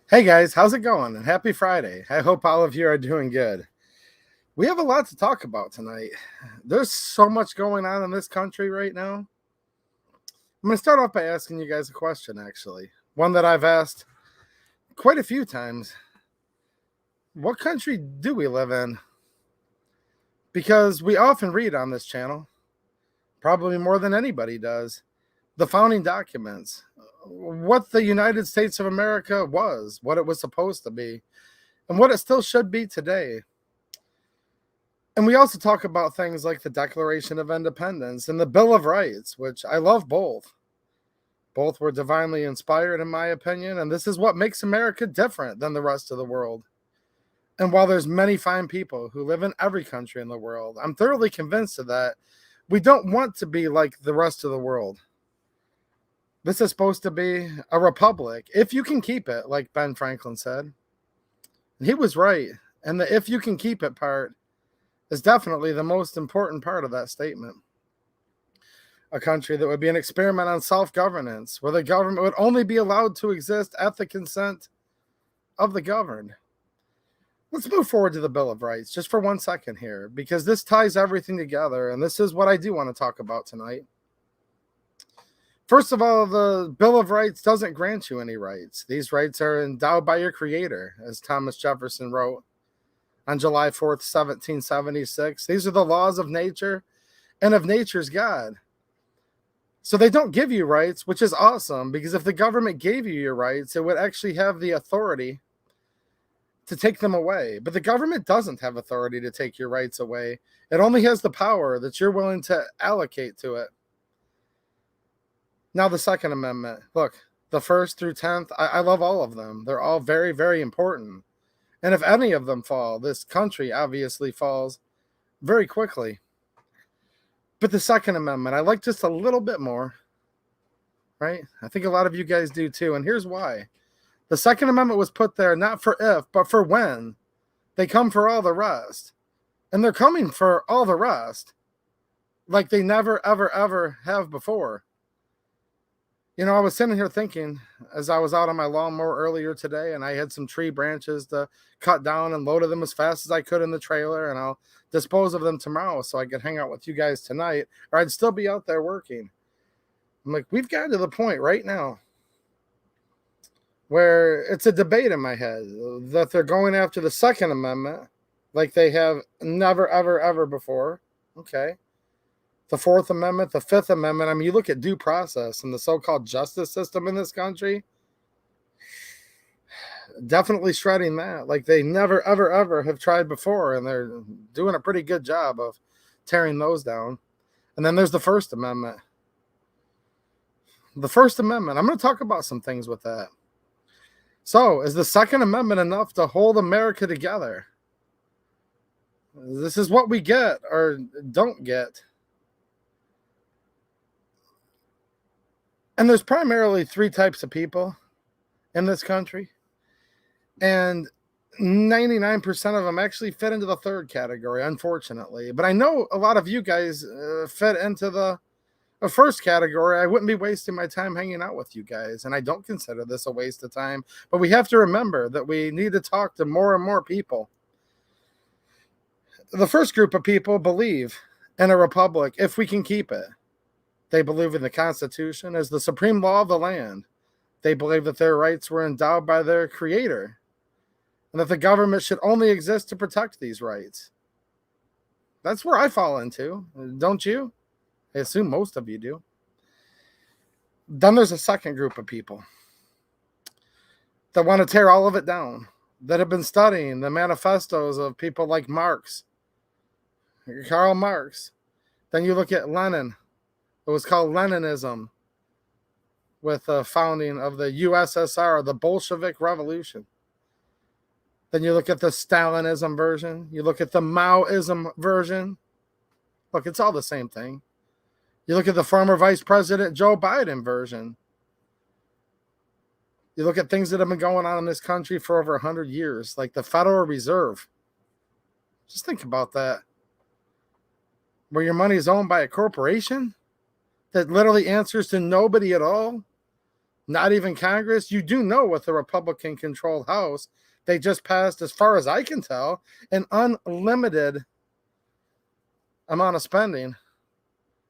Hey guys, how's it going? And happy Friday. I hope all of you are doing good. We have a lot to talk about tonight. There's so much going on in this country right now. I'm going to start off by asking you guys a question, actually. One that I've asked quite a few times. What country do we live in? Because we often read on this channel, probably more than anybody does, the founding documents, what the United States of America was, what it was supposed to be, and what it still should be today. And we also talk about things like the Declaration of Independence and the Bill of Rights, which I love both. Both were divinely inspired, in my opinion, and this is what makes America different than the rest of the world. And while there's many fine people who live in every country in the world, I'm thoroughly convinced of that. We don't want to be like the rest of the world. This is supposed to be a republic, if you can keep it, like Ben Franklin said. And he was right. And the if you can keep it part is definitely the most important part of that statement. A country that would be an experiment on self-governance, where the government would only be allowed to exist at the consent of the governed. Let's move forward to the Bill of Rights just for 1 second here, because this ties everything together, and this is what I do want to talk about tonight. First of all, the Bill of Rights doesn't grant you any rights. These rights are endowed by your creator, as Thomas Jefferson wrote on July 4th, 1776. These are the laws of nature and of nature's God. So they don't give you rights, which is awesome, because if the government gave you your rights, it would actually have the authority to take them away. But the government doesn't have authority to take your rights away. It only has the power that you're willing to allocate to it. Now, the Second Amendment. Look, the 1st through 10th, I love all of them. They're all very, very important. And if any of them fall, this country obviously falls very quickly. But the Second Amendment, I like just a little bit more, right? I think a lot of you guys do too. And here's why. The Second Amendment was put there not for if, but for when. They come for all the rest. And they're coming for all the rest like they never, ever, ever have before. You know, I was sitting here thinking as I was out on my lawnmower earlier today, and I had some tree branches to cut down and loaded them as fast as I could in the trailer, and I'll dispose of them tomorrow so I could hang out with you guys tonight, or I'd still be out there working. I'm like, we've gotten to the point right now where it's a debate in my head that they're going after the Second Amendment like they have never, ever, ever before. Okay. The Fourth Amendment, the Fifth Amendment. I mean, you look at due process and the so-called justice system in this country, definitely shredding that like they never, ever, ever have tried before. And they're doing a pretty good job of tearing those down. And then there's the First Amendment. The First Amendment, I'm going to talk about some things with that. So, is the Second Amendment enough to hold America together? This is what we get or don't get. And there's primarily 3 types of people in this country. And 99% of them actually fit into the 3rd category, unfortunately. But I know a lot of you guys fit into the first category. I wouldn't be wasting my time hanging out with you guys. And I don't consider this a waste of time. But we have to remember that we need to talk to more and more people. The first group of people believe in a republic if we can keep it. They believe in the Constitution as the supreme law of the land. They believe that their rights were endowed by their creator and that the government should only exist to protect these rights. That's where I fall into, don't you? I assume most of you do. Then there's a second group of people that want to tear all of it down, that have been studying the manifestos of people like Marx, Karl Marx. Then you look at Lenin. It was called Leninism, with the founding of the USSR, the Bolshevik Revolution. Then you look at the Stalinism version. You look at the Maoism version. Look, it's all the same thing. You look at the former Vice President Joe Biden version. You look at things that have been going on in this country for over 100 years, like the Federal Reserve. Just think about that. Where your money is owned by a corporation that literally answers to nobody at all. not even Congress. You do know with the Republican-controlled House, they just passed, as far as I can tell, an unlimited amount of spending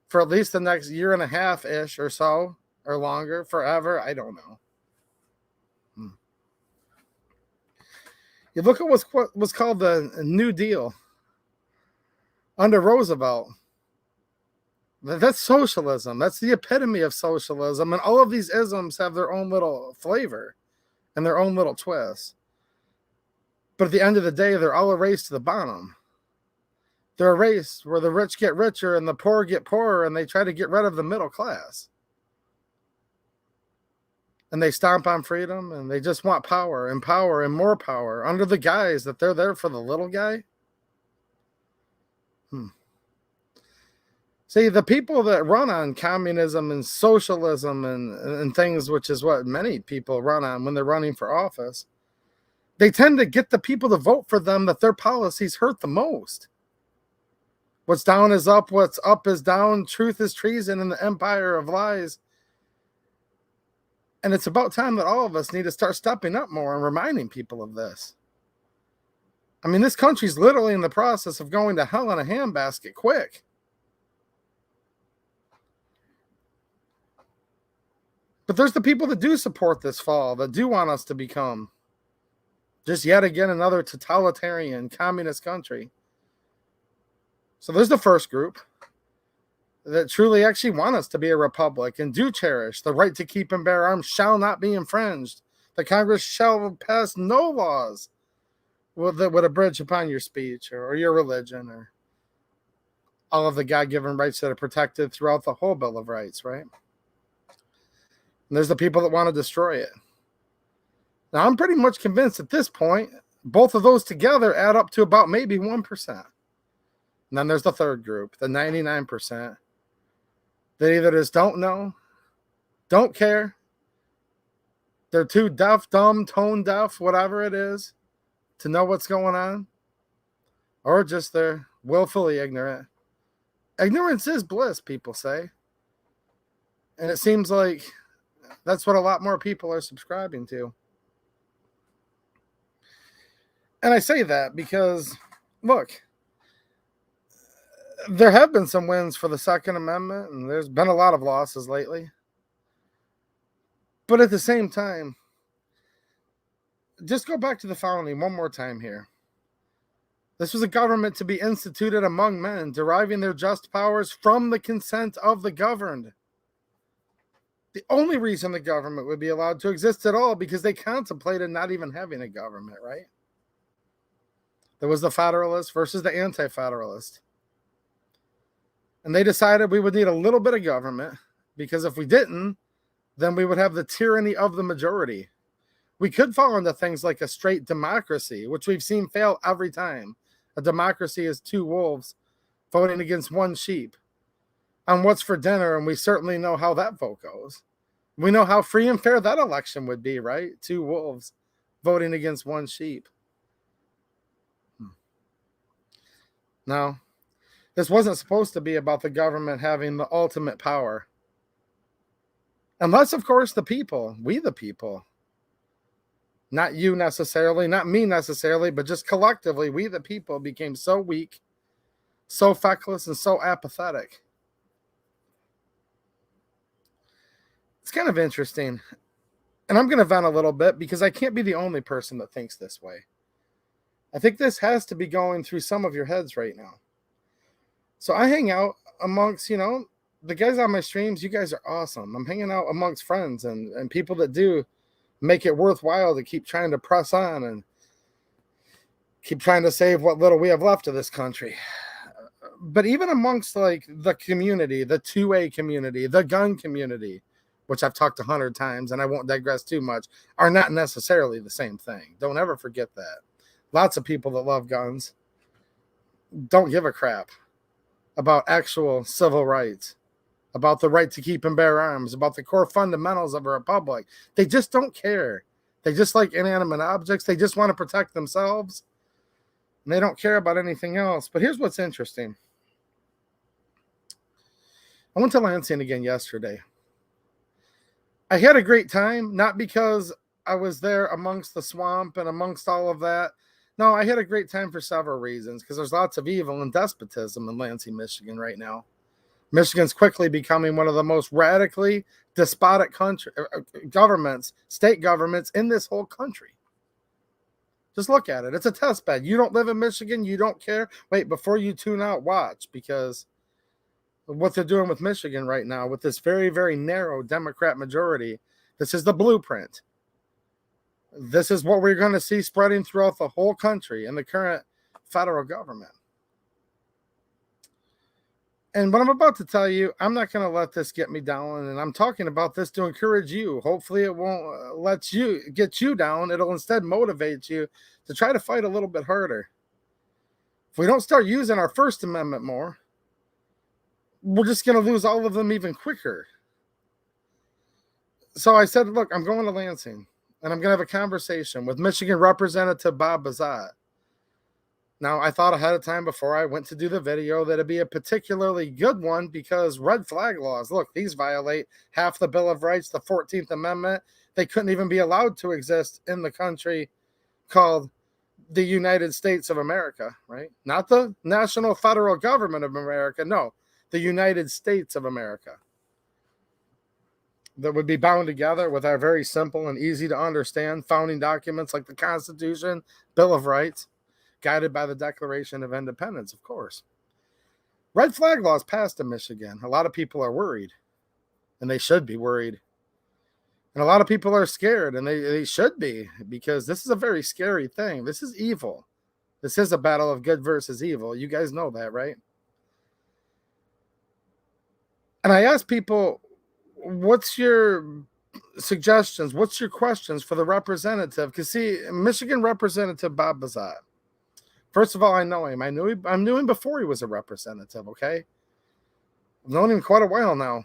for at least the next year and a half-ish or so, or longer, forever. I don't know. You look at what was called the New Deal under Roosevelt. That's socialism. That's the epitome of socialism. And all of these isms have their own little flavor and their own little twist. But at the end of the day, they're all a race to the bottom. They're a race where the rich get richer and the poor get poorer, and they try to get rid of the middle class. And they stomp on freedom, and they just want power and more power under the guise that they're there for the little guy. See, the people that run on communism and socialism and things, which is what many people run on when they're running for office, they tend to get the people to vote for them that their policies hurt the most. What's down is up, what's up is down, truth is treason in the empire of lies. And it's about time that all of us need to start stepping up more and reminding people of this. I mean, this country's literally in the process of going to hell in a handbasket quick. But there's the people that do support this fall, that do want us to become just yet again another totalitarian communist country. So there's the first group that truly actually want us to be a republic and do cherish the right to keep and bear arms shall not be infringed. The Congress shall pass no laws that would abridge upon your speech or your religion or all of the God-given rights that are protected throughout the whole Bill of Rights, right? And there's the people that want to destroy it. Now, I'm pretty much convinced at this point, both of those together add up to about maybe 1%. And then there's the third group, the 99%, that either just don't know, don't care, they're too deaf, dumb, tone deaf, whatever it is, to know what's going on, or just they're willfully ignorant. Ignorance is bliss, people say. And it seems like that's what a lot more people are subscribing to. And I say that because, look, there have been some wins for the Second Amendment, and there's been a lot of losses lately. But at the same time, just go back to the founding one more time here. This was a government to be instituted among men, deriving their just powers from the consent of the governed. The only reason the government would be allowed to exist at all because they contemplated not even having a government, right? There was the Federalist versus the Anti-Federalist. And they decided we would need a little bit of government because if we didn't, then we would have the tyranny of the majority. We could fall into things like a straight democracy, which we've seen fail every time. A democracy is two wolves voting against one sheep on what's for dinner, and we certainly know how that vote goes. We know how free and fair that election would be, right? Two wolves voting against one sheep. Now, this wasn't supposed to be about the government having the ultimate power. Unless, of course, the people, we the people, not you necessarily, not me necessarily, but just collectively, we the people became so weak, so feckless, and so apathetic. It's kind of interesting. And I'm going to vent a little bit because I can't be the only person that thinks this way. I think this has to be going through some of your heads right now. So I hang out amongst, the guys on my streams. You guys are awesome. I'm hanging out amongst friends and people that do make it worthwhile to keep trying to press on and keep trying to save what little we have left of this country. But even amongst like the community, the 2A community, the gun community, which I've talked 100 times and I won't digress too much, are not necessarily the same thing. Don't ever forget that. Lots of people that love guns don't give a crap about actual civil rights, about the right to keep and bear arms, about the core fundamentals of a republic. They just don't care. They just like inanimate objects. They just want to protect themselves. And they don't care about anything else. But here's what's interesting. I went to Lansing again yesterday. I had a great time, not because I was there amongst the swamp and amongst all of that. No, I had a great time for several reasons, because there's lots of evil and despotism in Lansing, Michigan right now. Michigan's quickly becoming one of the most radically despotic governments, state governments in this whole country. Just look at it. It's a test bed. You don't live in Michigan. You don't care. Wait, before you tune out, watch, because what they're doing with Michigan right now with this very, very narrow Democrat majority, this is the blueprint. This is what we're going to see spreading throughout the whole country in the current federal government. And what I'm about to tell you, I'm not going to let this get me down. And I'm talking about this to encourage you. Hopefully it won't get you down. It'll instead motivate you to try to fight a little bit harder. If we don't start using our First Amendment more, we're just going to lose all of them even quicker. So I said, look, I'm going to Lansing, and I'm going to have a conversation with Michigan Representative Bob Bazat. Now, I thought ahead of time before I went to do the video that it'd be a particularly good one, because red flag laws, look, these violate half the Bill of Rights, the 14th Amendment. They couldn't even be allowed to exist in the country called the United States of America, right? Not the national federal government of America. No, the United States of America. That would be bound together with our very simple and easy to understand founding documents like the Constitution, Bill of Rights, guided by the Declaration of Independence, of course. Red flag laws passed in Michigan. A lot of people are worried, and they should be worried. And a lot of people are scared, and they should be, because this is a very scary thing. This is evil. This is a battle of good versus evil. You guys know that, right? And I ask people, what's your suggestions? What's your questions for the representative? Because see, Michigan Representative Bob Bazat, first of all, I know him. I knew him before he was a representative, okay? I've known him quite a while now.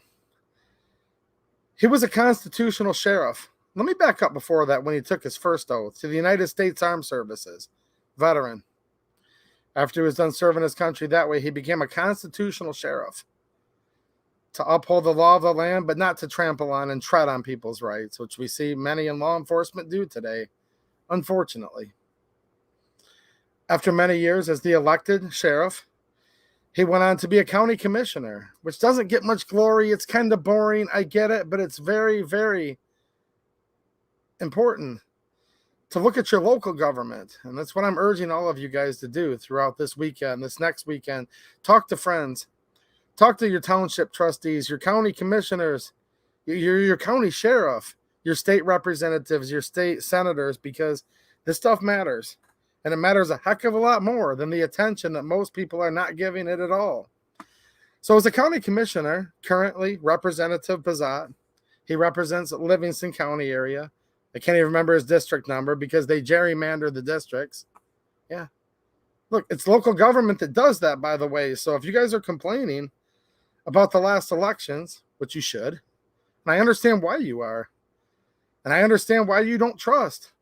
He was a constitutional sheriff. Let me back up before that, when he took his first oath to the United States Armed Services, veteran. After he was done serving his country that way, he became a constitutional sheriff to uphold the law of the land, but not to trample on and tread on people's rights, which we see many in law enforcement do today, unfortunately. After many years as the elected sheriff, he went on to be a county commissioner, which doesn't get much glory. It's kind of boring. I get it, but it's very, very important to look at your local government. And that's what I'm urging all of you guys to do throughout this weekend, this next weekend. Talk to friends. Talk to your township trustees, your county commissioners, your county sheriff, your state representatives, your state senators, because this stuff matters. And it matters a heck of a lot more than the attention that most people are not giving it at all. So as a county commissioner, currently Representative Bazat, he represents Livingston County area. I can't even remember his district number because they gerrymander the districts. Yeah. Look, it's local government that does that, by the way. So if you guys are complaining about the last elections, which you should, and I understand why you are, and I understand why you don't trust,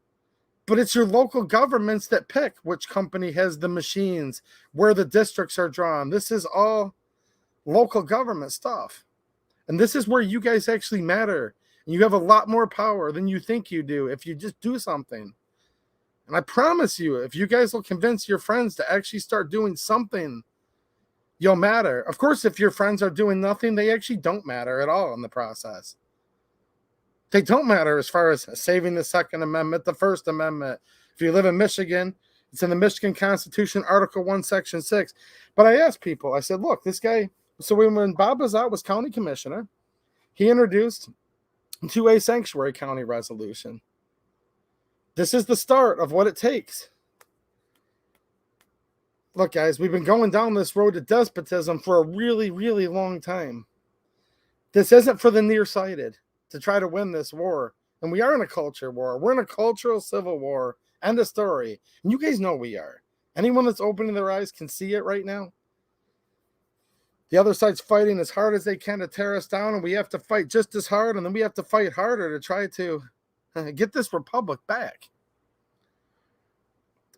but it's your local governments that pick which company has the machines, where the districts are drawn. This is all local government stuff. And this is where you guys actually matter. And you have a lot more power than you think you do if you just do something. And I promise you, if you guys will convince your friends to actually start doing something, you'll matter. Of course, if your friends are doing nothing, they actually don't matter at all in the process. They don't matter as far as saving the Second Amendment, the First Amendment. If you live in Michigan, it's in the Michigan Constitution, Article 1, Section 6. But I asked people, I said, look, this guy, so when Bob Bazat was county commissioner, he introduced to a sanctuary county resolution. This is the start of what it takes. Look, guys, we've been going down this road to despotism for a really, really long time. This isn't for the nearsighted to try to win this war. And we are in a culture war. We're in a cultural civil war. End of story. And you guys know we are. Anyone that's opening their eyes can see it right now. The other side's fighting as hard as they can to tear us down, and we have to fight just as hard, and then we have to fight harder to try to get this republic back.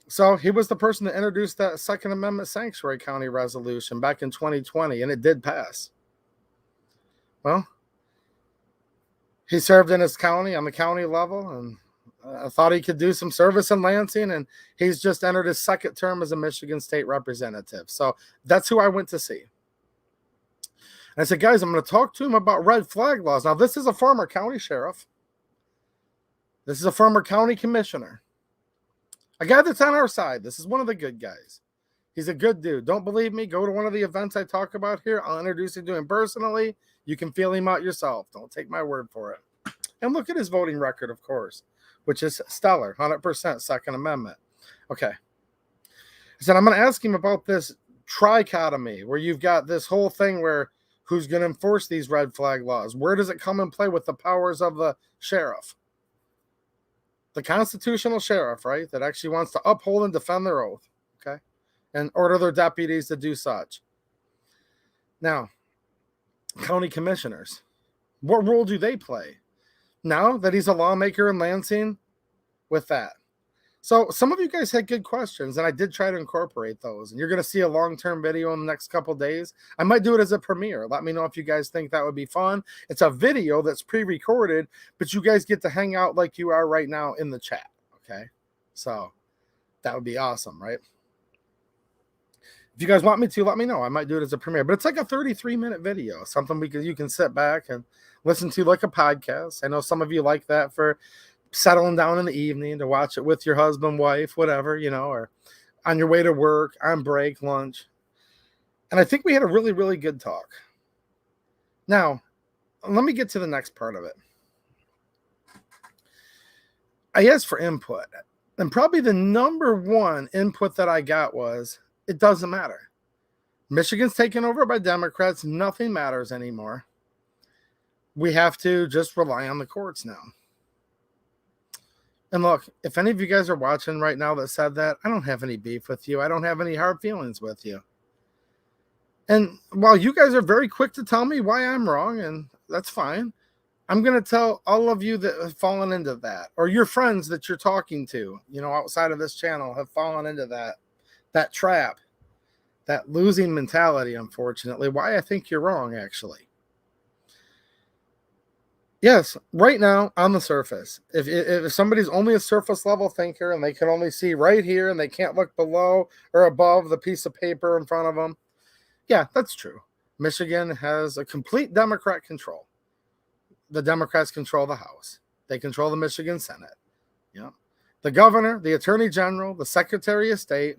So he was the person that introduced that Second Amendment sanctuary county resolution back in 2020, and it did pass. Well, He served in his county on the county level, and I thought he could do some service in Lansing, and he's just entered his second term as a Michigan State representative. So that's who I went to see. And I said, guys, I'm going to talk to him about red flag laws. Now, this is a former county sheriff. This is a former county commissioner. A guy that's on our side. This is one of the good guys. He's a good dude. Don't believe me? Go to one of the events I talk about here. I'll introduce you to him personally. You can feel him out yourself. Don't take my word for it. And look at his voting record, of course, which is stellar, 100% Second Amendment. Okay. I said, I'm going to ask him about this trichotomy where you've got this whole thing where who's going to enforce these red flag laws? Where does it come and play with the powers of the sheriff? The constitutional sheriff, right, that actually wants to uphold and defend their oath, okay, and order their deputies to do such. Now, county commissioners, what role do they play now that he's a lawmaker in Lansing with that? So some of you guys had good questions, and I did try to incorporate those, and you're going to see a long-term video in the next couple days. I might do it as a premiere. Let me know if you guys think that would be fun. It's a video that's pre-recorded, but you guys get to hang out like you are right now in the chat, okay? So that would be awesome, right? If you guys want me to, let me know. I might do it as a premiere, but it's like a 33-minute video, something you can sit back and listen to like a podcast. I know some of you like that for settling down in the evening to watch it with your husband, wife, whatever, you know, or on your way to work, on break, lunch. And I think we had a really, really good talk. Now, let me get to the next part of it. I asked for input, and probably the number one input that I got was, it doesn't matter. Michigan's taken over by Democrats. Nothing matters anymore. We have to just rely on the courts now. And look, if any of you guys are watching right now that said that, I don't have any beef with you. I don't have any hard feelings with you. And while you guys are very quick to tell me why I'm wrong, and that's fine, I'm going to tell all of you that have fallen into that, or your friends that you're talking to, you know, outside of this channel have fallen into that trap, that losing mentality, unfortunately, why I think you're wrong, actually. Yes, right now on the surface, if somebody's only a surface level thinker and they can only see right here and they can't look below or above the piece of paper in front of them, yeah, that's true. Michigan has a complete Democrat control. The Democrats control the House. They control the Michigan Senate. Yeah, the governor, the attorney general, the secretary of state,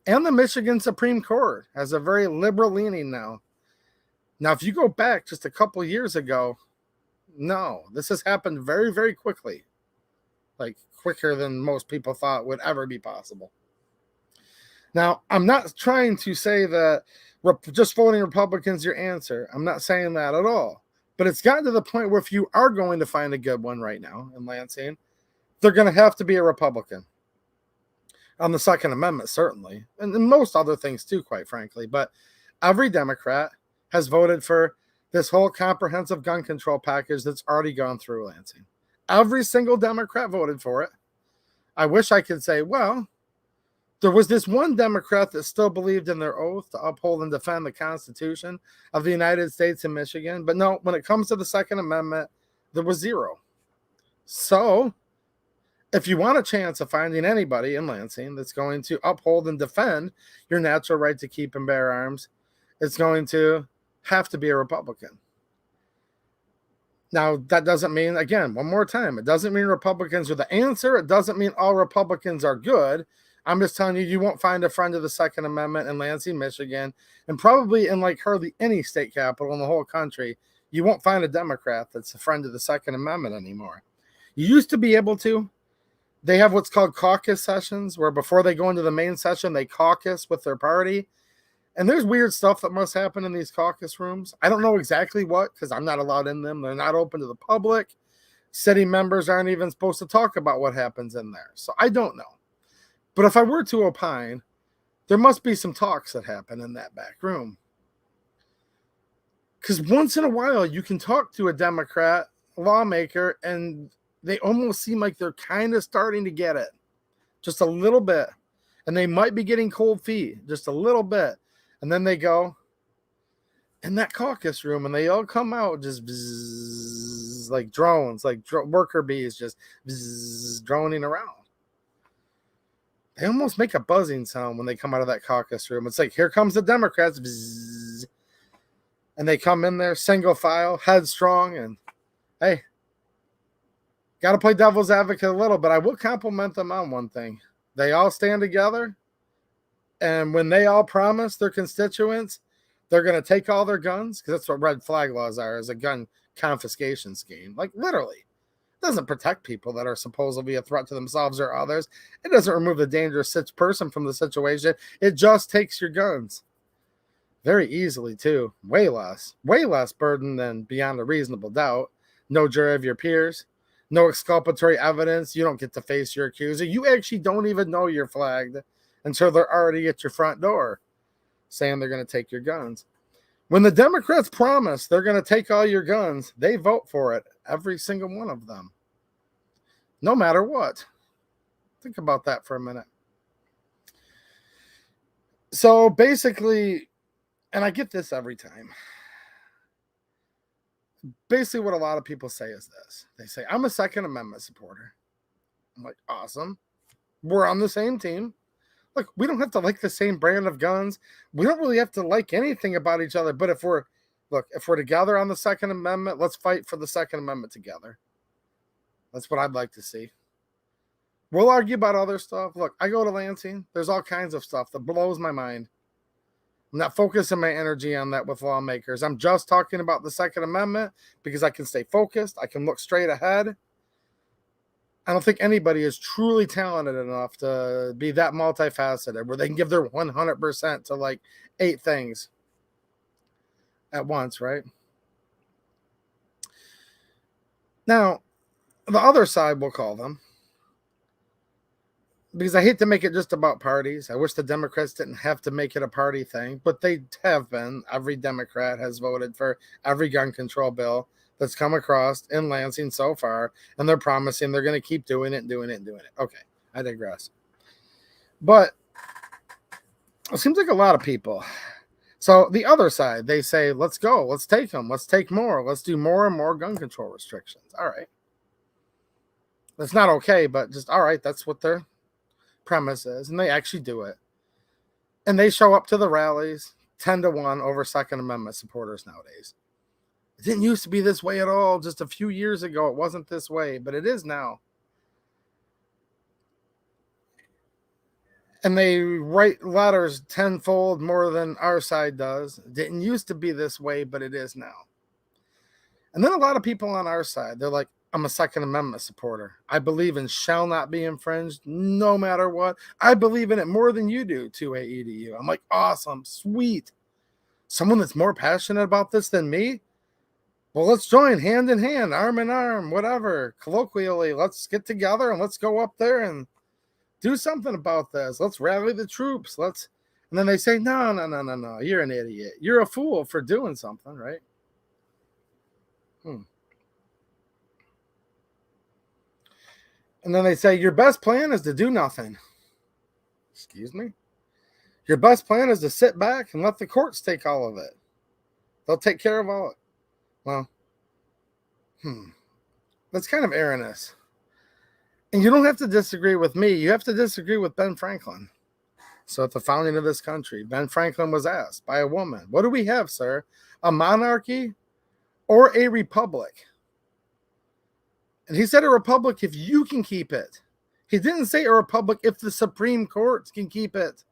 and the Michigan Supreme Court has a very liberal leaning now. Now, if you go back just a couple years ago, no, this has happened very, very quickly. Like quicker than most people thought would ever be possible. Now, I'm not trying to say that just voting Republicans your answer. I'm not saying that at all. But it's gotten to the point where if you are going to find a good one right now in Lansing, they're going to have to be a Republican. On the Second Amendment, certainly. And most other things too, quite frankly. But every Democrat has voted for this whole comprehensive gun control package that's already gone through Lansing. Every single Democrat voted for it. I wish I could say, well, there was this one Democrat that still believed in their oath to uphold and defend the Constitution of the United States and Michigan. But no, when it comes to the Second Amendment, there was zero. So if you want a chance of finding anybody in Lansing that's going to uphold and defend your natural right to keep and bear arms, it's going to have to be a Republican. Now, that doesn't mean, again, one more time, it doesn't mean Republicans are the answer. It doesn't mean all Republicans are good. I'm just telling you, you won't find a friend of the Second Amendment in Lansing, Michigan, and probably in like hardly any state capital in the whole country, you won't find a Democrat that's a friend of the Second Amendment anymore. You used to be able to. They have what's called caucus sessions, where before they go into the main session, they caucus with their party. And there's weird stuff that must happen in these caucus rooms. I don't know exactly what, because I'm not allowed in them. They're not open to the public. City members aren't even supposed to talk about what happens in there. So I don't know. But if I were to opine, there must be some talks that happen in that back room. Because once in a while, you can talk to a Democrat lawmaker, and they almost seem like they're kind of starting to get it. Just a little bit. And they might be getting cold feet, just a little bit. And then they go, in that caucus room, and they all come out just bzzz, like drones, like worker bees, just bzzz, droning around. They almost make a buzzing sound when they come out of that caucus room. It's like, here comes the Democrats, bzzz, and they come in there single file, headstrong, and hey, got to play devil's advocate a little, but I will compliment them on one thing. They all stand together, and when they all promise their constituents they're going to take all their guns, because that's what red flag laws are, is a gun confiscation scheme. Like, literally. It doesn't protect people that are supposedly a threat to themselves or others. It doesn't remove the dangerous person from the situation. It just takes your guns. Very easily, too. Way less burden than beyond a reasonable doubt. No jury of your peers. No exculpatory evidence. You don't get to face your accuser. You actually don't even know you're flagged until they're already at your front door saying they're going to take your guns. When the Democrats promise they're going to take all your guns, they vote for it. Every single one of them. No matter what. Think about that for a minute. So basically, and I get this every time. Basically what a lot of people say is this. They say, I'm a Second Amendment supporter. I'm like, awesome. We're on the same team. Look, we don't have to like the same brand of guns. We don't really have to like anything about each other. But if we're together on the Second Amendment, let's fight for the Second Amendment together. That's what I'd like to see. We'll argue about other stuff. Look, I go to Lansing. There's all kinds of stuff that blows my mind. I'm not focusing my energy on that with lawmakers. I'm just talking about the Second Amendment because I can stay focused. I can look straight ahead. I don't think anybody is truly talented enough to be that multifaceted where they can give their 100% to like 8 things at once, right? Now, the other side, we'll call them, because I hate to make it just about parties. I wish the Democrats didn't have to make it a party thing, but they have been. Every Democrat has voted for every gun control bill that's come across in Lansing so far, and they're promising they're going to keep doing it. Okay, I digress. But it seems like a lot of people. So the other side, they say, let's go, let's take them, let's take more, let's do more and more gun control restrictions. All right. That's not okay, but just, all right, that's what their premise is, and they actually do it. And they show up to the rallies 10-1 over Second Amendment supporters nowadays. It didn't used to be this way at all. Just a few years ago, it wasn't this way, but it is now. And they write letters tenfold more than our side does. It didn't used to be this way, but it is now. And then a lot of people on our side, they're like, I'm a Second Amendment supporter. I believe in shall not be infringed no matter what. I believe in it more than you do, 2AEDU. I'm like, awesome, sweet. Someone that's more passionate about this than me? Well, let's join hand in hand, arm in arm, whatever. Colloquially, let's get together and let's go up there and do something about this. Let's rally the troops. And then they say, no. You're an idiot. You're a fool for doing something, right? And then they say, your best plan is to do nothing. Excuse me? Your best plan is to sit back and let the courts take all of it. They'll take care of all it. Well, that's kind of erroneous. And you don't have to disagree with me. You have to disagree with Ben Franklin. So at the founding of this country, Ben Franklin was asked by a woman, what do we have, sir? A monarchy or a republic? And he said a republic if you can keep it. He didn't say a republic if the Supreme Court can keep it.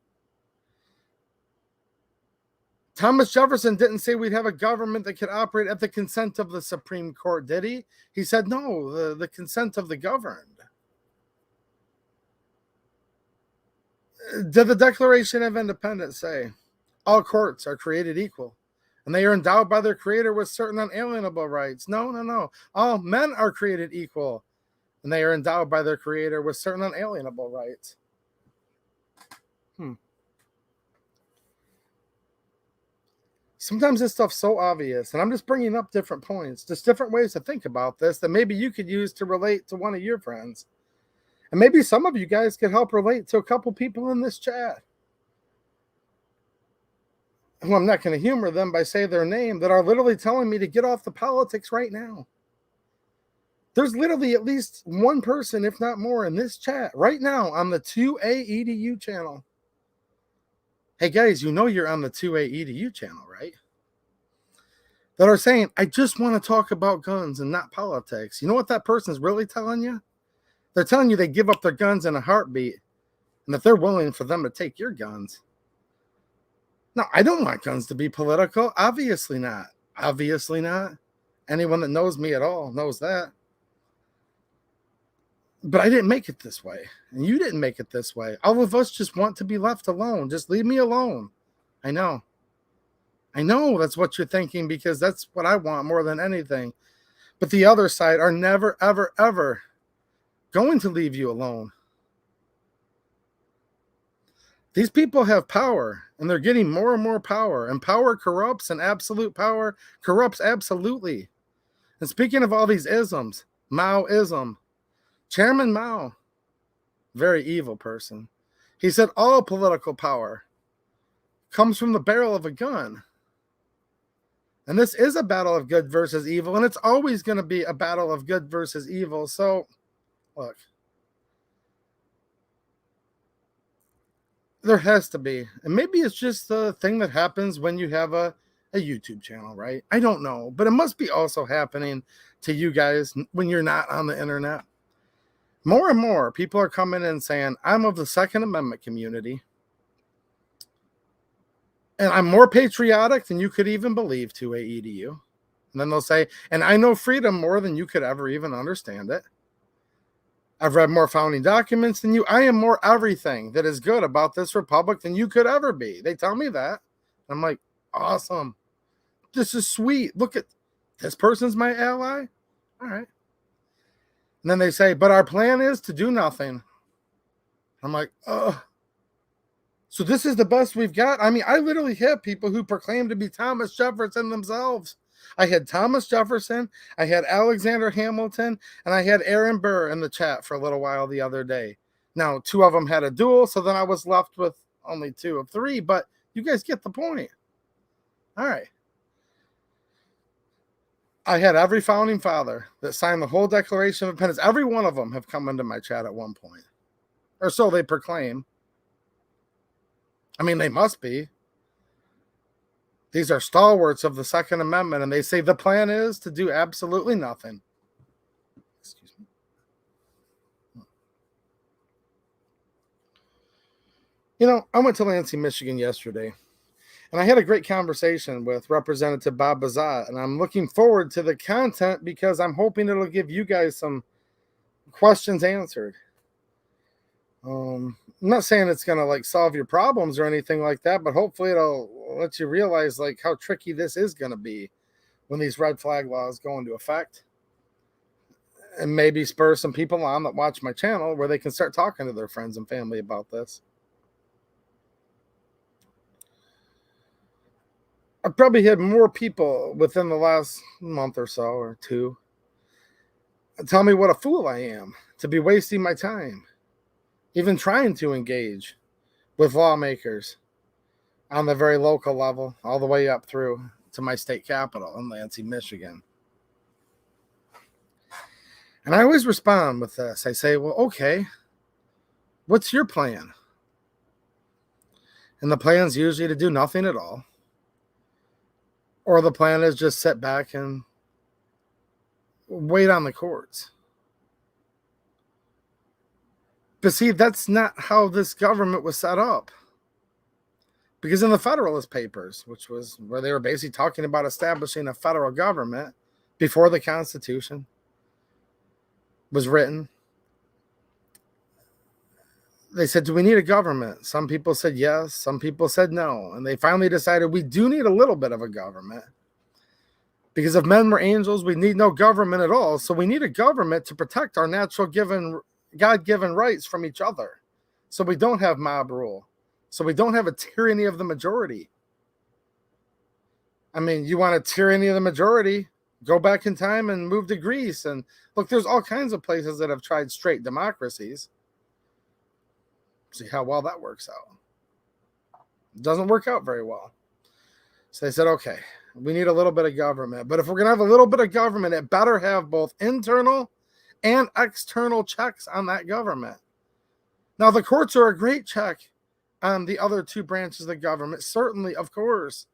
Thomas Jefferson didn't say we'd have a government that could operate at the consent of the Supreme Court, did he? He said, no, the consent of the governed. Did the Declaration of Independence say all courts are created equal and they are endowed by their creator with certain unalienable rights? No. All men are created equal and they are endowed by their creator with certain unalienable rights. Sometimes this stuff's so obvious, and I'm just bringing up different points, just different ways to think about this that maybe you could use to relate to one of your friends. And maybe some of you guys could help relate to a couple people in this chat. who I'm not going to humor them by saying their name, that are literally telling me to get off the politics right now. There's literally at least one person, if not more, in this chat right now on the 2A EDU channel. Hey guys, you know you're on the 2A EDU channel, right? That are saying, I just want to talk about guns and not politics. You know what that person's really telling you? They're telling you they give up their guns in a heartbeat and that they're willing for them to take your guns. No, I don't want guns to be political. Obviously not. Obviously not. Anyone that knows me at all knows that. But I didn't make it this way. And you didn't make it this way. All of us just want to be left alone. Just leave me alone. I know. I know that's what you're thinking, because that's what I want more than anything. But the other side are never, ever, ever going to leave you alone. These people have power, and they're getting more and more power. And power corrupts, and absolute power corrupts absolutely. And speaking of all these isms, Maoism, Chairman Mao, very evil person. He said all political power comes from the barrel of a gun. And this is a battle of good versus evil, and it's always going to be a battle of good versus evil. So, look, there has to be. And maybe it's just the thing that happens when you have a YouTube channel, right? I don't know. But it must be also happening to you guys when you're not on the internet. More and more people are coming in saying, I'm of the Second Amendment community, and I'm more patriotic than you could even believe, to AEDU. And then they'll say, and I know freedom more than you could ever even understand it. I've read more founding documents than you. I am more everything that is good about this republic than you could ever be. They tell me that. I'm like, awesome. This is sweet. Look at this person's my ally. All right. And then they say, but our plan is to do nothing. I'm like, ugh. So this is the best we've got? I mean, I literally have people who proclaim to be Thomas Jefferson themselves. I had Thomas Jefferson, I had Alexander Hamilton, and I had Aaron Burr in the chat for a little while the other day. Now, 2 of them had a duel, so then I was left with only 2 of 3, but you guys get the point. All right. I had every founding father that signed the whole Declaration of Independence. Every one of them have come into my chat at one point. Or so they proclaim. I mean, they must be. These are stalwarts of the Second Amendment, and they say the plan is to do absolutely nothing. Excuse me. You know, I went to Lansing, Michigan yesterday, and I had a great conversation with Representative Bob Bazat, and I'm looking forward to the content because I'm hoping it'll give you guys some questions answered. I'm not saying it's going to like solve your problems or anything like that, but hopefully it'll let you realize like how tricky this is going to be when these red flag laws go into effect, and maybe spur some people on that watch my channel where they can start talking to their friends and family about this. I've probably had more people within the last month or so or 2 tell me what a fool I am to be wasting my time even trying to engage with lawmakers on the very local level, all the way up through to my state capital in Lansing, Michigan. And I always respond with this. I say, well, okay, what's your plan? And the plan is usually to do nothing at all. Or the plan is just sit back and wait on the courts. But see, that's not how this government was set up. Because in the Federalist Papers, which was where they were basically talking about establishing a federal government before the Constitution was written, they said, do we need a government? Some people said yes, some people said no. And they finally decided we do need a little bit of a government. Because if men were angels, we need no government at all. So we need a government to protect our natural God-given rights from each other. So we don't have mob rule. So we don't have a tyranny of the majority. I mean, you want a tyranny of the majority, go back in time and move to Greece. And look, there's all kinds of places that have tried straight democracies. See how well that works out. It doesn't work out very well. So they said, okay, we need a little bit of government. But if we're going to have a little bit of government, it better have both internal and external checks on that government. Now, the courts are a great check on the other two branches of the government, certainly, of course.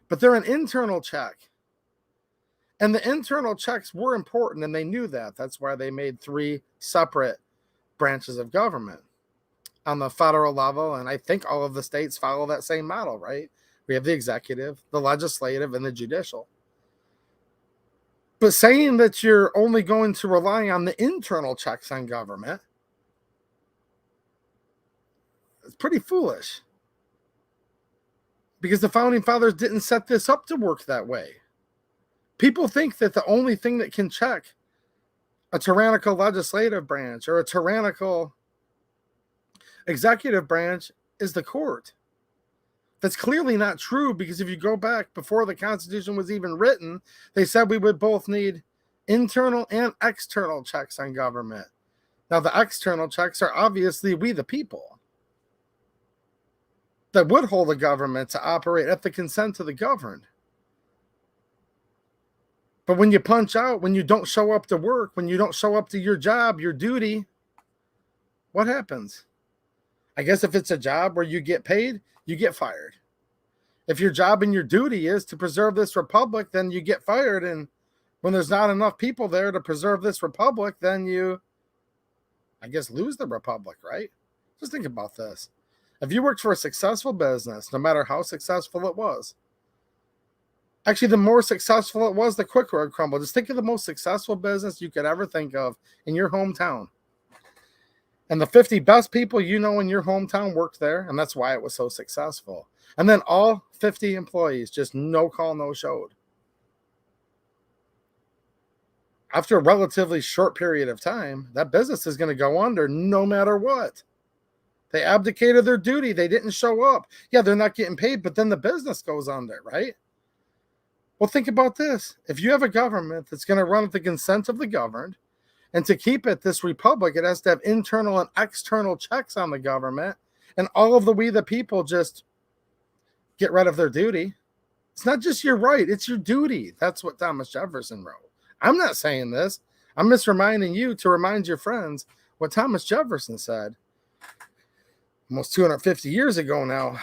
But they're an internal check. And the internal checks were important, and they knew that. That's why they made 3 separate branches of government on the federal level. And I think all of the states follow that same model, right? We have the executive, the legislative, and the judicial. But saying that you're only going to rely on the internal checks on government, it's pretty foolish. Because the founding fathers didn't set this up to work that way. People think that the only thing that can check a tyrannical legislative branch or a tyrannical executive branch is the court. That's clearly not true, because if you go back before the Constitution was even written, they said we would both need internal and external checks on government. Now, the external checks are obviously we the people that would hold the government to operate at the consent of the governed. But when you punch out, when you don't show up to work, when you don't show up to your job, your duty, what happens? I guess if it's a job where you get paid, you get fired. If your job and your duty is to preserve this republic, then you get fired. And when there's not enough people there to preserve this republic, then you, I guess, lose the republic, right? Just think about this. If you worked for a successful business, no matter how successful it was, actually, the more successful it was, the quicker it crumbled. Just think of the most successful business you could ever think of in your hometown. And the 50 best people you know in your hometown worked there, and that's why it was so successful. And then all 50 employees just no call, no showed. After a relatively short period of time, that business is going to go under no matter what. They abdicated their duty. They didn't show up. Yeah, they're not getting paid, but then the business goes under, right? Well, think about this. If you have a government that's going to run at the consent of the governed, and to keep it this republic, it has to have internal and external checks on the government, and all of the we the people just get rid of their duty. It's not just your right, it's your duty. That's what Thomas Jefferson wrote. I'm not saying this. I'm just reminding you to remind your friends what Thomas Jefferson said almost 250 years ago now.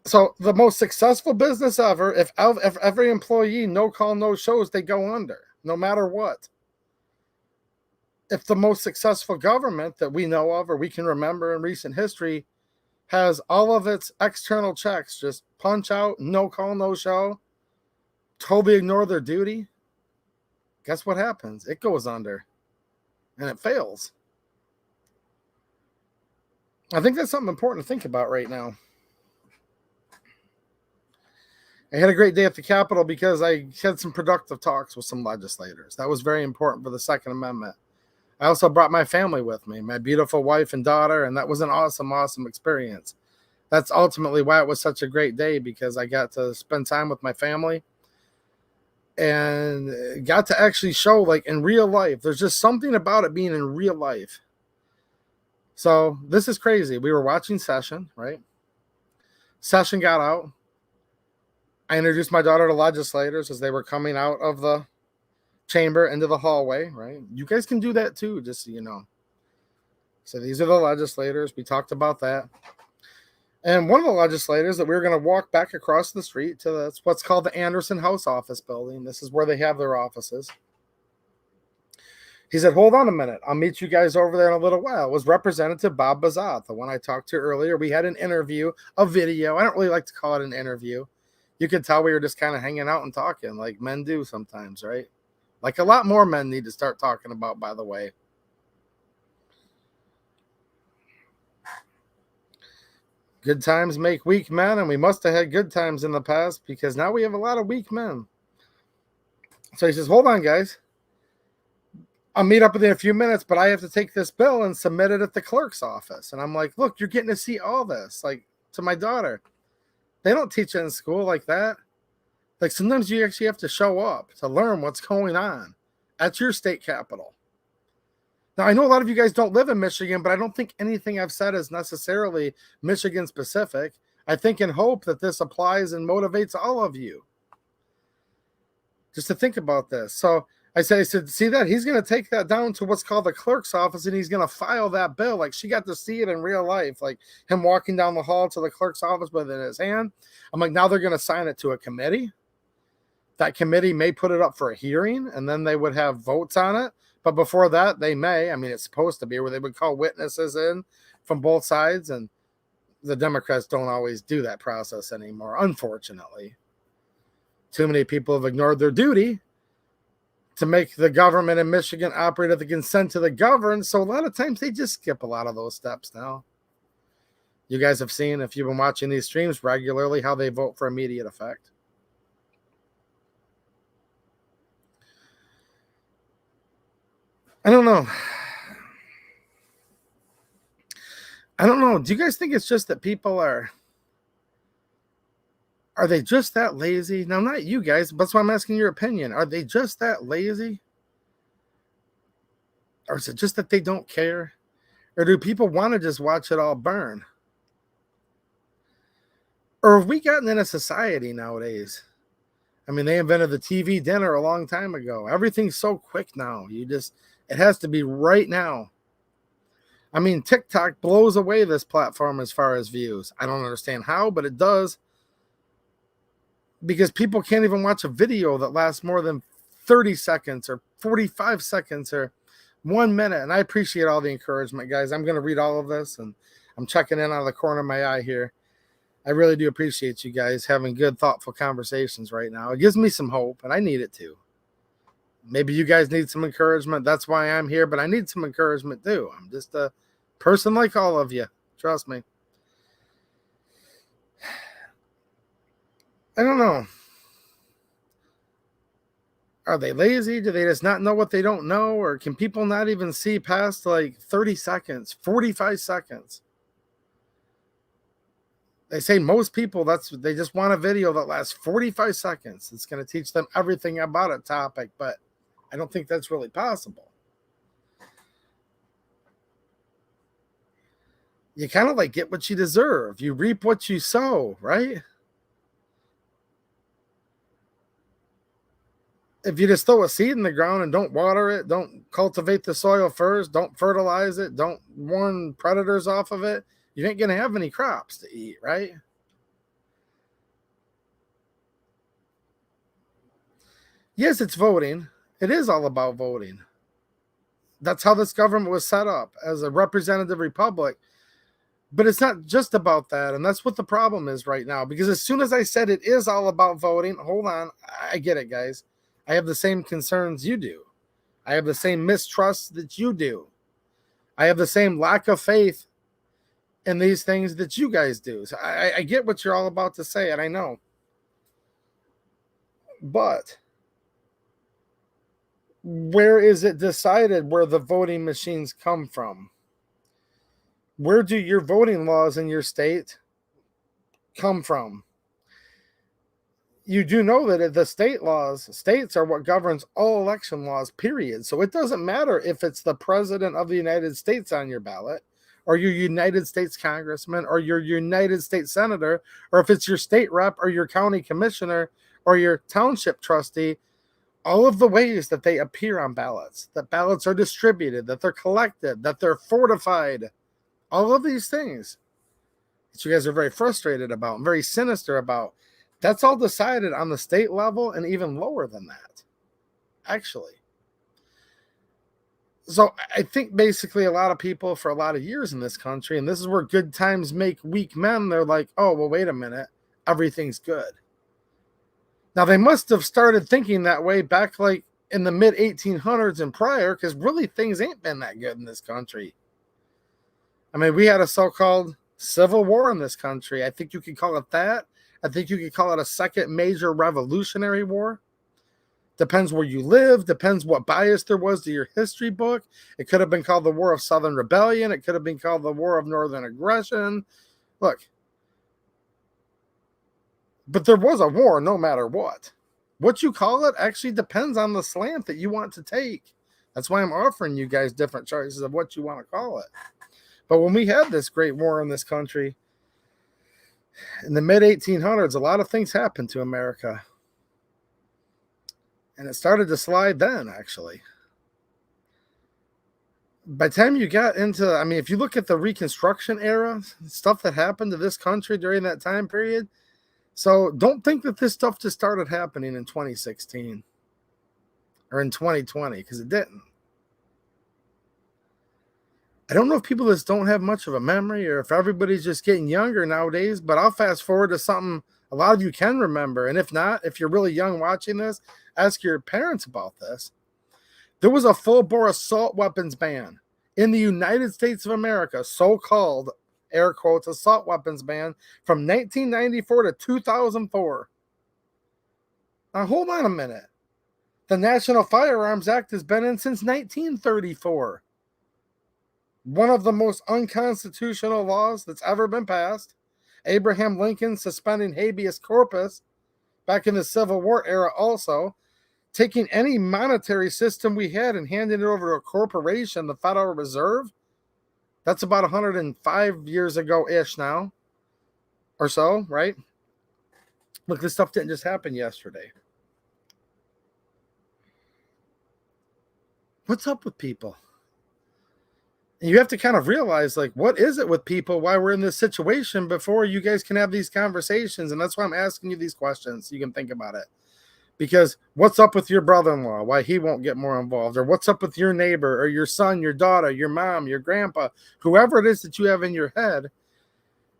So the most successful business ever, if every employee no call, no shows, they go under, no matter what. If the most successful government that we know of or we can remember in recent history has all of its external checks, just punch out, no call, no show, totally ignore their duty, guess what happens? It goes under and it fails. I think that's something important to think about right now. I had a great day at the Capitol because I had some productive talks with some legislators. That was very important for the Second Amendment. I also brought my family with me, my beautiful wife and daughter, and that was an awesome, awesome experience. That's ultimately why it was such a great day, because I got to spend time with my family and got to actually show, like, in real life. There's just something about it being in real life. So this is crazy. We were watching session, right? Session got out. I introduced my daughter to legislators as they were coming out of the chamber into the hallway, right? You guys can do that too, just so you know. So these are the legislators. We talked about that. And one of the legislators that we were going to walk back across the street to what's called the Anderson House Office Building. This is where they have their offices. He said, hold on a minute. I'll meet you guys over there in a little while. It was Representative Bob Bazat, the one I talked to earlier. We had an interview, a video. I don't really like to call it an interview. You could tell we were just kind of hanging out and talking like men do sometimes, right? Like a lot more men need to start talking about, by the way. Good times make weak men, and we must have had good times in the past because now we have a lot of weak men. So he says, hold on, guys. I'll meet up with you in a few minutes, but I have to take this bill and submit it at the clerk's office. And I'm like, look, you're getting to see all this, like, to my daughter. They don't teach it in school like that. Like, sometimes you actually have to show up to learn what's going on at your state capitol. Now, I know a lot of you guys don't live in Michigan, but I don't think anything I've said is necessarily Michigan specific. I think and hope that this applies and motivates all of you just to think about this. So I said, see that? He's going to take that down to what's called the clerk's office, and he's going to file that bill. Like, she got to see it in real life, like him walking down the hall to the clerk's office with it in his hand. I'm like, now they're going to sign it to a committee. That committee may put it up for a hearing, and then they would have votes on it. But before that, they may, I mean, it's supposed to be where they would call witnesses in from both sides, and the Democrats don't always do that process anymore, unfortunately. Too many people have ignored their duty to make the government in Michigan operate at the consent of the governed. So a lot of times they just skip a lot of those steps now. You guys have seen, if you've been watching these streams regularly, how they vote for immediate effect. I don't know. Do you guys think it's just that people are they just that lazy? Now, not you guys, but that's why I'm asking your opinion. Are they just that lazy? Or is it just that they don't care? Or do people want to just watch it all burn? Or have we gotten in a society nowadays? I mean, they invented the TV dinner a long time ago. Everything's so quick now. It has to be right now. I mean, TikTok blows away this platform as far as views. I don't understand how, but it does. Because people can't even watch a video that lasts more than 30 seconds or 45 seconds or 1 minute. And I appreciate all the encouragement, guys. I'm going to read all of this, and I'm checking in out of the corner of my eye here. I really do appreciate you guys having good, thoughtful conversations right now. It gives me some hope, and I need it too. Maybe you guys need some encouragement. That's why I'm here, but I need some encouragement too. I'm just a person like all of you. Trust me. I don't know. Are they lazy? Do they just not know what they don't know? Or can people not even see past like 30 seconds, 45 seconds? They say most people, they just want a video that lasts 45 seconds. It's going to teach them everything about a topic, but I don't think that's really possible. You kind of like get what you deserve. You reap what you sow, right? If you just throw a seed in the ground and don't water it, don't cultivate the soil first, don't fertilize it, don't warn predators off of it, you ain't going to have any crops to eat, right? Yes, it's voting. It is all about voting. That's how this government was set up, as a representative republic. But it's not just about that, and that's what the problem is right now. Because as soon as I said it is all about voting, hold on, I get it, guys. I have the same concerns you do. I have the same mistrust that you do. I have the same lack of faith in these things that you guys do. So I get what you're all about to say, and I know. But where is it decided where the voting machines come from? Where do your voting laws in your state come from? You do know that the states are what governs all election laws, period. So it doesn't matter if it's the president of the United States on your ballot, or your United States congressman, or your United States senator, or if it's your state rep or your county commissioner or your township trustee. All of the ways that they appear on ballots, that ballots are distributed, that they're collected, that they're fortified, all of these things that you guys are very frustrated about and very sinister about, that's all decided on the state level and even lower than that, actually. So I think basically a lot of people for a lot of years in this country, and this is where good times make weak men, they're like, oh, well, wait a minute, everything's good. Now, they must have started thinking that way back like in the mid-1800s and prior, because really things ain't been that good in this country. I mean, we had a so-called civil war in this country. I think you could call it that. I think you could call it a second major revolutionary war. Depends where you live. Depends what bias there was to your history book. It could have been called the War of Southern Rebellion. It could have been called the War of Northern Aggression. Look. But there was a war no matter what. What you call it actually depends on the slant that you want to take. That's why I'm offering you guys different choices of what you want to call it. But when we had this great war in this country, In the mid 1800s, a lot of things happened to America. And it started to slide then, actually. By the time you got into, I mean, if you look at the Reconstruction era, stuff that happened to this country during that time period, so don't think that this stuff just started happening in 2016 or in 2020, because it didn't. I don't know if people just don't have much of a memory or if everybody's just getting younger nowadays, but I'll fast forward to something a lot of you can remember. And if not, if you're really young watching this, ask your parents about this. There was a full-bore assault weapons ban in the United States of America, so-called, air quotes, assault weapons ban from 1994 to 2004. Now, hold on a minute. The National Firearms Act has been in since 1934. One of the most unconstitutional laws that's ever been passed. Abraham Lincoln suspending habeas corpus back in the Civil War era also. Taking any monetary system we had and handing it over to a corporation, the Federal Reserve. That's about 105 years ago-ish now. Or so, right? Look, this stuff didn't just happen yesterday. What's up with people? And you have to kind of realize, like, what is it with people, why we're in this situation before you guys can have these conversations. And that's why I'm asking you these questions so you can think about it. Because what's up with your brother-in-law, why he won't get more involved? Or what's up with your neighbor or your son, your daughter, your mom, your grandpa, whoever it is that you have in your head.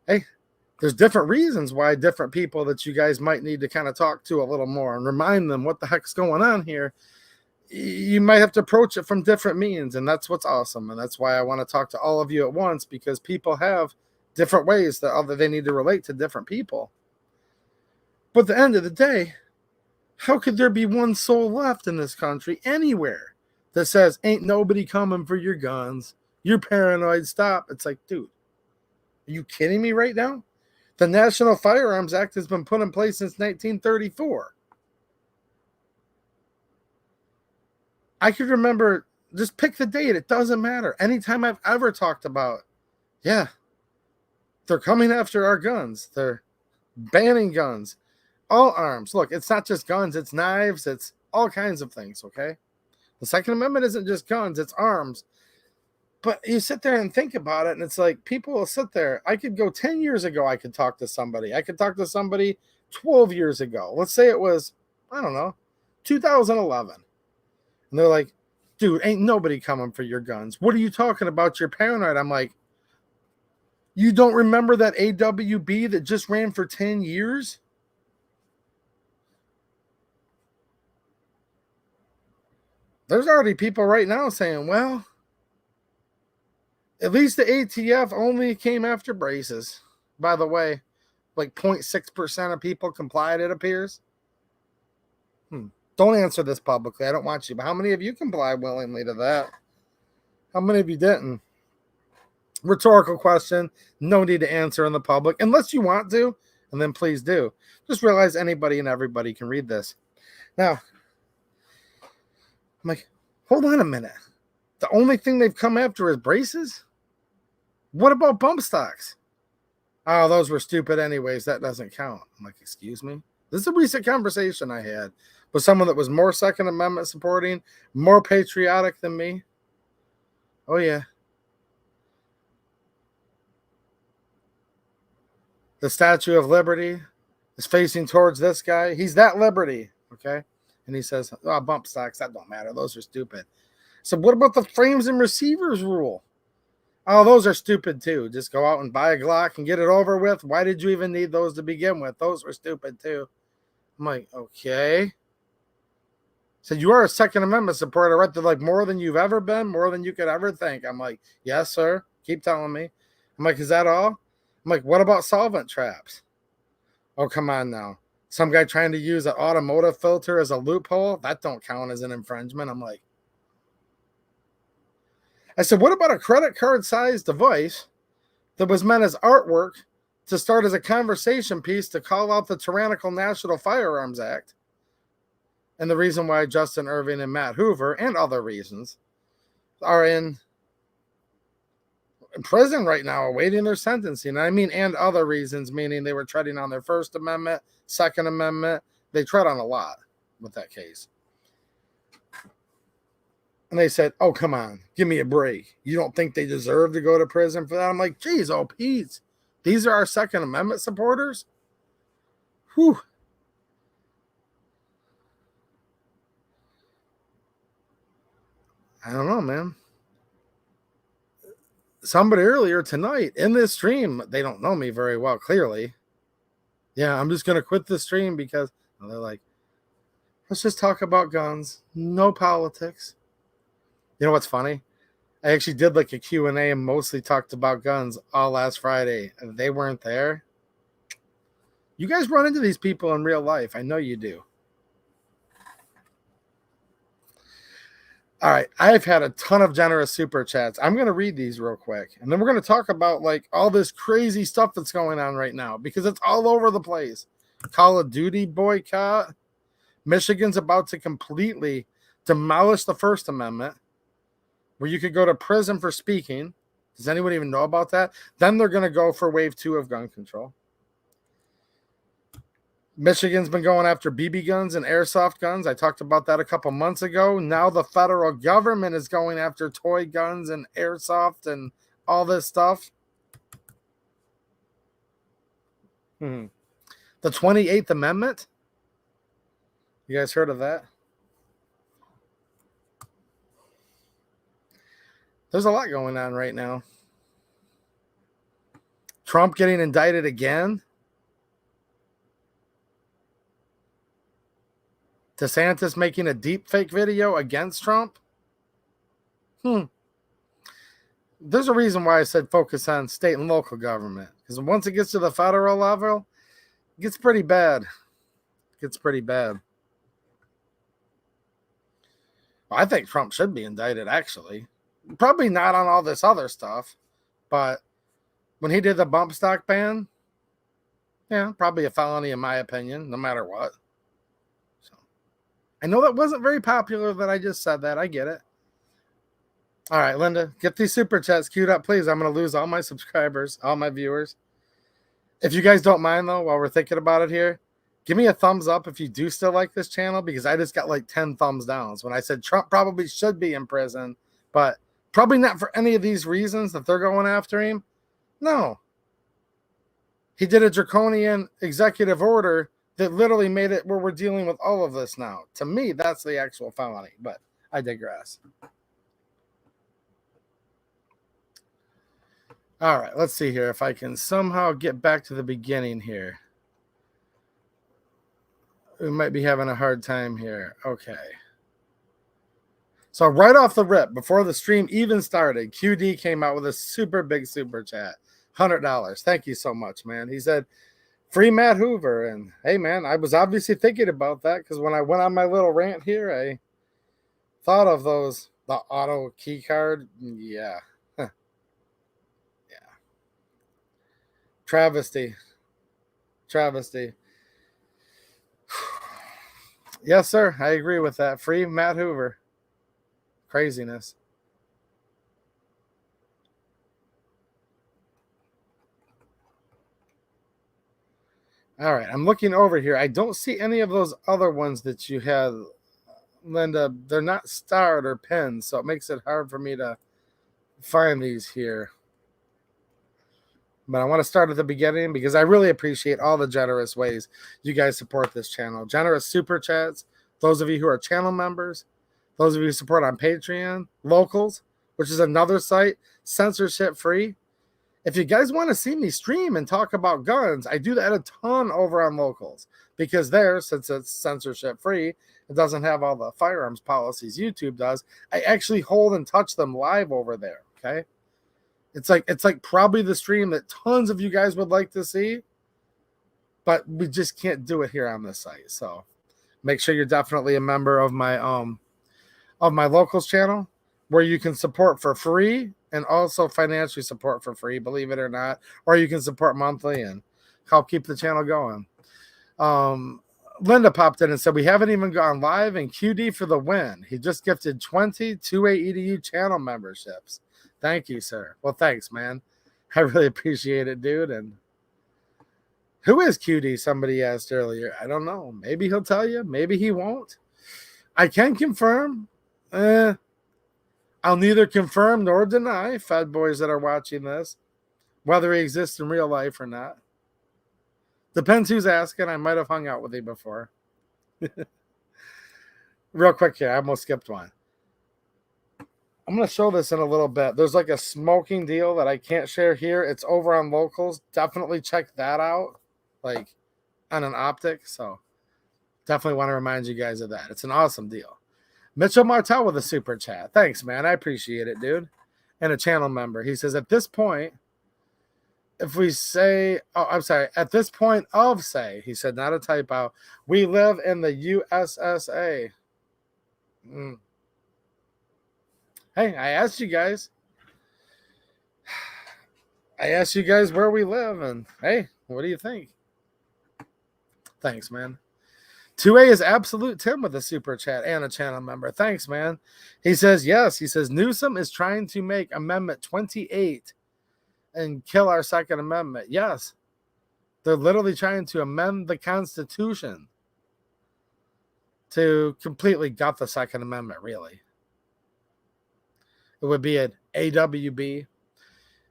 Hey, there's different reasons why different people that you guys might need to kind of talk to a little more and remind them what the heck's going on here. You might have to approach it from different means, and that's what's awesome. And that's why I want to talk to all of you at once, because people have different ways that they need to relate to different people. But at the end of the day, how could there be one soul left in this country anywhere that says, ain't nobody coming for your guns? You're paranoid. Stop. It's like, dude, are you kidding me right now? The National Firearms Act has been put in place since 1934. I could remember, just pick the date. It doesn't matter. Anytime I've ever talked about, yeah, they're coming after our guns. They're banning guns. All arms. Look, it's not just guns. It's knives. It's all kinds of things, okay? The Second Amendment isn't just guns. It's arms. But you sit there and think about it, and it's like people will sit there. I could go 10 years ago. I could talk to somebody. I could talk to somebody 12 years ago. Let's say it was, I don't know, 2011. And they're like, dude, ain't nobody coming for your guns. What are you talking about? You're paranoid. I'm like, you don't remember that AWB that just ran for 10 years? There's already people right now saying, well, at least the ATF only came after braces. By the way, like 0.6% of people complied, it appears. Don't answer this publicly. I don't want you. But how many of you complied willingly to that? How many of you didn't? Rhetorical question. No need to answer in the public unless you want to, and then please do. Just realize anybody and everybody can read this. Now, I'm like, hold on a minute. The only thing they've come after is braces? What about bump stocks? Oh, those were stupid anyways. That doesn't count. I'm like, excuse me? This is a recent conversation I had with someone that was more Second Amendment supporting, more patriotic than me. Oh, yeah. The Statue of Liberty is facing towards this guy. He's that liberty, okay? And he says, oh, bump stocks, that don't matter. Those are stupid. So what about the frames and receivers rule? Oh, those are stupid too. Just go out and buy a Glock and get it over with. Why did you even need those to begin with? Those were stupid too. I'm like, okay. So you are a Second Amendment supporter, right? They're like, more than you've ever been, more than you could ever think. I'm like, yes, sir. Keep telling me. I'm like, is that all? I'm like, what about solvent traps? Oh, come on now. Some guy trying to use an automotive filter as a loophole? That don't count as an infringement. I'm like, I said, what about a credit card sized device that was meant as artwork to start as a conversation piece to call out the tyrannical National Firearms Act? And the reason why Justin Irving and Matt Hoover and other reasons are in in prison right now awaiting their sentencing. I mean, and other reasons, meaning they were treading on their First Amendment, Second Amendment. They tread on a lot with that case. And they said, oh, come on, give me a break. You don't think they deserve to go to prison for that? I'm like, geez, oh, Pete, these are our Second Amendment supporters? Whew. I don't know, man. Somebody earlier tonight in this stream, they don't know me very well, clearly. Yeah, I'm just going to quit the stream because they're like, let's just talk about guns. No politics. You know what's funny? I actually did like a Q&A and mostly talked about guns all last Friday. And they weren't there. You guys run into these people in real life. I know you do. All right. I've had a ton of generous super chats. I'm going to read these real quick. And then we're going to talk about like all this crazy stuff that's going on right now because it's all over the place. Call of Duty boycott. Michigan's about to completely demolish the First Amendment, where you could go to prison for speaking. Does anyone even know about that? Then they're going to go for wave 2 of gun control. Michigan's been going after BB guns and airsoft guns. I talked about that a couple months ago. Now the federal government is going after toy guns and airsoft and all this stuff. The 28th Amendment. You guys heard of that? There's a lot going on right now. Trump getting indicted again. DeSantis making a deep fake video against Trump. There's a reason why I said focus on state and local government. Because once it gets to the federal level, it gets pretty bad. Well, I think Trump should be indicted, actually. Probably not on all this other stuff. But when he did the bump stock ban, yeah, probably a felony in my opinion, no matter what. So I know that wasn't very popular that I just said that. I get it. All right, Linda, get these super chats queued up, please. I'm going to lose all my subscribers, all my viewers. If you guys don't mind, though, while we're thinking about it here, give me a thumbs up if you do still like this channel, because I just got like 10 thumbs downs when I said Trump probably should be in prison, but probably not for any of these reasons that they're going after him. No. He did a draconian executive order that literally made it where we're dealing with all of this now. To me, that's the actual felony, but I digress. All right, let's see here if I can somehow get back to the beginning here. We might be having a hard time here. Okay. So right off the rip, before the stream even started, QD came out with a super big super chat. $100. Thank you so much, man. He said, free Matt Hoover. And hey, man, I was obviously thinking about that because when I went on my little rant here, I thought of those, the auto key card. Yeah. Travesty. Yes, sir. I agree with that. Free Matt Hoover. Craziness. All right. I'm looking over here. I don't see any of those other ones that you had, Linda. They're not starred or pinned, so it makes it hard for me to find these here. But I want to start at the beginning because I really appreciate all the generous ways you guys support this channel. Generous super chats, those of you who are channel members, those of you who support on Patreon, Locals, which is another site, censorship free. If you guys want to see me stream and talk about guns, I do that a ton over on Locals because there, since it's censorship free, it doesn't have all the firearms policies YouTube does. I actually hold and touch them live over there, okay? It's like probably the stream that tons of you guys would like to see, but we just can't do it here on this site. So make sure you're definitely a member of my Locals channel, where you can support for free and also financially support for free, believe it or not, or you can support monthly and help keep the channel going. Linda popped in and said, we haven't even gone live, and QD for the win. He just gifted 20 2A EDU channel memberships. Thank you, sir. Well, thanks, man. I really appreciate it, dude. And who is QD? Somebody asked earlier. I don't know. Maybe he'll tell you. Maybe he won't. I can confirm. I'll neither confirm nor deny, Fed boys that are watching this, whether he exists in real life or not. Depends who's asking. I might have hung out with him before. Real quick here. I almost skipped one. I'm going to show this in a little bit. There's like a smoking deal that I can't share here. It's over on Locals. Definitely check that out, like on an optic. So definitely want to remind you guys of that. It's an awesome deal. Mitchell Martel with a super chat. Thanks, man. I appreciate it, dude. And a channel member. He says, at this point, if we say, at this point of say, he said, not a typo, we live in the USSA. Hey, I asked you guys where we live, and hey, what do you think? Thanks, man. 2A is Absolute Tim with a super chat and a channel member. Thanks, man. He says, yes. He says, Newsom is trying to make Amendment 28 and kill our Second Amendment. Yes. They're literally trying to amend the Constitution to completely gut the Second Amendment, really. It would be an AWB.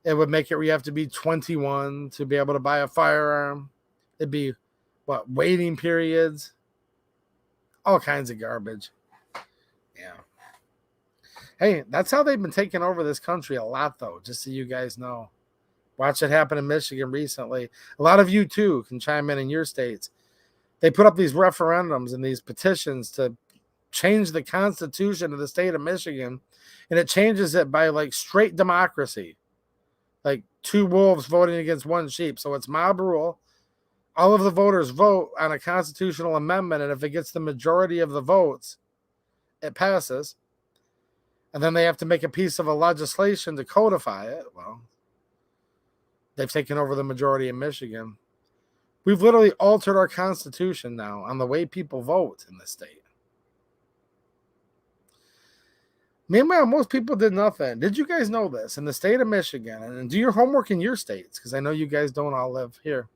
It would make it where you have to be 21 to be able to buy a firearm. It'd be, waiting periods. All kinds of garbage. Yeah. Hey, that's how they've been taking over this country a lot, though, just so you guys know. Watch it happen in Michigan recently. A lot of you, too, can chime in your states. They put up these referendums and these petitions to change the Constitution of the state of Michigan, and it changes it by, like, straight democracy. Like, two wolves voting against one sheep. So it's mob rule. All of the voters vote on a constitutional amendment, and if it gets the majority of the votes, it passes. And then they have to make a piece of a legislation to codify it. Well, they've taken over the majority in Michigan. We've literally altered our Constitution now on the way people vote in the state. Meanwhile, most people did nothing. Did you guys know this? In the state of Michigan, and do your homework in your states, because I know you guys don't all live here.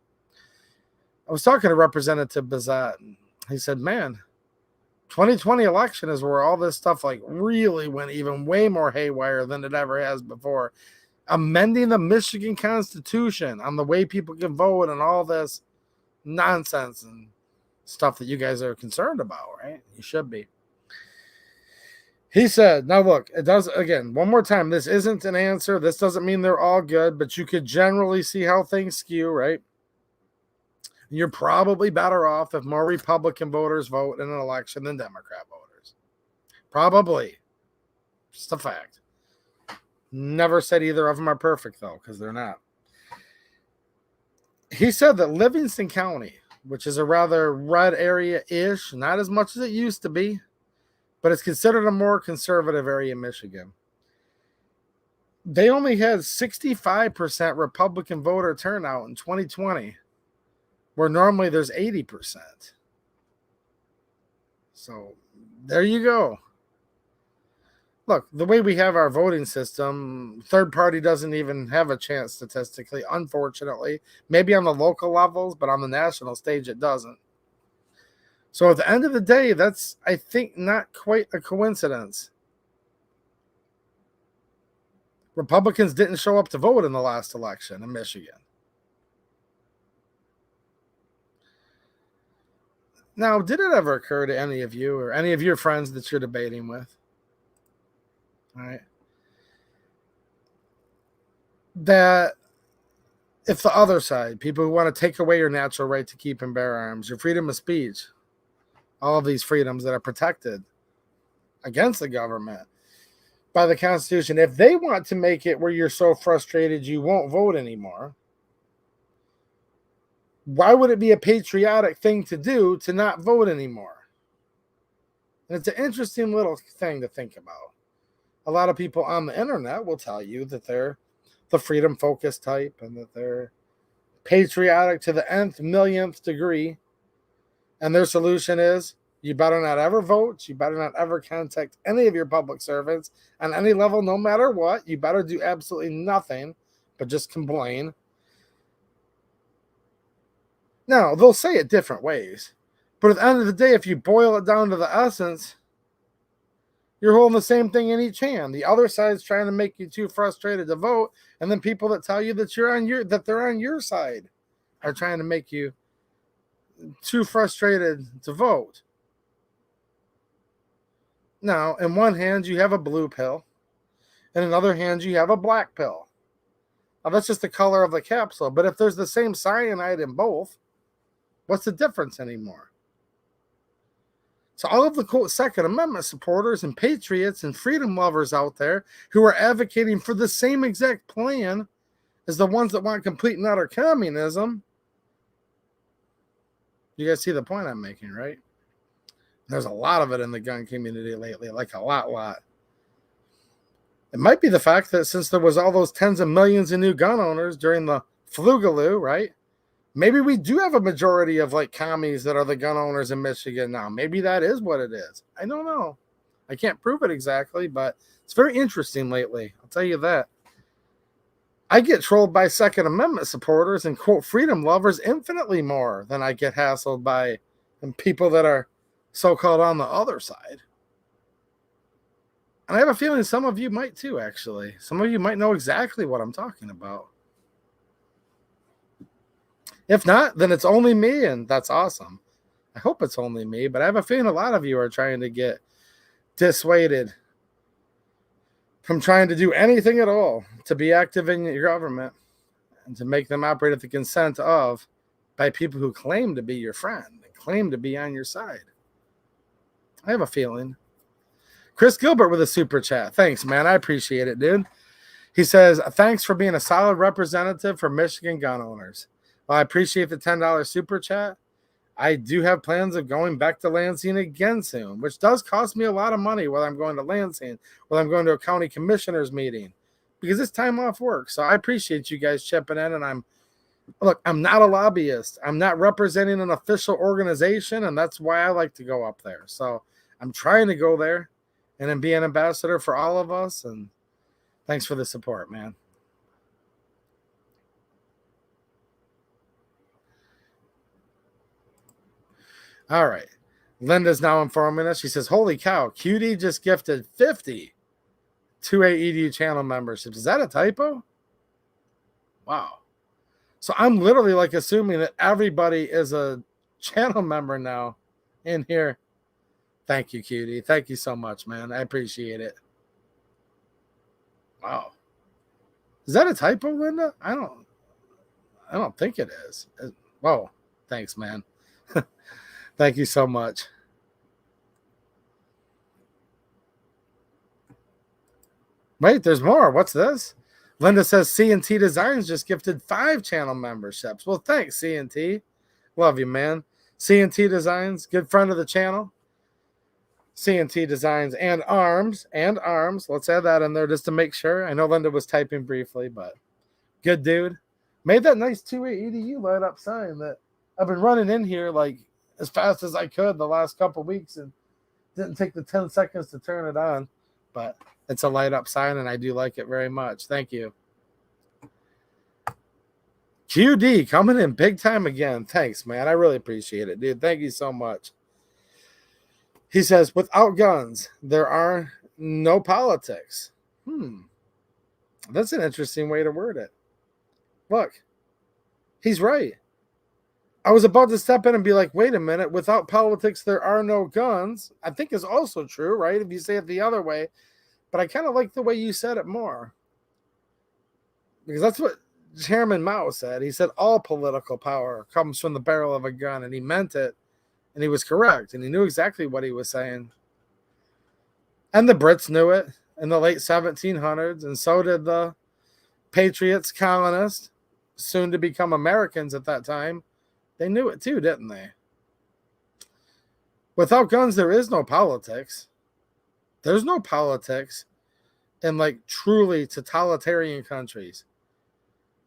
I was talking to Representative Bazat, and he said, man, 2020 election is where all this stuff like really went even way more haywire than it ever has before. Amending the Michigan Constitution on the way people can vote and all this nonsense and stuff that you guys are concerned about, right? You should be. He said, now look, it does, again, one more time, this isn't an answer. This doesn't mean they're all good, but you could generally see how things skew, right? You're probably better off if more Republican voters vote in an election than Democrat voters. Probably. Just a fact. Never said either of them are perfect, though, because they're not. He said that Livingston County, which is a rather red area-ish, not as much as it used to be, but it's considered a more conservative area in Michigan. They only had 65% Republican voter turnout in 2020, where normally there's 80%. So there you go. Look, the way we have our voting system, third party doesn't even have a chance statistically, unfortunately. Maybe on the local levels, but on the national stage it doesn't. So at the end of the day, that's, I think, not quite a coincidence. Republicans didn't show up to vote in the last election in Michigan. Now, did it ever occur to any of you or any of your friends that you're debating with? All right. That if the other side, people who want to take away your natural right to keep and bear arms, your freedom of speech, all of these freedoms that are protected against the government by the Constitution, if they want to make it where you're so frustrated you won't vote anymore, why would it be a patriotic thing to do to not vote anymore? And it's an interesting little thing to think about. A lot of people on the internet will tell you that they're the freedom-focused type and that they're patriotic to the nth millionth degree. And their solution is You better not ever vote. You better not ever contact any of your public servants on any level, no matter what. You better do absolutely nothing but just complain. Now, they'll say it different ways. But at the end of the day, if you boil it down to the essence, you're holding the same thing in each hand. The other side's trying to make you too frustrated to vote, and then people that tell you that they're on your side are trying to make you too frustrated to vote. Now, in one hand, you have a blue pill. In another hand, you have a black pill. Now, that's just the color of the capsule. But if there's the same cyanide in both, what's the difference anymore? So all of the quote Second Amendment supporters and patriots and freedom lovers out there who are advocating for the same exact plan as the ones that want complete and utter communism, you guys see the point I'm making, right? There's a lot of it in the gun community lately, like a lot. It might be the fact that since there was all those tens of millions of new gun owners during the flugaloo, right? Maybe we do have a majority of like commies that are the gun owners in Michigan now. Maybe that is what it is. I don't know. I can't prove it exactly, but it's very interesting lately. I'll tell you that. I get trolled by Second Amendment supporters and quote freedom lovers infinitely more than I get hassled by people that are so-called on the other side. And I have a feeling some of you might too, actually. Some of you might know exactly what I'm talking about. If not, then it's only me, and that's awesome. I hope it's only me, but I have a feeling a lot of you are trying to get dissuaded from trying to do anything at all to be active in your government and to make them operate at the consent of by people who claim to be your friend and claim to be on your side. I have a feeling. Chris Gilbert with a super chat. Thanks, man. I appreciate it, dude. He says, thanks for being a solid representative for Michigan gun owners. Well, I appreciate the $10 super chat. I do have plans of going back to Lansing again soon, which does cost me a lot of money whether I'm going to Lansing, whether I'm going to a county commissioner's meeting, because it's time off work. So I appreciate you guys chipping in, and I'm not a lobbyist. I'm not representing an official organization, and that's why I like to go up there. So I'm trying to go there and then be an ambassador for all of us, and thanks for the support, man. All right. Linda's now informing us. She says, holy cow, QD just gifted 50 to a Edu Channel memberships. Is that a typo? Wow. So I'm literally like assuming that everybody is a channel member now in here. Thank you, QD. Thank you so much, man. I appreciate it. Wow. Is that a typo, Linda? I don't think it is. Whoa. Thanks, man. Thank you so much. Wait, there's more. What's this? Linda says C&T Designs just gifted 5 channel memberships. Well, thanks, C&T. Love you, man. C&T Designs, good friend of the channel. C&T Designs and arms. Let's add that in there just to make sure. I know Linda was typing briefly, but good dude. Made that nice 2-way EDU light up sign that I've been running in here like as fast as I could the last couple weeks and didn't take the 10 seconds to turn it on, but it's a light up sign and I do like it very much. Thank you. QD coming in big time again. Thanks, man. I really appreciate it, dude. Thank you so much. He says, without guns, there are no politics. That's an interesting way to word it. Look, he's right. I was about to step in and be like, wait a minute, without politics, there are no guns. I think is also true, right? If you say it the other way. But I kind of like the way you said it more. Because that's what Chairman Mao said. He said all political power comes from the barrel of a gun. And he meant it. And he was correct. And he knew exactly what he was saying. And the Brits knew it in the late 1700s. And so did the patriots, colonists, soon to become Americans at that time. They knew it too, didn't they? Without guns, there is no politics. There's no politics in like truly totalitarian countries.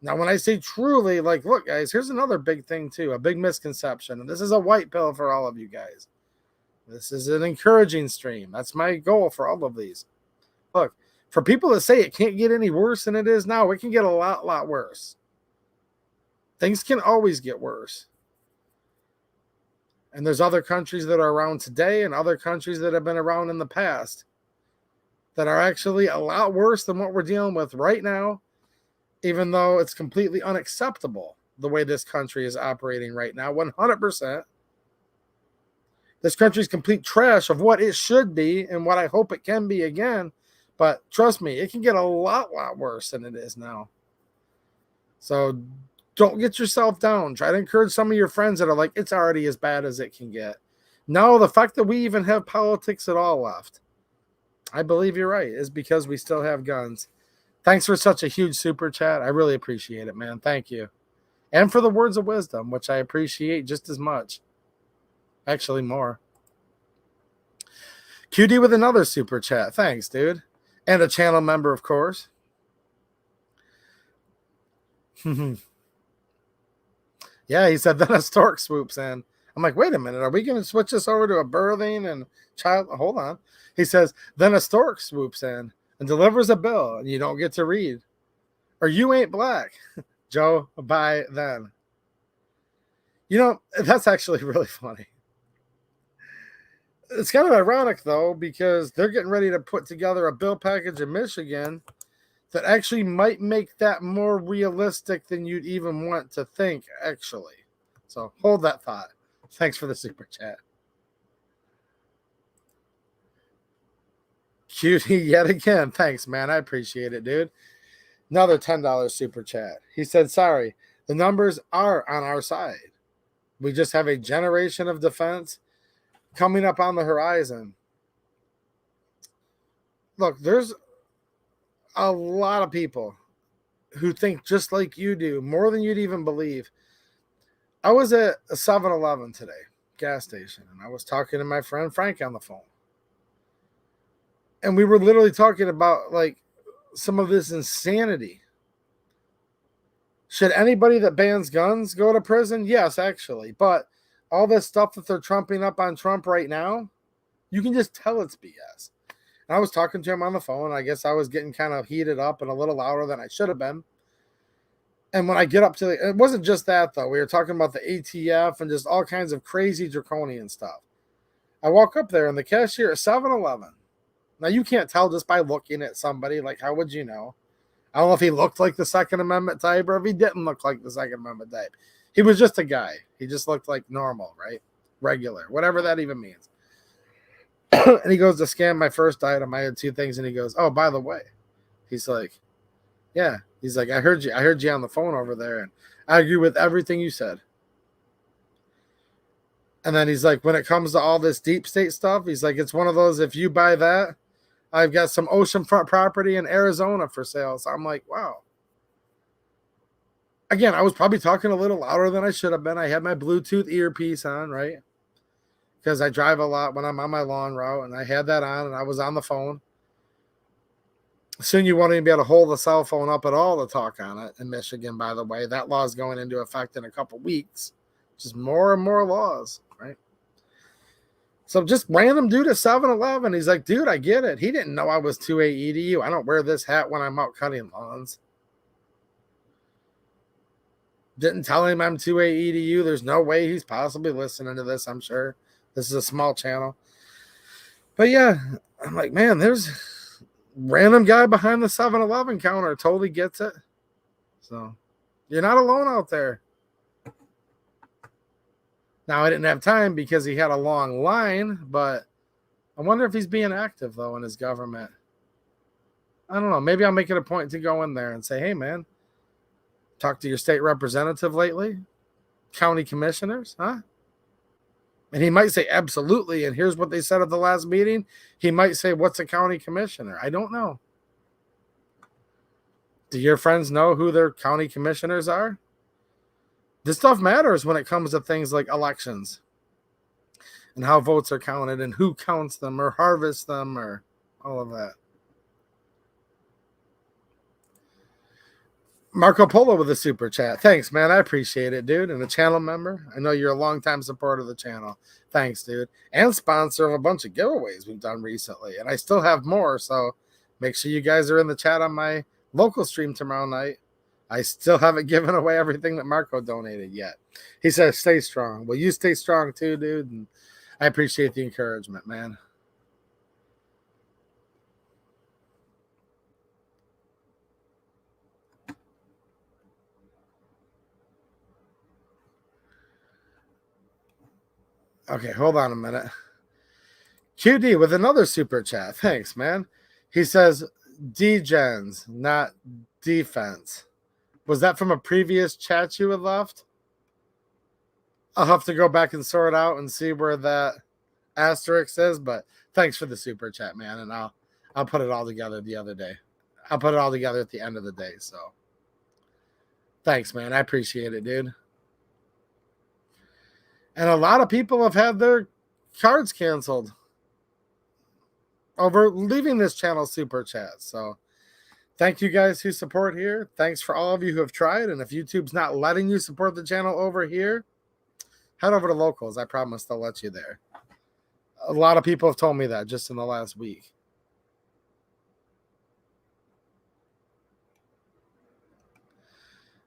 Now, when I say truly, like, look, guys, here's another big thing too, a big misconception. And this is a white pill for all of you guys. This is an encouraging stream. That's my goal for all of these. Look, for people that say it can't get any worse than it is now, it can get a lot worse. Things can always get worse. And there's other countries that are around today and other countries that have been around in the past that are actually a lot worse than what we're dealing with right now, even though it's completely unacceptable the way this country is operating right now, 100%. This country's complete trash of what it should be and what I hope it can be again. But trust me, it can get a lot worse than it is now. So don't get yourself down. Try to encourage some of your friends that are like, it's already as bad as it can get. No, the fact that we even have politics at all left, I believe you're right, is because we still have guns. Thanks for such a huge super chat. I really appreciate it, man. Thank you. And for the words of wisdom, which I appreciate just as much. Actually, more. QD with another super chat. Thanks, dude. And a channel member, of course. Yeah, he said, then a stork swoops in. I'm like, wait a minute. Are we going to switch this over to a birthing and child? Hold on. He says, then a stork swoops in and delivers a bill and you don't get to read. Or you ain't black. Joe, bye then. You know, that's actually really funny. It's kind of ironic, though, because they're getting ready to put together a bill package in Michigan that actually might make that more realistic than you'd even want to think, actually. So hold that thought. Thanks for the super chat. Cutie yet again. Thanks, man. I appreciate it, dude. Another $10 super chat. He said, sorry, the numbers are on our side. We just have a generation of defense coming up on the horizon. Look, there's a lot of people who think just like you do, more than you'd even believe. I was at a 7-Eleven today, gas station, and I was talking to my friend Frank on the phone. And we were literally talking about like some of this insanity. Should anybody that bans guns go to prison? Yes, actually. But all this stuff that they're trumping up on Trump right now, you can just tell it's BS. And I was talking to him on the phone. I guess I was getting kind of heated up and a little louder than I should have been. And when I get up to it wasn't just that, though. We were talking about the ATF and just all kinds of crazy draconian stuff. I walk up there and the cashier at 7-Eleven. Now, you can't tell just by looking at somebody. Like, how would you know? I don't know if he looked like the Second Amendment type or if he didn't look like the Second Amendment type. He was just a guy. He just looked like normal, right? Regular, whatever that even means. And he goes to scan my first item. I had 2 things, and he goes, oh, by the way. He's like, yeah. He's like, I heard you on the phone over there, and I agree with everything you said. And then he's like, when it comes to all this deep state stuff, he's like, it's one of those, if you buy that, I've got some oceanfront property in Arizona for sale. So I'm like, wow. Again, I was probably talking a little louder than I should have been. I had my Bluetooth earpiece on, right? Because I drive a lot when I'm on my long route, and I had that on, and I was on the phone. Soon you won't even be able to hold the cell phone up at all to talk on it in Michigan, by the way. That law is going into effect in a couple weeks. Just more and more laws, right? So just random dude at 7-Eleven. He's like, dude, I get it. He didn't know I was 2A EDU. I don't wear this hat when I'm out cutting lawns. Didn't tell him I'm 2A EDU. There's no way he's possibly listening to this, I'm sure. This is a small channel. But yeah, I'm like, man, there's random guy behind the 7-Eleven counter totally gets it. So you're not alone out there. Now, I didn't have time because he had a long line, but I wonder if he's being active, though, in his government. I don't know. Maybe I'll make it a point to go in there and say, hey, man, talk to your state representative lately? County commissioners, huh? And he might say, absolutely, and here's what they said at the last meeting. He might say, what's a county commissioner? I don't know. Do your friends know who their county commissioners are? This stuff matters when it comes to things like elections and how votes are counted and who counts them or harvests them or all of that. Marco Polo with a super chat. Thanks, man. I appreciate it, dude. And a channel member. I know you're a longtime supporter of the channel. Thanks, dude. And sponsor of a bunch of giveaways we've done recently. And I still have more. So make sure you guys are in the chat on my local stream tomorrow night. I still haven't given away everything that Marco donated yet. He says, stay strong. Well, you stay strong too, dude. And I appreciate the encouragement, man. Okay, hold on a minute. QD with another super chat. Thanks, man. He says, D-gens, not defense. Was that from a previous chat you had left? I'll have to go back and sort out and see where that asterisk is, but thanks for the super chat, man. And I'll put it all together the other day. I'll put it all together at the end of the day. So thanks, man. I appreciate it, dude. And a lot of people have had their cards canceled over leaving this channel super chat. So thank you guys who support here. Thanks for all of you who have tried. And if YouTube's not letting you support the channel over here, head over to locals. I promise they'll let you there. A lot of people have told me that just in the last week.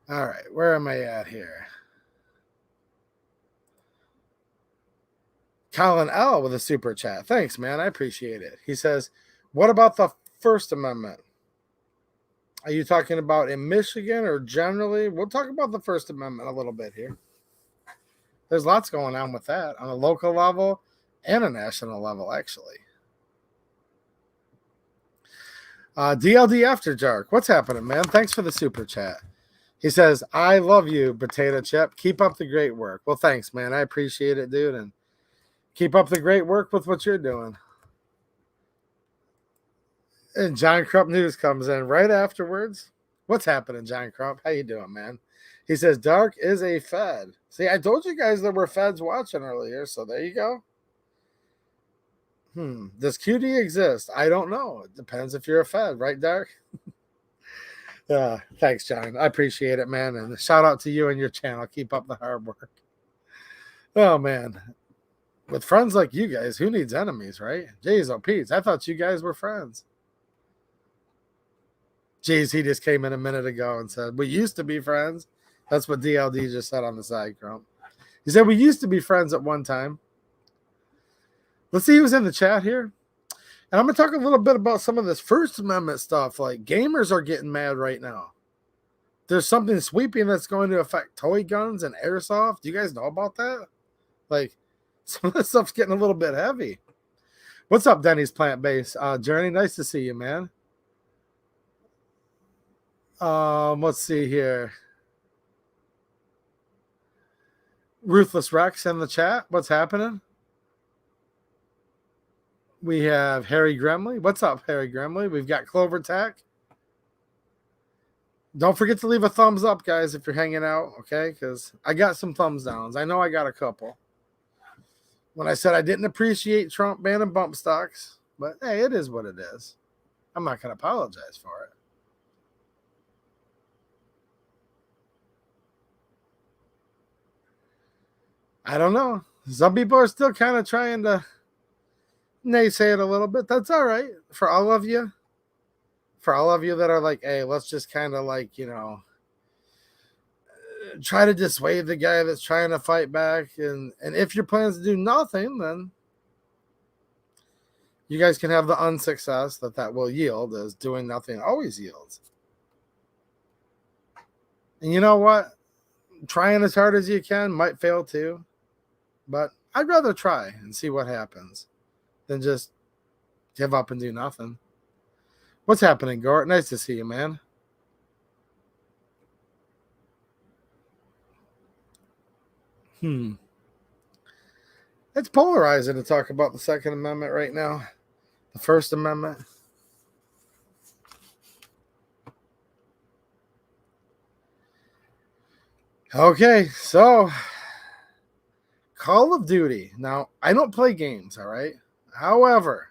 All right, where am I at here? Colin L with a super chat. Thanks, man. I appreciate it. He says, what about the First Amendment? Are you talking about in Michigan or generally? We'll talk about the First Amendment a little bit here. There's lots going on with that on a local level and a national level, actually. DLD After Dark. What's happening, man? Thanks for the super chat. He says, I love you, Potato Chip. Keep up the great work. Well, thanks, man. I appreciate it, dude. And keep up the great work with what you're doing. And John Crump News comes in right afterwards. What's happening, John Crump? How you doing, man? He says, Dark is a Fed. See, I told you guys there were Feds watching earlier, so there you go. Does QD exist? I don't know. It depends if you're a Fed, right, Dark? Thanks, John. I appreciate it, man. And shout out to you and your channel. Keep up the hard work. Oh, man. With friends like you guys, who needs enemies, right? Jeez, oh, Pete, I thought you guys were friends. Jeez, he just came in a minute ago and said, we used to be friends. That's what DLD just said on the side, Crump. He said, we used to be friends at one time. Let's see who's in the chat here. And I'm going to talk a little bit about some of this First Amendment stuff. Like, gamers are getting mad right now. There's something sweeping that's going to affect toy guns and airsoft. Do you guys know about that? Like, some of this stuff's getting a little bit heavy. What's up, Denny's Plant-Based? Journey, nice to see you, man. Let's see here. Ruthless Rex in the chat. What's happening? We have Harry Gremley. What's up, Harry Gremley? We've got Clover Tech. Don't forget to leave a thumbs up, guys, if you're hanging out, okay? Because I got some thumbs downs. I know I got a couple. When I said I didn't appreciate Trump banning bump stocks, but hey, it is what it is. I'm not going to apologize for it. I don't know. Some people are still kind of trying to naysay it a little bit. That's all right. For all of you that are like, hey, let's just kind of like, try to dissuade the guy that's trying to fight back. And if your plans to do nothing, then you guys can have the unsuccess that will yield, as doing nothing always yields. And you know what? Trying as hard as you can might fail too. But I'd rather try and see what happens than just give up and do nothing. What's happening, Gort? Nice to see you, man. It's polarizing to talk about the Second Amendment right now. The First Amendment. Okay, so Call of Duty. Now, I don't play games, all right? However,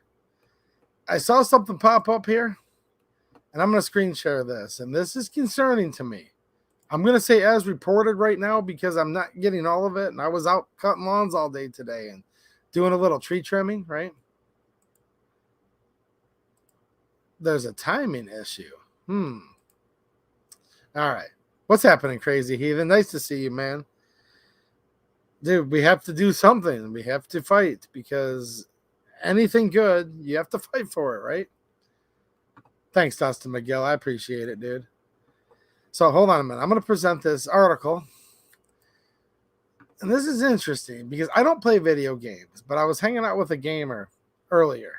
I saw something pop up here, And I'm going to screen share this. And this is concerning to me. I'm going to say as reported right now because I'm not getting all of it. And I was out cutting lawns all day today and doing a little tree trimming, right? There's a timing issue. All right. What's happening, Crazy Heathen? Nice to see you, man. Dude, we have to do something. We have to fight because anything good, you have to fight for it, right? Thanks, Dustin McGill. I appreciate it, dude. So hold on a minute. I'm going to present this article. And this is interesting because I don't play video games, but I was hanging out with a gamer earlier.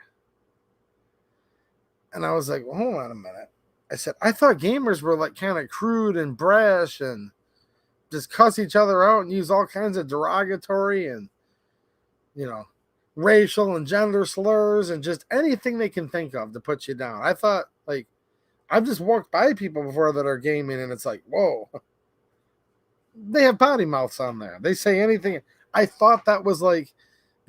And I was like, well, hold on a minute. I said, I thought gamers were like kind of crude and brash and just cuss each other out and use all kinds of derogatory and, racial and gender slurs and just anything they can think of to put you down. I thought, like, I've just walked by people before that are gaming and it's like, whoa, they have potty mouths on there. They say anything. I thought that was like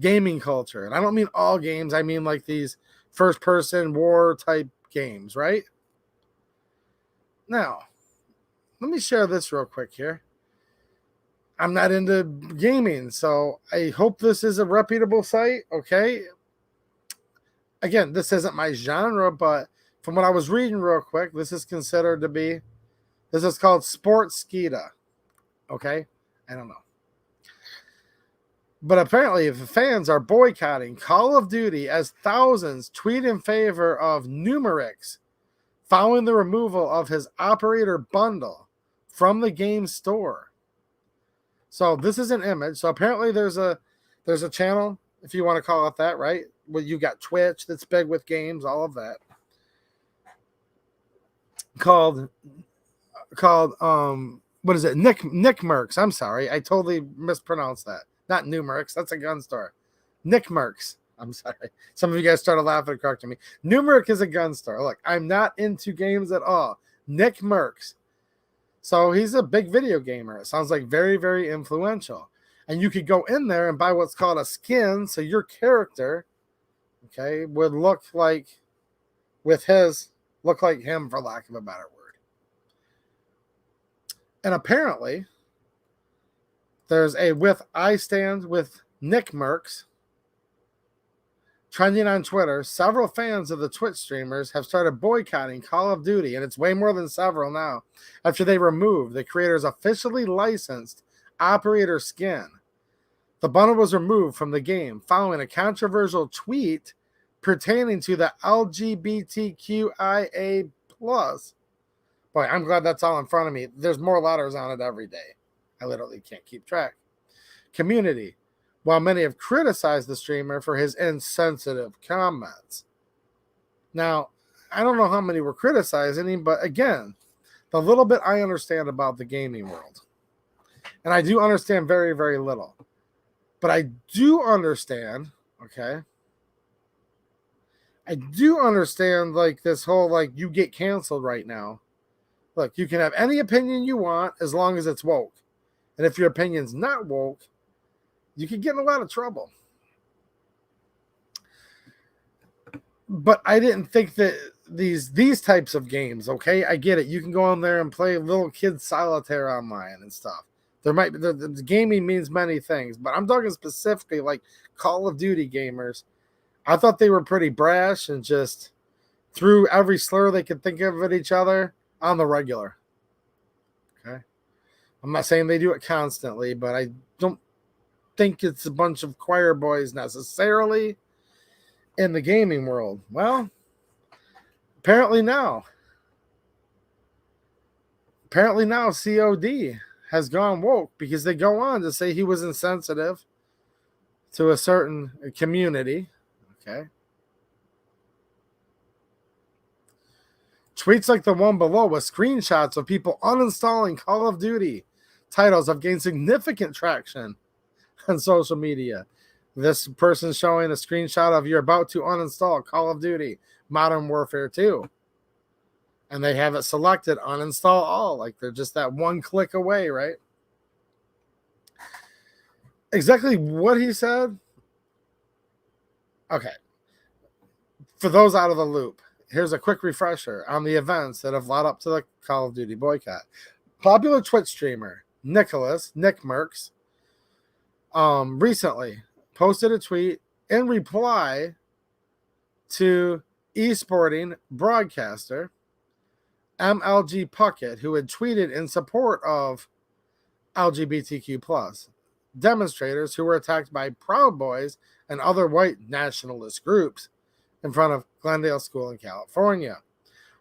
gaming culture. And I don't mean all games. I mean like these first person war type games, right? Now, let me share this real quick here. I'm not into gaming, so I hope this is a reputable site, okay? Again, this isn't my genre, but from what I was reading real quick, this is considered to be, this is called Sportskeeda, okay? I don't know. But apparently, the fans are boycotting Call of Duty as thousands tweet in favor of Numerix following the removal of his operator bundle from the game store. So this is an image. So apparently there's a channel, if you want to call it that, right? Well, you got Twitch that's big with games, all of that. Called what is it? Nick Merckx. I'm sorry. I totally mispronounced that. Not Numerix. That's a gun store. Nick Merckx. I'm sorry. Some of you guys started laughing and correcting me. Numerix is a gun store. Look, I'm not into games at all. Nick Merckx. So he's a big video gamer. It sounds like very, very influential. And you could go in there and buy what's called a skin. So your character, okay, would look like him, for lack of a better word. And apparently, there's a with I stand with Nick Merckx trending on Twitter. Several fans of the Twitch streamers have started boycotting Call of Duty, and it's way more than several now, after they removed the creator's officially licensed operator skin. The bundle was removed from the game following a controversial tweet pertaining to the LGBTQIA+. Boy, I'm glad that's all in front of me. There's more letters on it every day. I literally can't keep track. Community. While many have criticized the streamer for his insensitive comments. Now, I don't know how many were criticizing him, but again, the little bit I understand about the gaming world, and I do understand very, very little, but I do understand, okay? I do understand, like, this whole, like, you get canceled right now. Look, you can have any opinion you want as long as it's woke. And if your opinion's not woke, you could get in a lot of trouble. But I didn't think that these types of games, okay, I get it. You can go on there and play little kids solitaire online and stuff. There might be the gaming means many things, but I'm talking specifically like Call of Duty gamers. I thought they were pretty brash and just threw every slur they could think of at each other on the regular. Okay, I'm not saying they do it constantly, but I don't think it's a bunch of choir boys necessarily in the gaming world. Well, apparently now COD has gone woke because they go on to say he was insensitive to a certain community. Okay. Tweets like the one below with screenshots of people uninstalling Call of Duty titles have gained significant traction on social media. This person showing a screenshot of you're about to uninstall Call of Duty Modern Warfare 2. And they have it selected uninstall all. Like they're just that one click away, right? Exactly what he said. Okay. For those out of the loop, here's a quick refresher on the events that have led up to the Call of Duty boycott. Popular Twitch streamer Nick Merckx, recently posted a tweet in reply to esporting broadcaster MLG Puckett, who had tweeted in support of LGBTQ plus demonstrators who were attacked by Proud Boys and other white nationalist groups in front of Glendale School in California.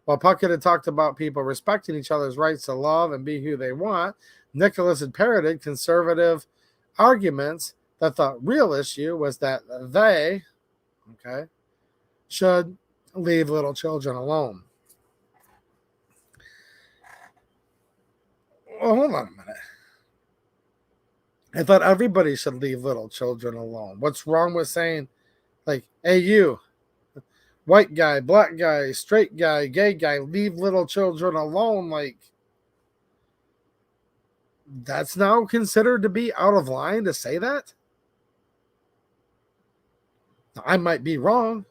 While Puckett had talked about people respecting each other's rights to love and be who they want, Nicholas had parroted conservative arguments that the real issue was that they, should leave little children alone. Well, hold on a minute. I thought everybody should leave little children alone. What's wrong with saying, like, hey, you, white guy, black guy, straight guy, gay guy, leave little children alone? Like, that's now considered to be out of line to say that? I might be wrong.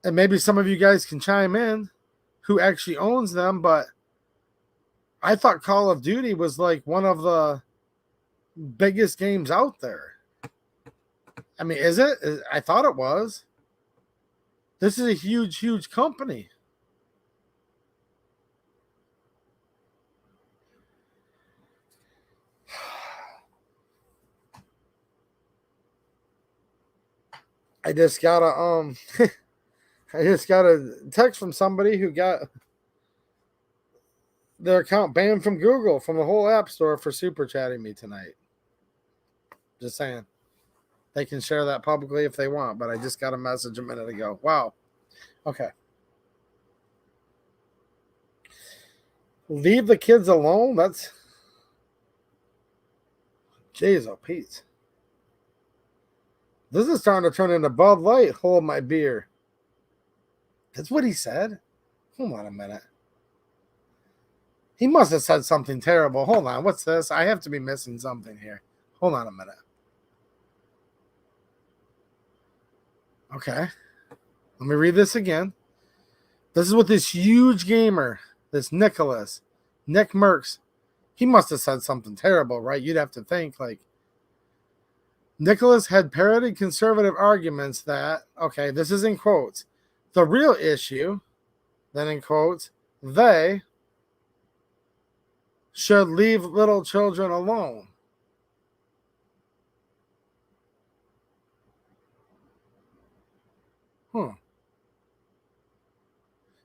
And maybe some of you guys can chime in who actually owns them, but I thought Call of Duty was like one of the biggest games out there. I mean, is it? I thought it was. This is a huge, huge company. I just got a I just got a text from somebody who got their account banned from Google, from the whole App Store, for super chatting me tonight. Just saying. They can share that publicly if they want, but I just got a message a minute ago. Wow. Okay. Leave the kids alone? That's... Jeez, oh, Pete. This is starting to turn into Bud Light. Hold my beer. That's what he said? Hold on a minute. He must have said something terrible. Hold on. What's this? I have to be missing something here. Hold on a minute. Okay. Let me read this again. This is what this huge gamer, this Nick Merckx, he must have said something terrible, right? You'd have to think, like, Nicholas had parroted conservative arguments that, okay, this is in quotes, the real issue, then in quotes, they should leave little children alone.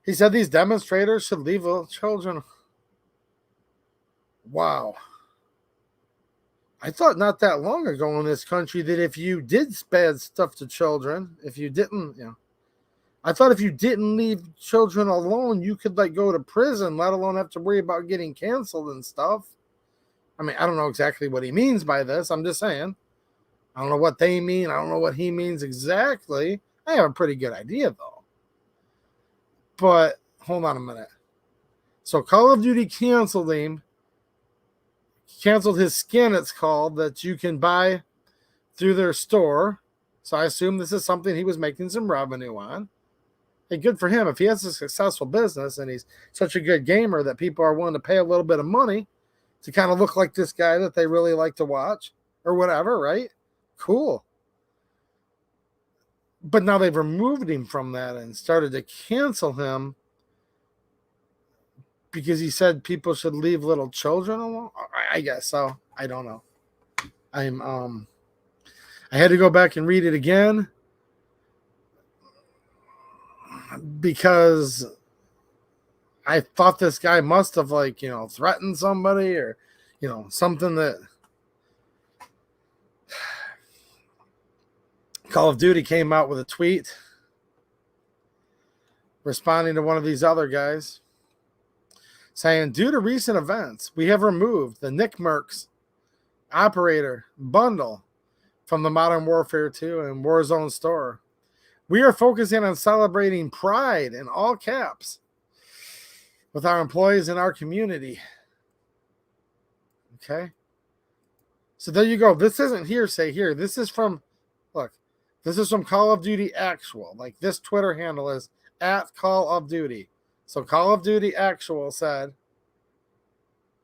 He said these demonstrators should leave little children. Wow. I thought not that long ago in this country that if you did bad stuff to children, if you didn't, I thought if you didn't leave children alone, you could like go to prison, let alone have to worry about getting canceled and stuff. I mean, I don't know exactly what he means by this. I'm just saying. I don't know what they mean. I don't know what he means exactly. I have a pretty good idea, though. But hold on a minute. So Call of Duty canceled him. Canceled his skin, it's called, that you can buy through their store. So I assume this is something he was making some revenue on. Hey, good for him. If he has a successful business and he's such a good gamer that people are willing to pay a little bit of money to kind of look like this guy that they really like to watch or whatever, right? Cool. But now they've removed him from that and started to cancel him because he said people should leave little children alone. I guess so. I don't know. I had to go back and read it again because I thought this guy must have threatened somebody or something that Call of Duty came out with a tweet responding to one of these other guys saying, due to recent events, we have removed the Nick Merckx operator bundle from the Modern Warfare 2 and Warzone store. We are focusing on celebrating pride in all caps with our employees and our community. Okay. So there you go. This isn't hearsay here. This is from, look, this is from Call of Duty Actual. Like, this Twitter handle is at Call of Duty. So Call of Duty Actual said,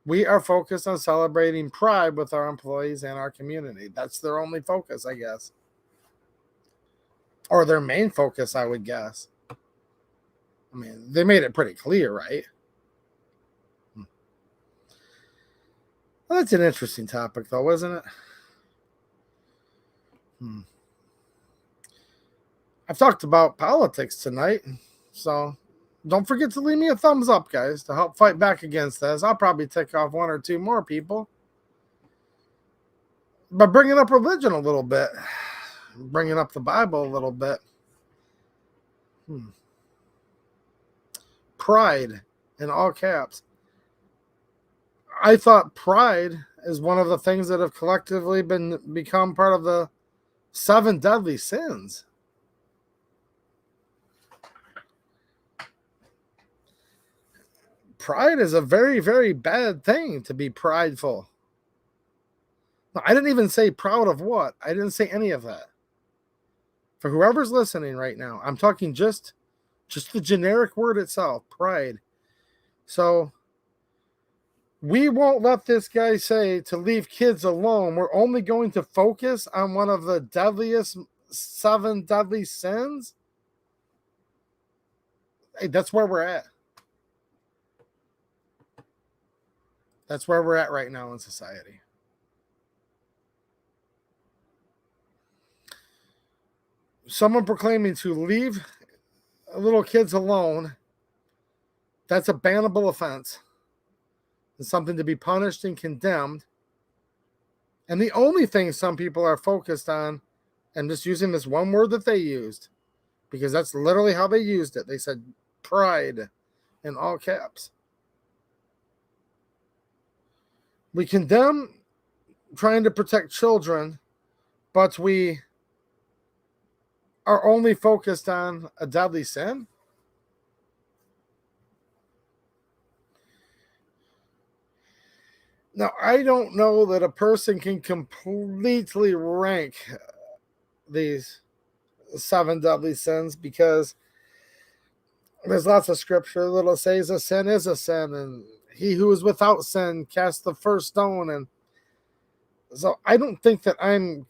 we are focused on celebrating Pride with our employees and our community. That's their only focus, I guess. Or their main focus, I would guess. I mean, they made it pretty clear, right? Well, that's an interesting topic, though, isn't it? I've talked about politics tonight, so don't forget to leave me a thumbs up, guys, to help fight back against this. I'll probably tick off one or two more people by bringing up religion a little bit, bringing up the Bible a little bit. Pride in all caps. I thought pride is one of the things that have collectively become part of the 7 deadly sins. Pride is a very, very bad thing, to be prideful. No, I didn't even say proud of what. I didn't say any of that. For whoever's listening right now, I'm talking just the generic word itself, pride. So we won't let this guy say to leave kids alone. We're only going to focus on one of the deadliest 7 deadly sins. Hey, that's where we're at. That's where we're at right now in society. Someone proclaiming to leave little kids alone, that's a bannable offense. It's something to be punished and condemned. And the only thing some people are focused on, and just using this one word that they used, because that's literally how they used it. They said pride in all caps. We condemn trying to protect children, but we are only focused on a deadly sin. Now, I don't know that a person can completely rank these 7 deadly sins, because there's lots of scripture that'll say a sin is a sin, and he who is without sin cast the first stone. And so I don't think that I'm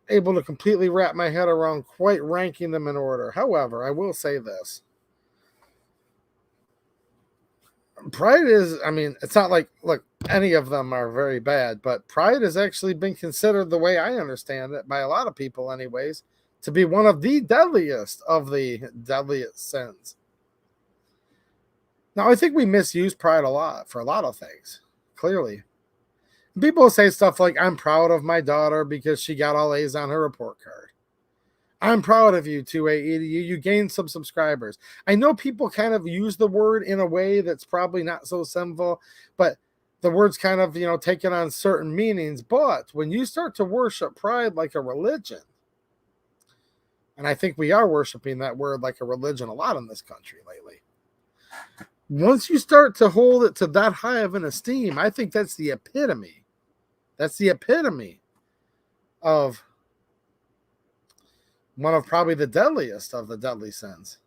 able to completely wrap my head around quite ranking them in order. However, I will say this. Pride is, I mean, it's not like, look, any of them are very bad, but pride has actually been considered, the way I understand it, by a lot of people anyways, to be one of the deadliest of the deadliest sins. Now, I think we misuse pride a lot for a lot of things, clearly. People say stuff like, I'm proud of my daughter because she got all A's on her report card. I'm proud of you, 2A. You gained some subscribers. I know people kind of use the word in a way that's probably not so sinful, but the word's kind of, taken on certain meanings. But when you start to worship pride like a religion, and I think we are worshiping that word like a religion a lot in this country lately. Once you start to hold it to that high of an esteem, I think that's the epitome. That's the epitome of one of probably the deadliest of the deadly sins.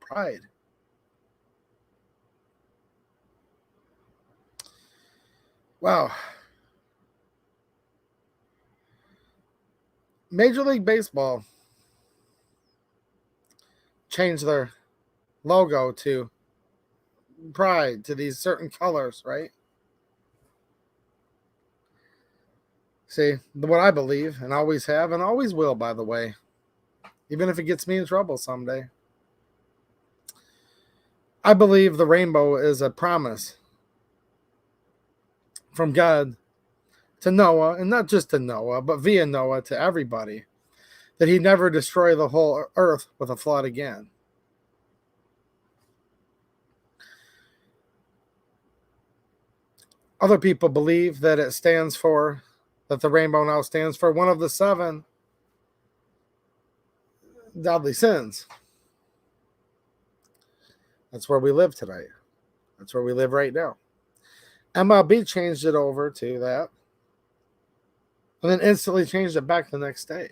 Pride. Wow. Major League Baseball changed their logo to pride, to these certain colors, right? See, what I believe, and always have, and always will, by the way, even if it gets me in trouble someday, I believe the rainbow is a promise from God to Noah, and not just to Noah, but via Noah to everybody, that he'd never destroy the whole earth with a flood again. Other people believe that it stands for, that the rainbow now stands for one of the 7 deadly sins. That's where we live tonight. That's where we live right now. MLB changed it over to that, and then instantly changed it back the next day.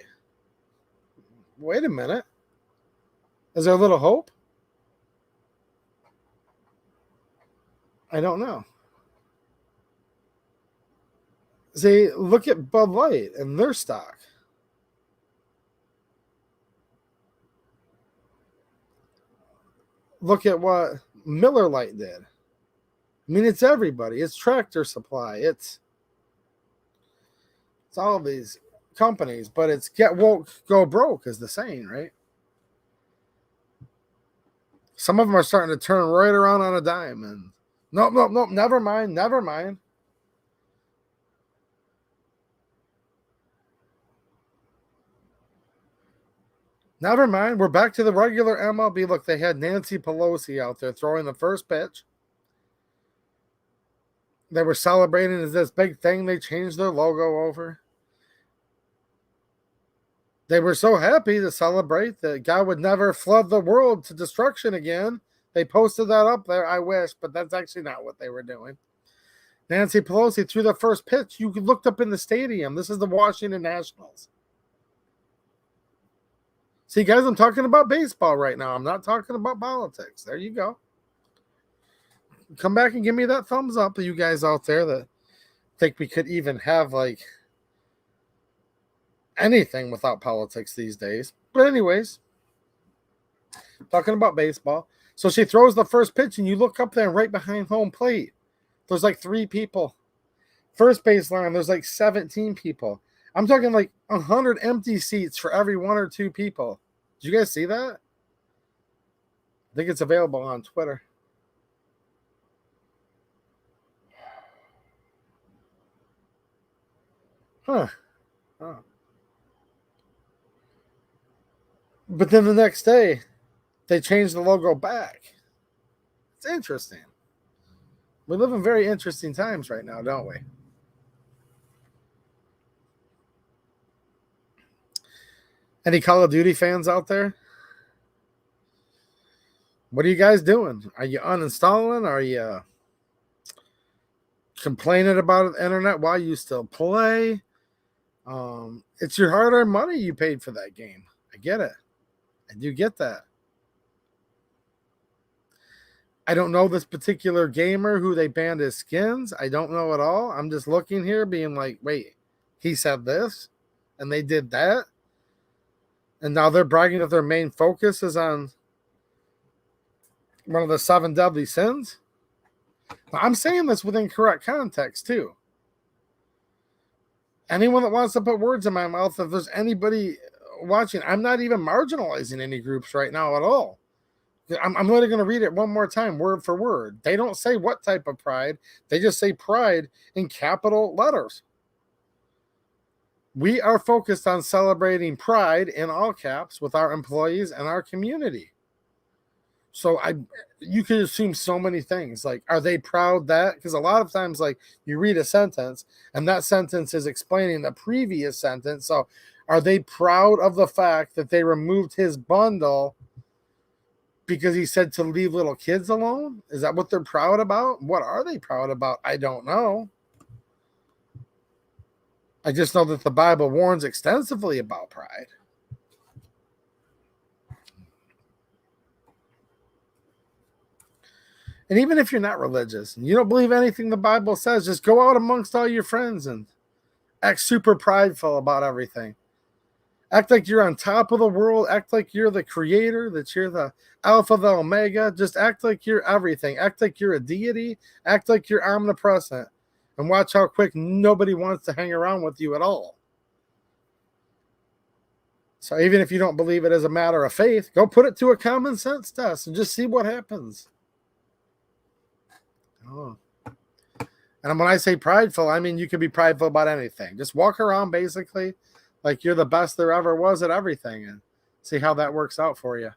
Wait a minute. Is there a little hope? I don't know. See, look at Bud Light and their stock. Look at what Miller Lite did. I mean, it's everybody. It's Tractor Supply. It's all of these companies, but it's get woke, go broke is the saying, right? Some of them are starting to turn right around on a dime and nope, never mind. Never mind. We're back to the regular MLB. Look, they had Nancy Pelosi out there throwing the first pitch. They were celebrating as this big thing. They changed their logo over. They were so happy to celebrate that God would never flood the world to destruction again. They posted that up there. I wish, but that's actually not what they were doing. Nancy Pelosi threw the first pitch. You looked up in the stadium. This is the Washington Nationals. See, guys, I'm talking about baseball right now. I'm not talking about politics. There you go. Come back and give me that thumbs up, you guys out there that think we could even have like anything without politics these days. But anyways, talking about baseball. So she throws the first pitch and you look up there right behind home plate. There's like 3 people. First base line, there's like 17 people. I'm talking like 100 empty seats for every 1 or 2 people. Did you guys see that? I think it's available on Twitter. Huh. Oh. But then the next day, they changed the logo back. It's interesting. We live in very interesting times right now, don't we? Any Call of Duty fans out there? What are you guys doing? Are you uninstalling? Are you complaining about the internet while you still play? It's your hard-earned money you paid for that game. I get it. I do get that. I don't know this particular gamer who they banned his skins. I don't know at all. I'm just looking here being like, wait, he said this and they did that. And now they're bragging that their main focus is on one of the 7 deadly sins. Now, I'm saying this within correct context too. Anyone that wants to put words in my mouth, if there's anybody watching, I'm not even marginalizing any groups right now at all. I'm literally going to read it one more time, word for word. They don't say what type of pride. They just say pride in capital letters. We are focused on celebrating pride in all caps with our employees and our community. So you could assume so many things. Like, are they proud that? Because a lot of times, like, you read a sentence and that sentence is explaining the previous sentence. So are they proud of the fact that they removed his bundle because he said to leave little kids alone? Is that what they're proud about? What are they proud about? I don't know. I just know that the Bible warns extensively about pride. And even if you're not religious and you don't believe anything the Bible says, just go out amongst all your friends and act super prideful about everything. Act like you're on top of the world. Act like you're the creator, that you're the Alpha, the Omega. Just act like you're everything. Act like you're a deity. Act like you're omnipresent. And watch how quick nobody wants to hang around with you at all. So even if you don't believe it as a matter of faith, go put it to a common sense test and just see what happens. Oh. And when I say prideful, I mean you can be prideful about anything. Just walk around basically like you're the best there ever was at everything and see how that works out for you.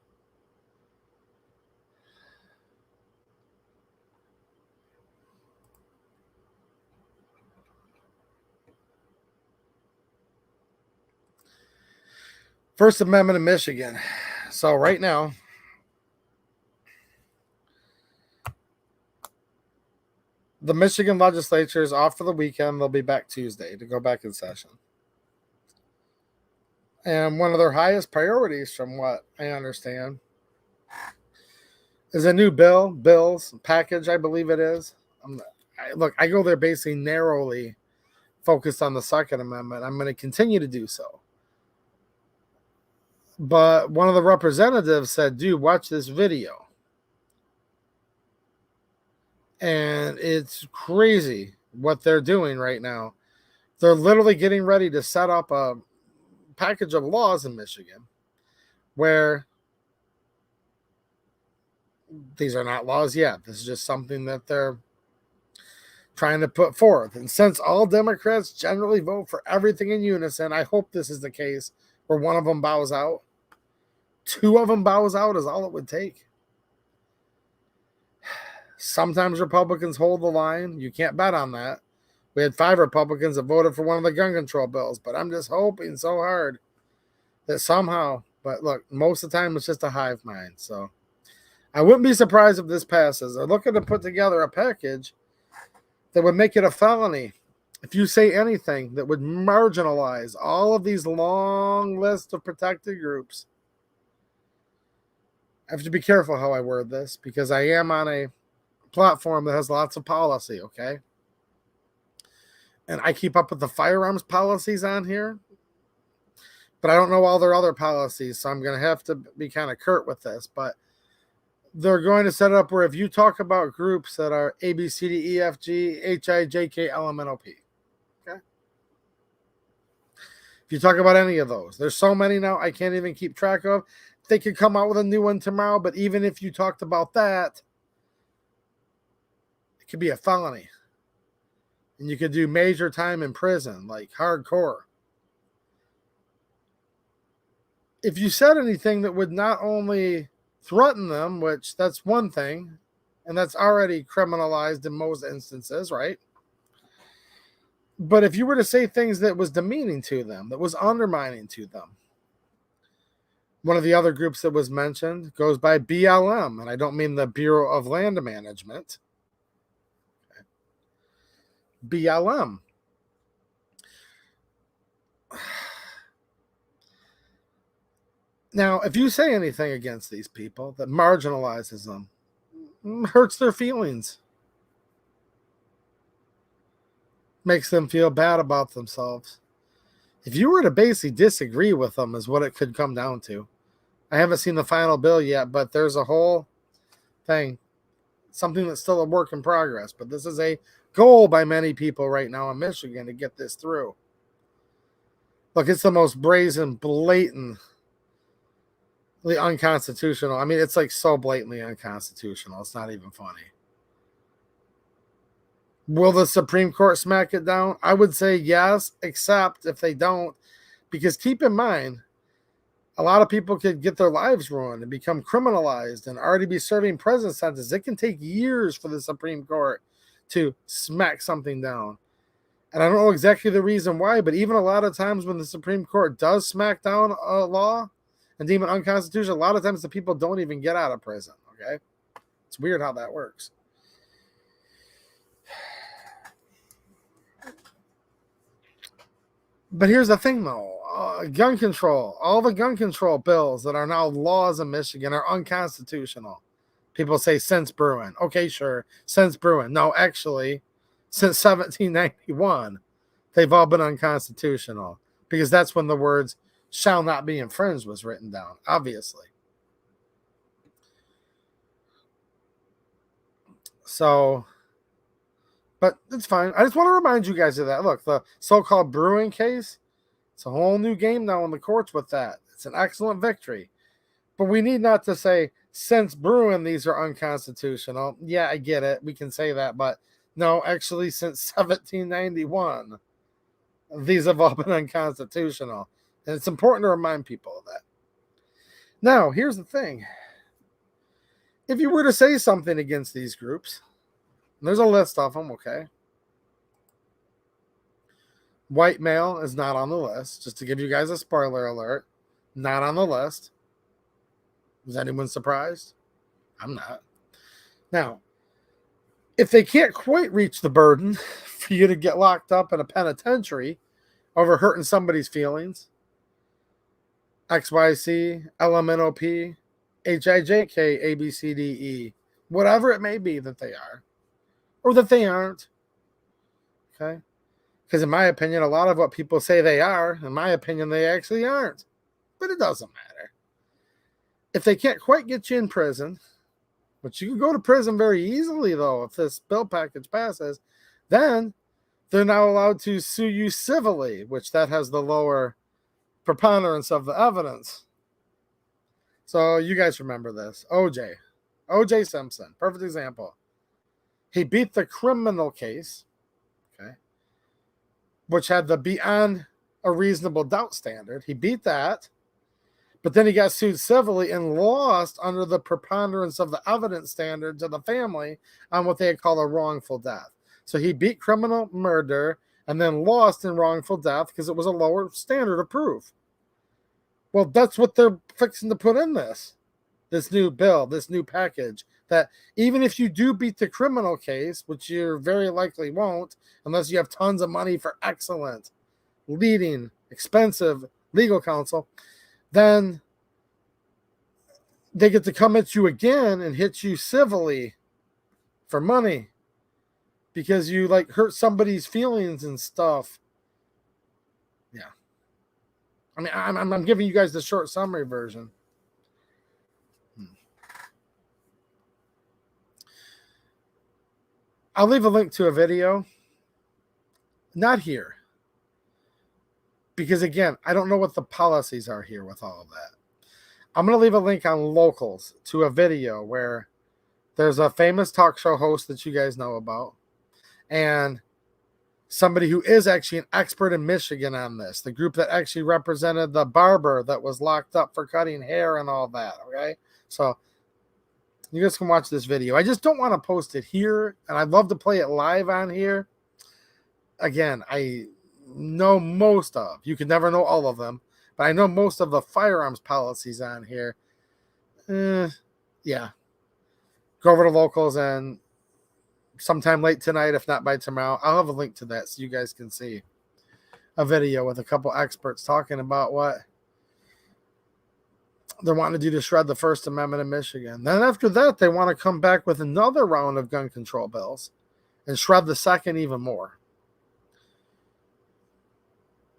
First Amendment in Michigan. So right now, the Michigan legislature is off for the weekend. They'll be back Tuesday to go back in session. And one of their highest priorities, from what I understand, There's a new bills package, I believe it is. Look, I go there basically narrowly focused on the Second Amendment. I'm going to continue to do so. But one of the representatives said, dude, watch this video. And it's crazy what they're doing right now. They're literally getting ready to set up a package of laws in Michigan where these are not laws yet. This is just something that they're trying to put forth. And since all Democrats generally vote for everything in unison, I hope this is the case where one of them bows out. Two of them bows out is all it would take. Sometimes Republicans hold the line. You can't bet on that. We had 5 Republicans that voted for one of the gun control bills, but I'm just hoping so hard that somehow, but look, most of the time it's just a hive mind. So I wouldn't be surprised if this passes. They're looking to put together a package that would make it a felony if you say anything that would marginalize all of these long lists of protected groups. I have to be careful how I word this because I am on a platform that has lots of policy, okay? And I keep up with the firearms policies on here, but I don't know all their other policies, so I'm going to have to be kind of curt with this. But they're going to set it up where if you talk about groups that are A, B, C, D, E, F, G, H, I, J, K, L, M, N, O, P, okay? If you talk about any of those, there's so many now I can't even keep track of. They could come out with a new one tomorrow, but even if you talked about that, it could be a felony. And you could do major time in prison, like hardcore. If you said anything that would not only threaten them, which that's one thing, and that's already criminalized in most instances, right? But if you were to say things that was demeaning to them, that was undermining to them, one of the other groups that was mentioned goes by BLM, and I don't mean the Bureau of Land Management. Okay. BLM. Now, if you say anything against these people that marginalizes them, hurts their feelings, makes them feel bad about themselves. If you were to basically disagree with them is what it could come down to. I haven't seen the final bill yet, but there's a whole thing, something that's still a work in progress. But this is a goal by many people right now in Michigan to get this through. Look, it's the most brazen, blatantly unconstitutional. I mean, it's like so blatantly unconstitutional. It's not even funny. Will the Supreme Court smack it down? I would say yes, except if they don't. Because keep in mind, a lot of people could get their lives ruined and become criminalized and already be serving prison sentences. It can take years for the Supreme Court to smack something down. And I don't know exactly the reason why, but even a lot of times when the Supreme Court does smack down a law and deem it unconstitutional, a lot of times the people don't even get out of prison, okay? It's weird how that works. But here's the thing, though. Gun control, all the gun control bills that are now laws in Michigan are unconstitutional. People say since Bruin. Okay, sure, since Bruin. No, actually, since 1791, they've all been unconstitutional because that's when the words shall not be infringed was written down, obviously. So, but it's fine. I just want to remind you guys of that. Look, the so-called Bruin case, it's a whole new game now in the courts with that. It's an excellent victory. But we need not to say, since Bruin, these are unconstitutional. Yeah, I get it. We can say that. But no, actually, since 1791, these have all been unconstitutional. And it's important to remind people of that. Now, here's the thing. If you were to say something against these groups, and there's a list of them, okay? White male is not on the list. Just to give you guys a spoiler alert, not on the list. Is anyone surprised? I'm not. Now, if they can't quite reach the burden for you to get locked up in a penitentiary over hurting somebody's feelings, XYC, LMNOP, HIJK, ABCDE, whatever it may be that they are, or that they aren't. Okay? Because in my opinion, a lot of what people say they are, in my opinion, they actually aren't. But it doesn't matter. If they can't quite get you in prison, which you can go to prison very easily, though, if this bill package passes, then they're now allowed to sue you civilly, which that has the lower preponderance of the evidence. So you guys remember this. O.J. Simpson, perfect example. He beat the criminal case, okay, which had the beyond a reasonable doubt standard. He beat that, but then he got sued civilly and lost under the preponderance of the evidence standard to the family on what they had called a wrongful death. So he beat criminal murder and then lost in wrongful death because it was a lower standard of proof. Well, that's what they're fixing to put in this new bill, this new package, that even if you do beat the criminal case, which you very likely won't, unless you have tons of money for excellent, leading, expensive legal counsel, then they get to come at you again and hit you civilly for money because you like hurt somebody's feelings and stuff. Yeah. I mean, I'm giving you guys the short summary version. I'll leave a link to a video. Not here. Because again, I don't know what the policies are here with all of that. I'm going to leave a link on Locals to a video where there's a famous talk show host that you guys know about and somebody who is actually an expert in Michigan on this, the group that actually represented the barber that was locked up for cutting hair and all that, okay? So you guys can watch this video. I just don't want to post it here, and I'd love to play it live on here. Again, I know most of, you can never know all of them, but I know most of the firearms policies on here. Yeah. Go over to Locals and sometime late tonight, if not by tomorrow, I'll have a link to that so you guys can see a video with a couple experts talking about what they're wanting to do to shred the First Amendment in Michigan. Then after that, they want to come back with another round of gun control bills and shred the second even more.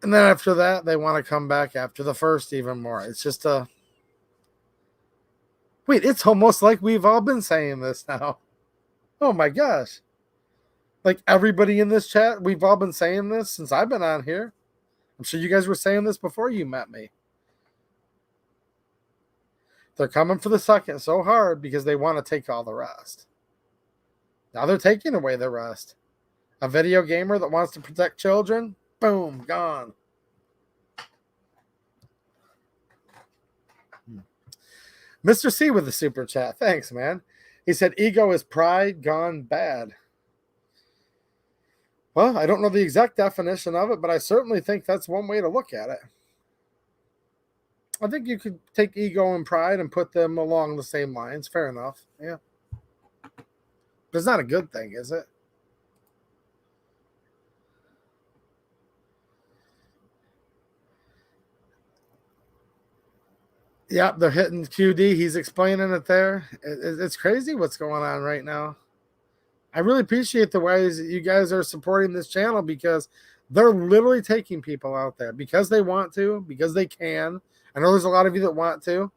And then after that, they want to come back after the first even more. It's just wait, it's almost like we've all been saying this now. Oh my gosh. Like everybody in this chat, we've all been saying this since I've been on here. I'm sure you guys were saying this before you met me. They're coming for the second so hard because they want to take all the rest. Now they're taking away the rest. A video gamer that wants to protect children, boom, gone. Mr. C with the super chat. Thanks, man. He said, ego is pride gone bad. Well, I don't know the exact definition of it, but I certainly think that's one way to look at it. I think you could take ego and pride and put them along the same lines. Fair enough. Yeah. But it's not a good thing, is it? Yep, they're hitting QD. He's explaining it there. It's crazy what's going on right now. I really appreciate the ways that you guys are supporting this channel because they're literally taking people out there because they want to, because they can. I know there's a lot of you that want to,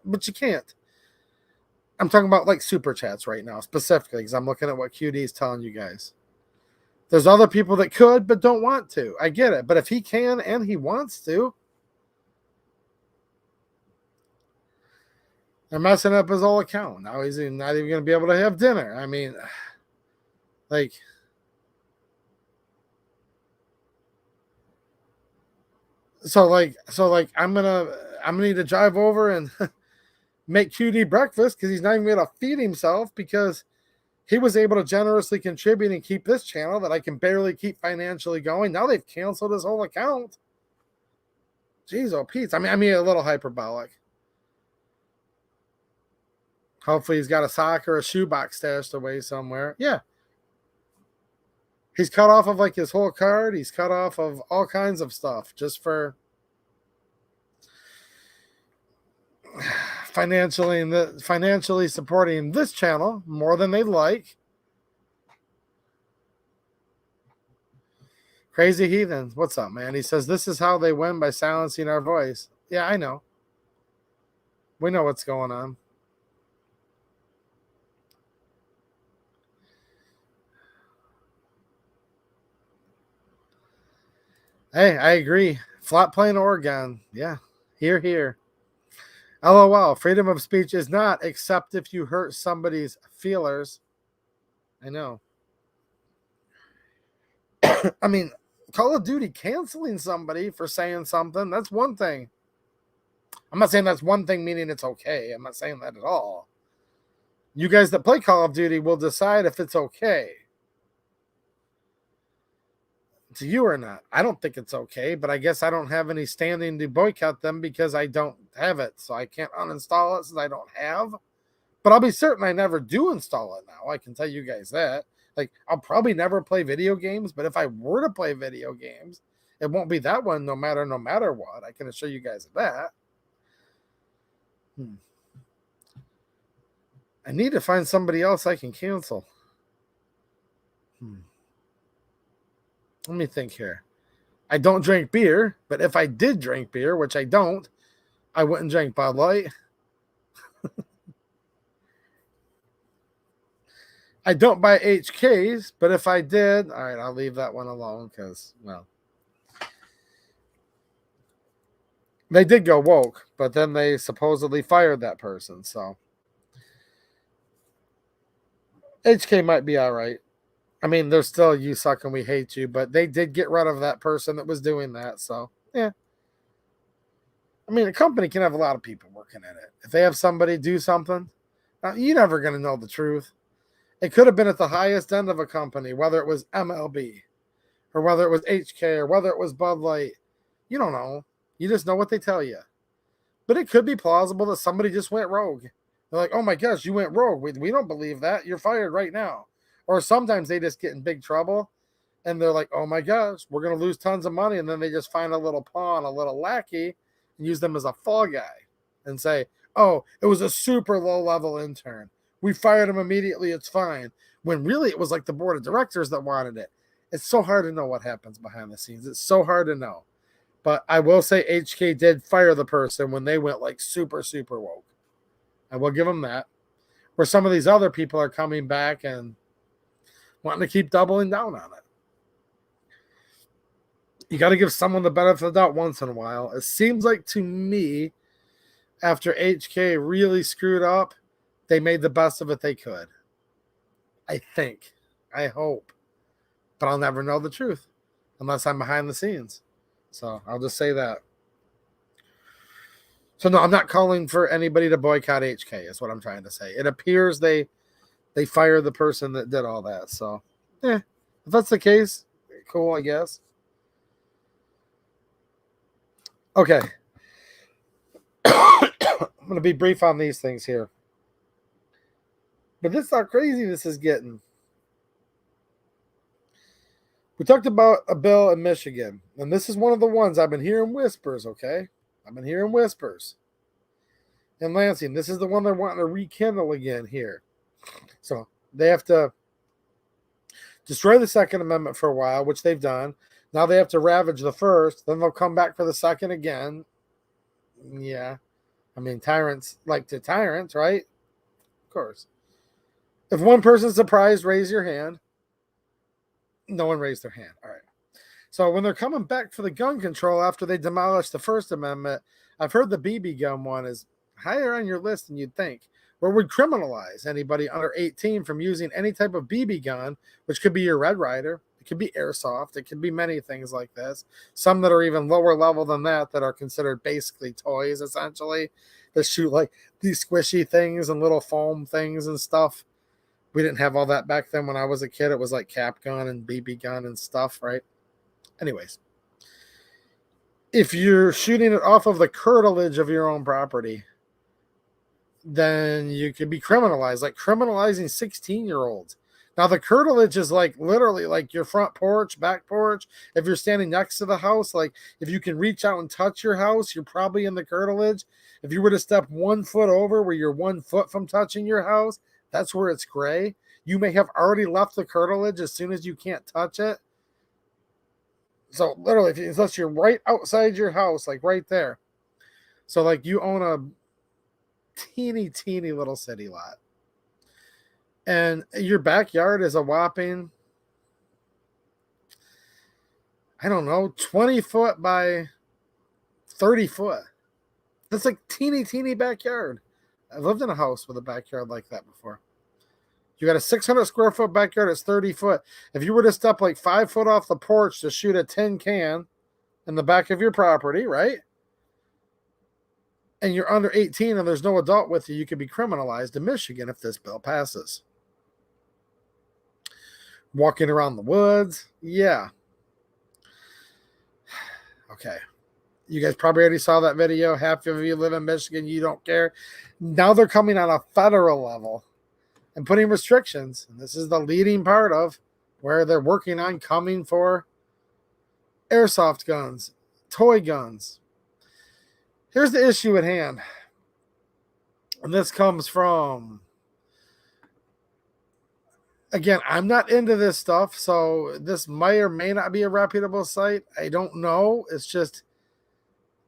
but you can't. I'm talking about like super chats right now specifically because I'm looking at what QD is telling you guys. There's other people that could but don't want to. I get it. But if he can and he wants to, they're messing up his whole account. Now he's not even going to be able to have dinner. I mean, like, so I'm gonna need to drive over and make QD breakfast because he's not even going to feed himself because he was able to generously contribute and keep this channel that I can barely keep financially going. Now they've canceled his whole account. Jeez, oh Pete. I mean a little hyperbolic. Hopefully he's got a sock or a shoebox stashed away somewhere. Yeah. He's cut off of like his whole card. He's cut off of all kinds of stuff just for financially supporting this channel more than they like. Crazy Heathens, what's up, man? He says, this is how they win, by silencing our voice. Yeah, I know. We know what's going on. Hey, I agree. Flat plane Oregon. Yeah, here. LOL, freedom of speech is not, except if you hurt somebody's feelers. I know. I mean, Call of Duty canceling somebody for saying something, that's one thing. I'm not saying that's one thing meaning it's okay. I'm not saying that at all. You guys that play Call of Duty will decide if it's okay to you or not. I don't think it's okay, but I guess I don't have any standing to boycott them because I don't have it. So I can't uninstall it since I don't have. But I'll be certain I never do install it now. I can tell you guys that. Like, I'll probably never play video games, but if I were to play video games, it won't be that one no matter what. I can assure you guys of that. I need to find somebody else I can cancel. Let me think here. I don't drink beer, but if I did drink beer, which I don't, I wouldn't drink Bud Light. I don't buy HKs, but if I did, all right, I'll leave that one alone because, well, they did go woke, but then they supposedly fired that person. So HK might be all right. I mean, they're still, you suck and we hate you, but they did get rid of that person that was doing that. So, yeah. I mean, a company can have a lot of people working in it. If they have somebody do something, you're never going to know the truth. It could have been at the highest end of a company, whether it was MLB or whether it was HK or whether it was Bud Light. You don't know. You just know what they tell you. But it could be plausible that somebody just went rogue. They're like, oh my gosh, you went rogue. We don't believe that. You're fired right now. Or sometimes they just get in big trouble and they're like, oh my gosh, we're going to lose tons of money. And then they just find a little pawn, a little lackey, and use them as a fall guy and say, oh, it was a super low level intern. We fired him immediately. It's fine. When really it was like the board of directors that wanted it. It's so hard to know what happens behind the scenes. It's so hard to know. But I will say HK did fire the person when they went like super, super woke. I will give them that. Where some of these other people are coming back and wanting to keep doubling down on it. You got to give someone the benefit of the doubt once in a while. It seems like to me, after HK really screwed up, they made the best of it they could. I think. I hope. But I'll never know the truth unless I'm behind the scenes. So I'll just say that. So no, I'm not calling for anybody to boycott HK is what I'm trying to say. It appears they fired the person that did all that. So, if that's the case, cool, I guess. Okay. I'm going to be brief on these things here. But this is how crazy this is getting. We talked about a bill in Michigan, and this is one of the ones I've been hearing whispers, okay? I've been hearing whispers. In Lansing, this is the one they're wanting to rekindle again here. So they have to destroy the Second Amendment for a while, which they've done. Now they have to ravage the First. Then they'll come back for the Second again. Yeah. I mean, tyrants like to tyrants, right? Of course. If one person's surprised, raise your hand. No one raised their hand. All right. So when they're coming back for the gun control after they demolished the First Amendment, I've heard the BB gun one is higher on your list than you'd think, where would criminalize anybody under 18 from using any type of BB gun, which could be your Red Ryder, it could be airsoft, it could be many things like this. Some that are even lower level than that are considered basically toys, essentially, that shoot like these squishy things and little foam things and stuff. We didn't have all that back then when I was a kid. It was like cap gun and BB gun and stuff, right? Anyways, if you're shooting it off of the curtilage of your own property, then you could be criminalized, like criminalizing 16-year-olds. Now, the curtilage is like literally like your front porch, back porch. If you're standing next to the house, like if you can reach out and touch your house, you're probably in the curtilage. If you were to step 1 foot over where you're 1 foot from touching your house, that's where it's gray. You may have already left the curtilage as soon as you can't touch it. So literally, unless you're right outside your house, like right there. So like you own a teeny little city lot. And your backyard is a whopping, I don't know, 20 foot by 30 foot. That's like teeny backyard. I've lived in a house with a backyard like that before. You got a 600 square foot backyard, it's 30 foot. If you were to step like 5 foot off the porch to shoot a tin can in the back of your property, right? And you're under 18 and there's no adult with you, you could be criminalized in Michigan if this bill passes. Walking around the woods, yeah. Okay. You guys probably already saw that video. Half of you live in Michigan, you don't care. Now they're coming on a federal level and putting restrictions. And this is the leading part of where they're working on coming for airsoft guns, toy guns. Here's the issue at hand. And this comes from, again, I'm not into this stuff, so this may or may not be a reputable site. I don't know. It's just,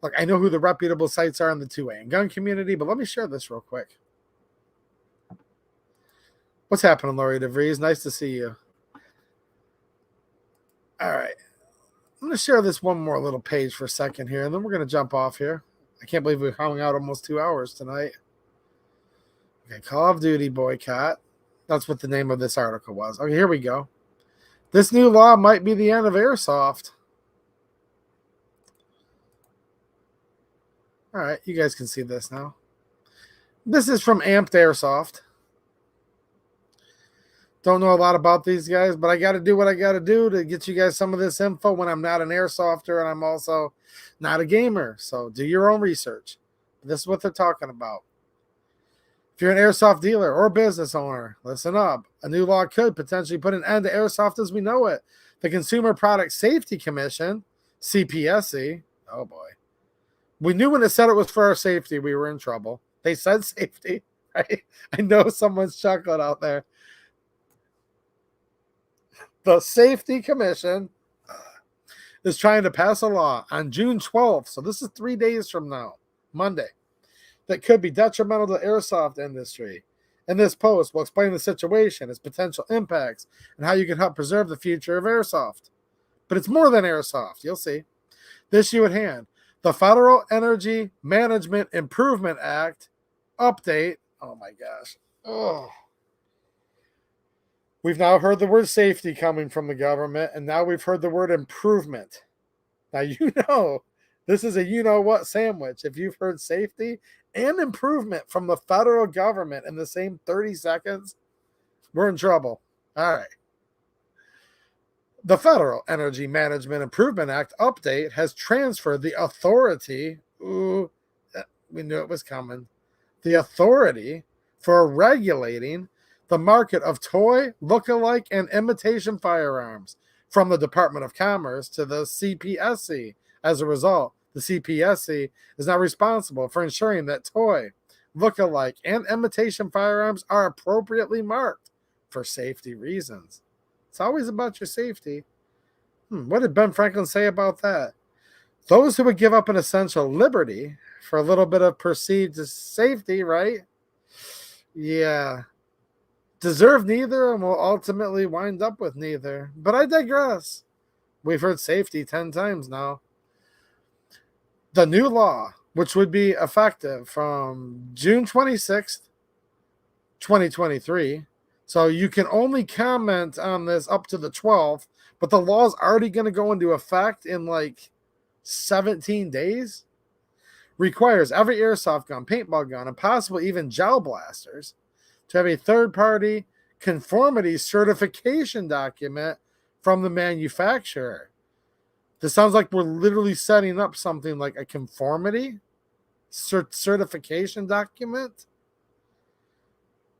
look, I know who the reputable sites are in the 2A and gun community, but let me share this real quick. What's happening, Lori DeVries? Nice to see you. All right. I'm going to share this one more little page for a second here, and then we're going to jump off here. I can't believe we hung out almost 2 hours tonight. Okay, Call of Duty boycott. That's what the name of this article was. Okay, here we go. This new law might be the end of airsoft. All right, you guys can see this now. This is from Amped Airsoft. Don't know a lot about these guys, but I got to do what I got to do to get you guys some of this info when I'm not an airsofter and I'm also not a gamer. So do your own research. This is what they're talking about. If you're an airsoft dealer or business owner, listen up. A new law could potentially put an end to airsoft as we know it. The Consumer Product Safety Commission, CPSC, oh boy. We knew when it said it was for our safety, we were in trouble. They said safety, right? I know someone's chuckling out there. The Safety Commission is trying to pass a law on June 12th, so this is 3 days from now, Monday, that could be detrimental to the airsoft industry. In this post, we'll explain the situation, its potential impacts, and how you can help preserve the future of airsoft. But it's more than airsoft, you'll see. The issue at hand, the Federal Energy Management Improvement Act update. Oh my gosh. Oh. We've now heard the word safety coming from the government, and now we've heard the word improvement. Now, you know, this is a you-know-what sandwich. If you've heard safety and improvement from the federal government in the same 30 seconds, we're in trouble. All right. The Federal Energy Management Improvement Act update has transferred the authority, we knew it was coming, the authority for regulating the market of toy, look-alike, and imitation firearms from the Department of Commerce to the CPSC. As a result, the CPSC is now responsible for ensuring that toy, look-alike, and imitation firearms are appropriately marked for safety reasons. It's always about your safety. What did Ben Franklin say about that? Those who would give up an essential liberty for a little bit of perceived safety, right? Yeah. Deserve neither and will ultimately wind up with neither. But I digress. We've heard safety 10 times now. The new law, which would be effective from June 26th, 2023. So you can only comment on this up to the 12th, but the law is already going to go into effect in like 17 days. Requires every airsoft gun, paintball gun, and possibly even gel blasters to have a third-party conformity certification document from the manufacturer. This sounds like we're literally setting up something like a conformity certification document.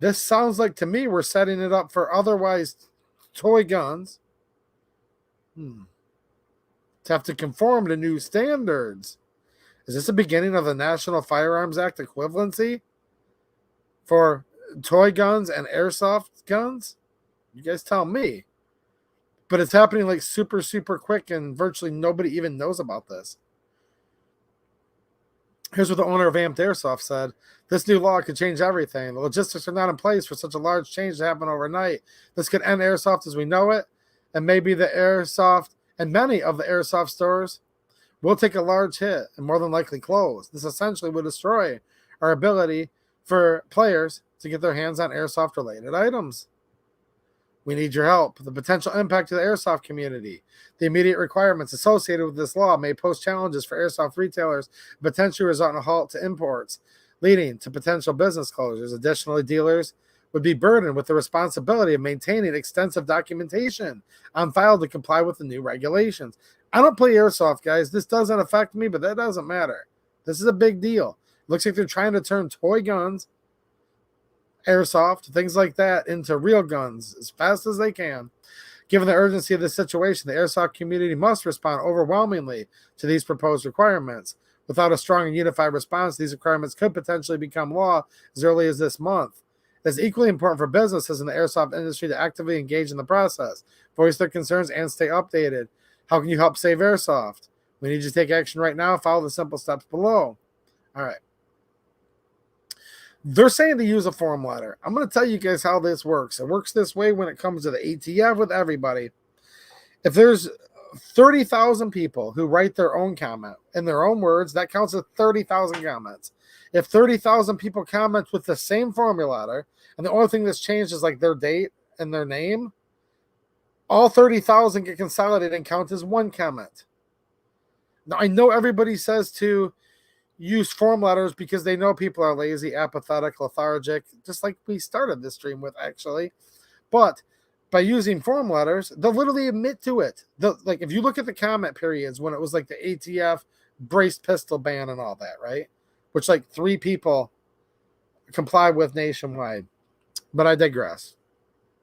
This sounds like to me we're setting it up for otherwise toy guns to have to conform to new standards. Is this the beginning of the National Firearms Act equivalency for toy guns and airsoft guns? You guys tell me. But it's happening like super, super quick, and virtually nobody even knows about this. Here's what the owner of Amped Airsoft said. This new law could change everything. The logistics are not in place for such a large change to happen overnight. This could end airsoft as we know it, and maybe the airsoft and many of the airsoft stores will take a large hit and more than likely close. This essentially would destroy our ability for players to get their hands on airsoft-related items. We need your help. The potential impact to the airsoft community. The immediate requirements associated with this law may pose challenges for airsoft retailers, potentially result in a halt to imports, leading to potential business closures. Additionally, dealers would be burdened with the responsibility of maintaining extensive documentation on file to comply with the new regulations. I don't play airsoft, guys. This doesn't affect me, but that doesn't matter. This is a big deal. Looks like they're trying to turn toy guns, airsoft, things like that, into real guns as fast as they can. Given the urgency of the situation, the airsoft community must respond overwhelmingly to these proposed requirements. Without a strong and unified response, these requirements could potentially become law as early as this month. It is equally important for businesses in the airsoft industry to actively engage in the process, voice their concerns, and stay updated. How can you help save airsoft? We need you to take action right now. Follow the simple steps below. All right. They're saying to use a form letter. I'm going to tell you guys how this works. It works this way when it comes to the ATF with everybody. If there's 30,000 people who write their own comment in their own words, that counts as 30,000 comments. If 30,000 people comment with the same form letter, and the only thing that's changed is like their date and their name, all 30,000 get consolidated and count as one comment. Now, I know everybody says to use form letters because they know people are lazy, apathetic, lethargic, just like we started this stream with, actually. But by using form letters, they'll literally admit to it. Like, if you look at the comment periods when it was like the ATF braced pistol ban and all that, right? Which like 3 people comply with nationwide. But I digress.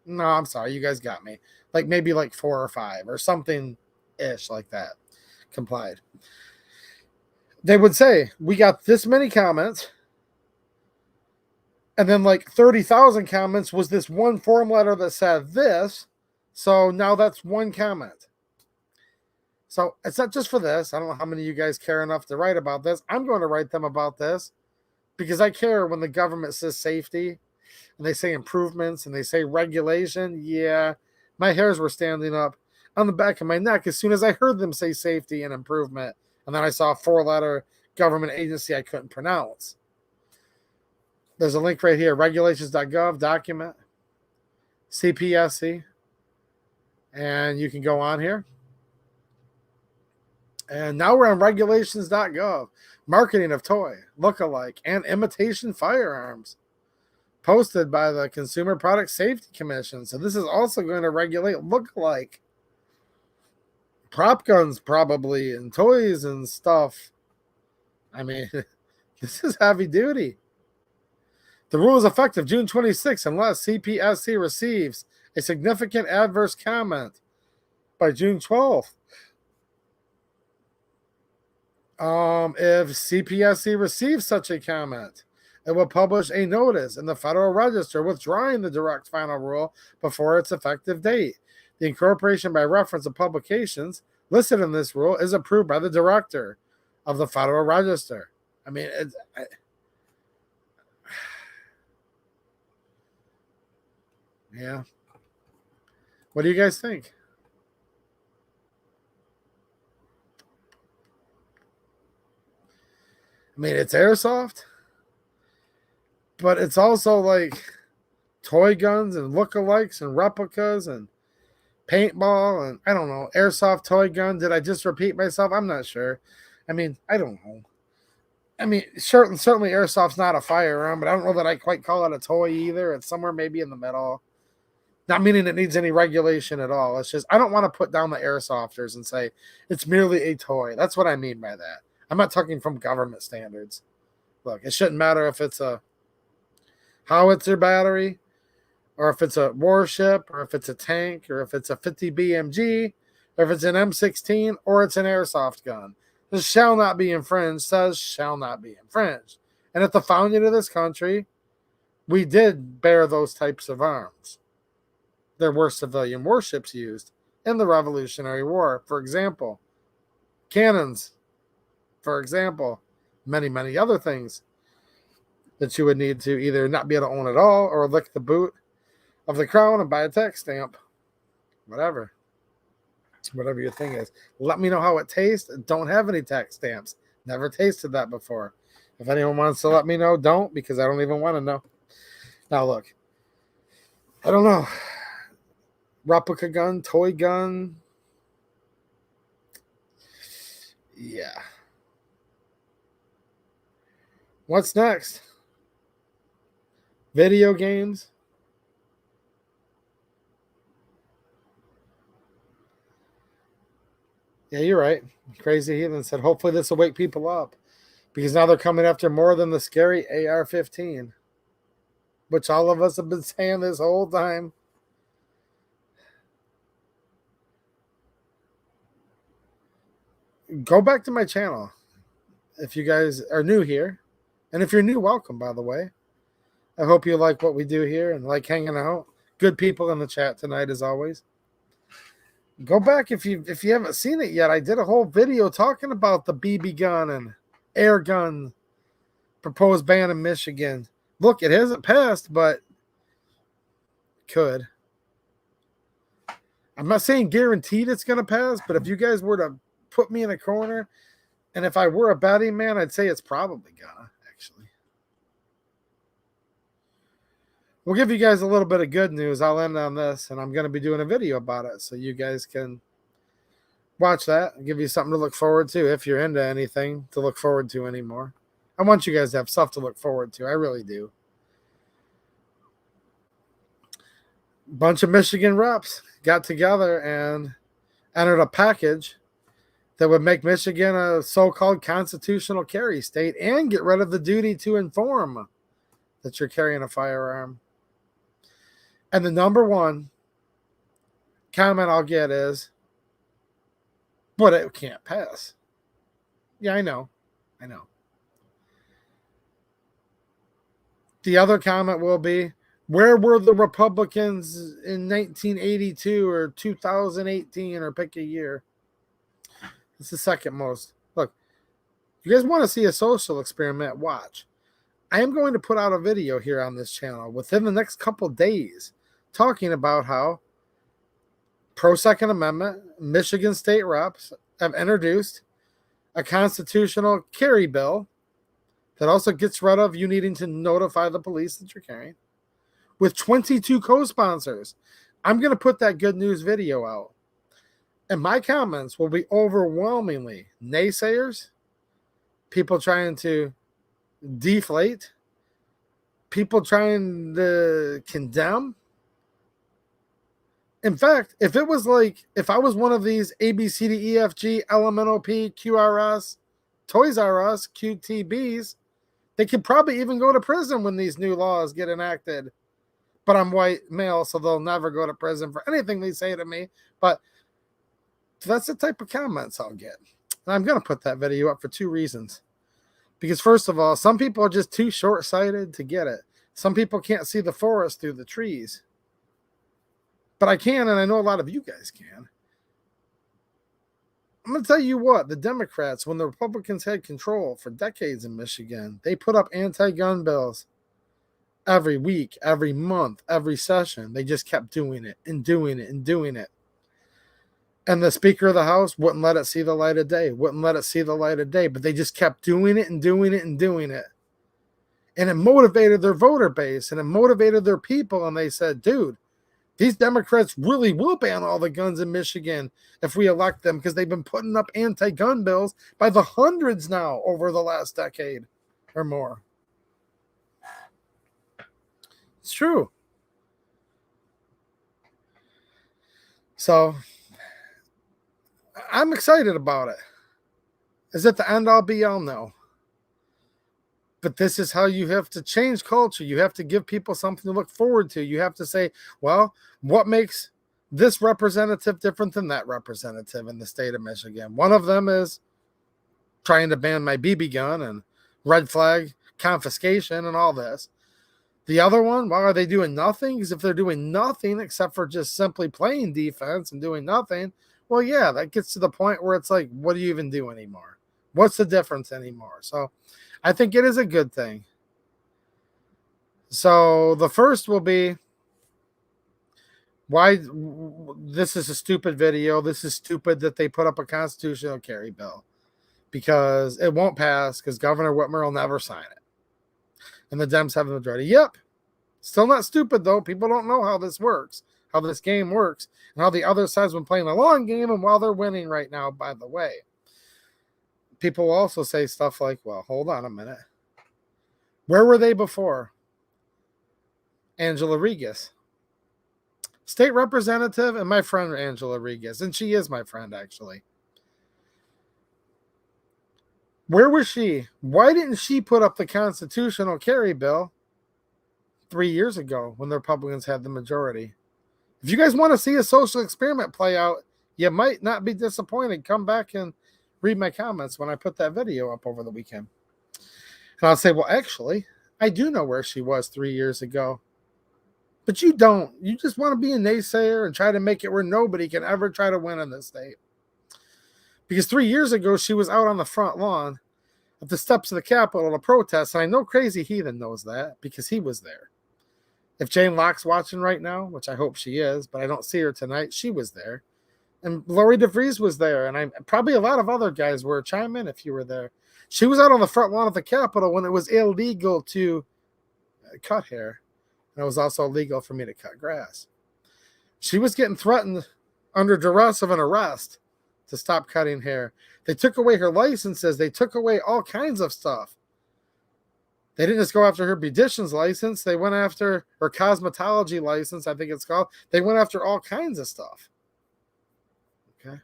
No, I'm sorry. You guys got me. Like maybe like 4 or 5 or something ish like that complied. They would say, we got this many comments, and then like 30,000 comments was this one form letter that said this, so now that's one comment. So it's not just for this. I don't know how many of you guys care enough to write about this. I'm going to write them about this because I care when the government says safety, and they say improvements, and they say regulation. Yeah, my hairs were standing up on the back of my neck as soon as I heard them say safety and improvement. And then I saw a 4-letter government agency I couldn't pronounce. There's a link right here, regulations.gov, document, CPSC. And you can go on here. And now we're on regulations.gov, marketing of toy, lookalike, and imitation firearms, posted by the Consumer Product Safety Commission. So this is also going to regulate lookalike. Prop guns probably, and toys and stuff. I mean, this is heavy duty. The rule is effective June 26th unless CPSC receives a significant adverse comment by June 12th. If CPSC receives such a comment, it will publish a notice in the Federal Register withdrawing the direct final rule before its effective date. The incorporation by reference of publications listed in this rule is approved by the director of the Federal Register. I mean, yeah. What do you guys think? I mean, it's airsoft, but it's also like toy guns and lookalikes and replicas and paintball and I don't know, airsoft toy gun. Did I just repeat myself? I'm not sure. I mean, I don't know. I mean, certainly airsoft's not a firearm, but I don't know that I quite call it a toy either. It's somewhere maybe in the middle. Not meaning it needs any regulation at all. It's just I don't want to put down the airsofters and say it's merely a toy. That's what I mean by that. I'm not talking from government standards. Look, it shouldn't matter if it's a howitzer battery, or if it's a warship, or if it's a tank, or if it's a 50 BMG, or if it's an M16, or it's an airsoft gun. This shall not be infringed, says shall not be infringed. And at the founding of this country, we did bear those types of arms. There were civilian warships used in the Revolutionary War, for example. Cannons, for example. Many, many other things that you would need to either not be able to own at all or lick the boot of the crown and buy a tax stamp. Whatever your thing is. Let me know how it tastes. Don't have any tax stamps. Never tasted that before. If anyone wants to let me know, don't, because I don't even want to know. Now look, I don't know. Replica gun, toy gun. Yeah. What's next? Video games. Yeah, you're right. Crazy Heathen said, hopefully this will wake people up, because now they're coming after more than the scary AR-15, which all of us have been saying this whole time. Go back to my channel if you guys are new here. And if you're new, welcome, by the way. I hope you like what we do here and like hanging out. Good people in the chat tonight, as always. Go back if you haven't seen it yet. I did a whole video talking about the BB gun and air gun proposed ban in Michigan. Look, it hasn't passed, but could. I'm not saying guaranteed it's going to pass, but if you guys were to put me in a corner, and if I were a betting man, I'd say it's probably gonna, actually. We'll give you guys a little bit of good news. I'll end on this, and I'm going to be doing a video about it, so you guys can watch that and give you something to look forward to if you're into anything to look forward to anymore. I want you guys to have stuff to look forward to. I really do. A bunch of Michigan reps got together and entered a package that would make Michigan a so-called constitutional carry state and get rid of the duty to inform that you're carrying a firearm. And the number one comment I'll get is, but it can't pass. Yeah, I know. The other comment will be, where were the Republicans in 1982 or 2018, or pick a year? It's the second most. Look, if you guys want to see a social experiment, watch. I am going to put out a video here on this channel within the next couple days talking about how pro-Second Amendment Michigan state reps have introduced a constitutional carry bill that also gets rid of you needing to notify the police that you're carrying, with 22 co-sponsors. I'm going to put that good news video out. And my comments will be overwhelmingly naysayers, people trying to deflate, people trying to condemn. In fact, if it was like, if I was one of these ABCDEFG, LMNOP, QRS, Toys R Us, QTBs, they could probably even go to prison when these new laws get enacted. But I'm white male, so they'll never go to prison for anything they say to me. But that's the type of comments I'll get. And I'm going to put that video up for two reasons. Because first of all, some people are just too short-sighted to get it. Some people can't see the forest through the trees. But I can, and I know a lot of you guys can. I'm going to tell you what, the Democrats, when the Republicans had control for decades in Michigan, they put up anti-gun bills every week, every month, every session. They just kept doing it and doing it and doing it. And the Speaker of the House wouldn't let it see the light of day, but they just kept doing it and doing it and doing it. And it motivated their voter base, and it motivated their people, and they said, dude, these Democrats really will ban all the guns in Michigan if we elect them, because they've been putting up anti-gun bills by the hundreds now over the last decade or more. It's true. So I'm excited about it. Is it the end all be all? No. But this is how you have to change culture. You have to give people something to look forward to. You have to say, well, what makes this representative different than that representative in the state of Michigan? One of them is trying to ban my BB gun and red flag confiscation and all this. The other one, well, are they doing nothing? Because if they're doing nothing except for just simply playing defense and doing nothing, well, yeah, that gets to the point where it's like, what do you even do anymore? What's the difference anymore? So I think it is a good thing. So the first will be, why this is a stupid video. This is stupid that they put up a constitutional carry bill, because it won't pass because Governor Whitmer will never sign it. And the Dems have the majority. Yep. Still not stupid, though. People don't know how this works, how this game works, and how the other side's been playing the long game, and while they're winning right now, by the way. People will also say stuff like, well, hold on a minute. Where were they before Angela Regas? State representative and my friend Angela Regas, and she is my friend, actually. Where was she? Why didn't she put up the constitutional carry bill 3 years ago when the Republicans had the majority? If you guys want to see a social experiment play out, you might not be disappointed. Come back and read my comments when I put that video up over the weekend. And I'll say, well, actually, I do know where she was 3 years ago. But you don't. You just want to be a naysayer and try to make it where nobody can ever try to win in this state. Because 3 years ago, she was out on the front lawn at the steps of the Capitol to protest. And I know Crazy Heathen knows that because he was there. If Jane Locke's watching right now, which I hope she is, but I don't see her tonight, she was there. And Lori DeVries was there. And probably a lot of other guys were. Chime in if you were there. She was out on the front lawn of the Capitol when it was illegal to cut hair. And it was also illegal for me to cut grass. She was getting threatened under duress of an arrest to stop cutting hair. They took away her licenses. They took away all kinds of stuff. They didn't just go after her beautician's license. They went after her cosmetology license, I think it's called. They went after all kinds of stuff. Okay.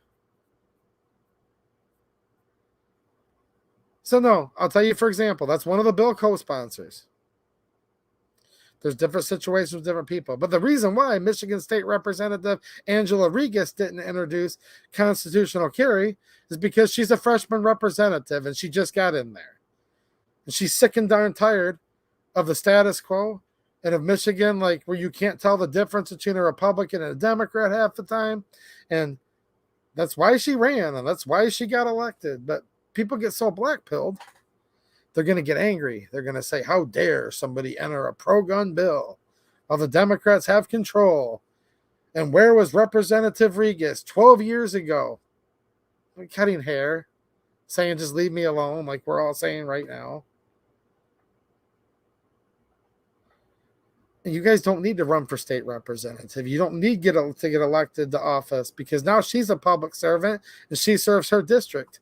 So no, I'll tell you, for example, that's one of the bill co-sponsors. There's different situations with different people. But the reason why Michigan State Representative Angela Regas didn't introduce constitutional carry is because she's a freshman representative and she just got in there. And she's sick and darn tired of the status quo and of Michigan, like where you can't tell the difference between a Republican and a Democrat half the time. And that's why she ran and that's why she got elected. But people get so black-pilled. They're going to get angry. They're going to say, how dare somebody enter a pro-gun bill while the Democrats have control? And where was Representative Regas 12 years ago? Cutting hair, saying just leave me alone, like we're all saying right now. And you guys don't need to run for state representative. You don't need to get elected to office because now she's a public servant and she serves her district.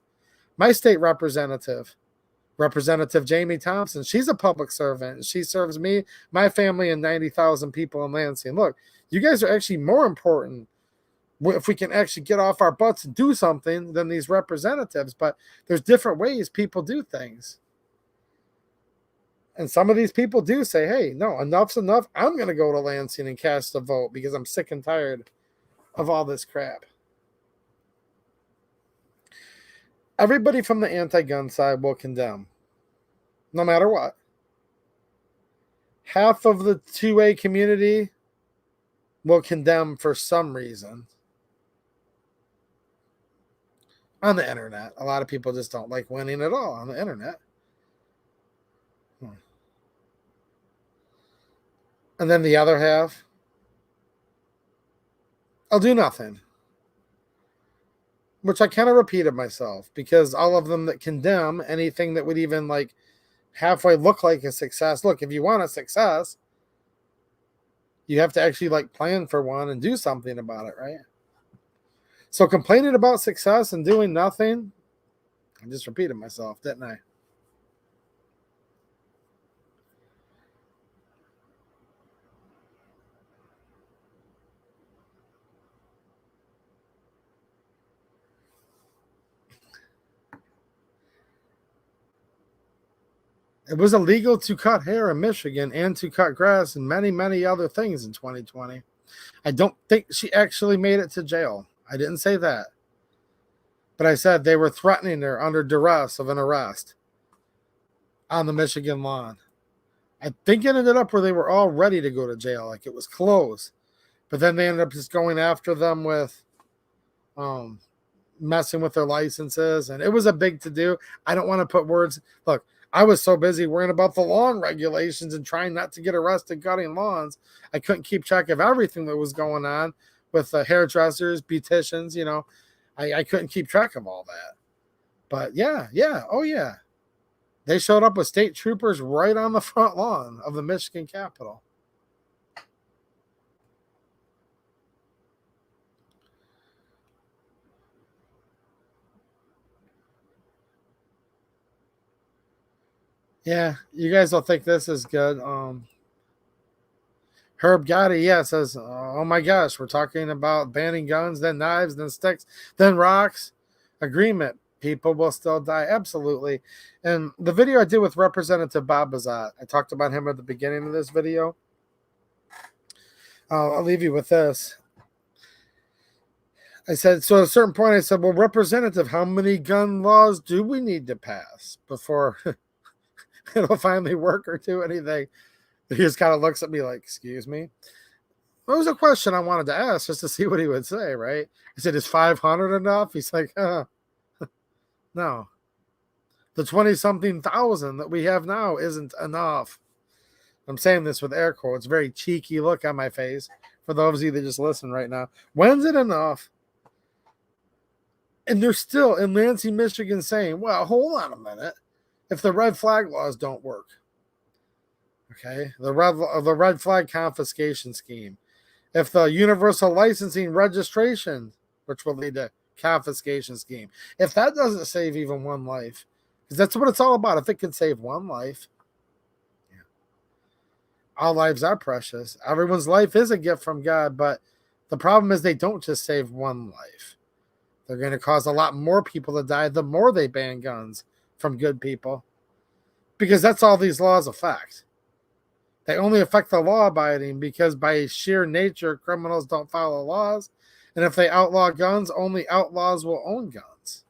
My state representative, Representative Jamie Thompson, she's a public servant. She serves me, my family, and 90,000 people in Lansing. Look, you guys are actually more important if we can actually get off our butts and do something than these representatives. But there's different ways people do things. And some of these people do say, hey, no, enough's enough. I'm going to go to Lansing and cast a vote because I'm sick and tired of all this crap. Everybody from the anti-gun side will condemn, no matter what. Half of the 2A community will condemn for some reason. On the internet. A lot of people just don't like winning at all on the internet. And then the other half, I'll do nothing. Which I kind of repeated myself because all of them that condemn anything that would even like halfway look like a success. Look, if you want a success, you have to actually like plan for one and do something about it, right? So complaining about success and doing nothing, I just repeated myself, didn't I? It was illegal to cut hair in Michigan and to cut grass and many, many other things in 2020. I don't think she actually made it to jail. I didn't say that. But I said they were threatening her under duress of an arrest on the Michigan lawn. I think it ended up where they were all ready to go to jail, like it was close. But then they ended up just going after them with messing with their licenses, and it was a big to-do. I don't want to put words. Look, I was so busy worrying about the lawn regulations and trying not to get arrested cutting lawns. I couldn't keep track of everything that was going on with the hairdressers, beauticians, you know. I couldn't keep track of all that. But yeah, oh yeah. They showed up with state troopers right on the front lawn of the Michigan Capitol. Yeah, you guys will think this is good. Herb Gotti, yeah, says, oh my gosh, we're talking about banning guns, then knives, then sticks, then rocks. Agreement. People will still die. Absolutely. And the video I did with Representative Bob Bazat, I talked about him at the beginning of this video. I'll leave you with this. I said, so at a certain point, I said, well, Representative, how many gun laws do we need to pass before it'll finally work or do anything? He just kind of looks at me like, excuse me. That was a question I wanted to ask just to see what he would say, right? I said, is 500 enough? He's like, no. The 20-something thousand that we have now isn't enough. I'm saying this with air quotes, very cheeky look on my face for those of you that just listen right now. When's it enough? And they're still in Lansing, Michigan saying, well, hold on a minute. If the red flag laws don't work, okay, the red flag confiscation scheme, if the universal licensing registration, which will lead to confiscation scheme, if that doesn't save even one life, because that's what it's all about. If it can save one life, yeah. All lives are precious. Everyone's life is a gift from God, but the problem is they don't just save one life. They're going to cause a lot more people to die the more they ban guns from good people, because that's all these laws affect. They only affect the law-abiding because by sheer nature, criminals don't follow laws. And if they outlaw guns, only outlaws will own guns.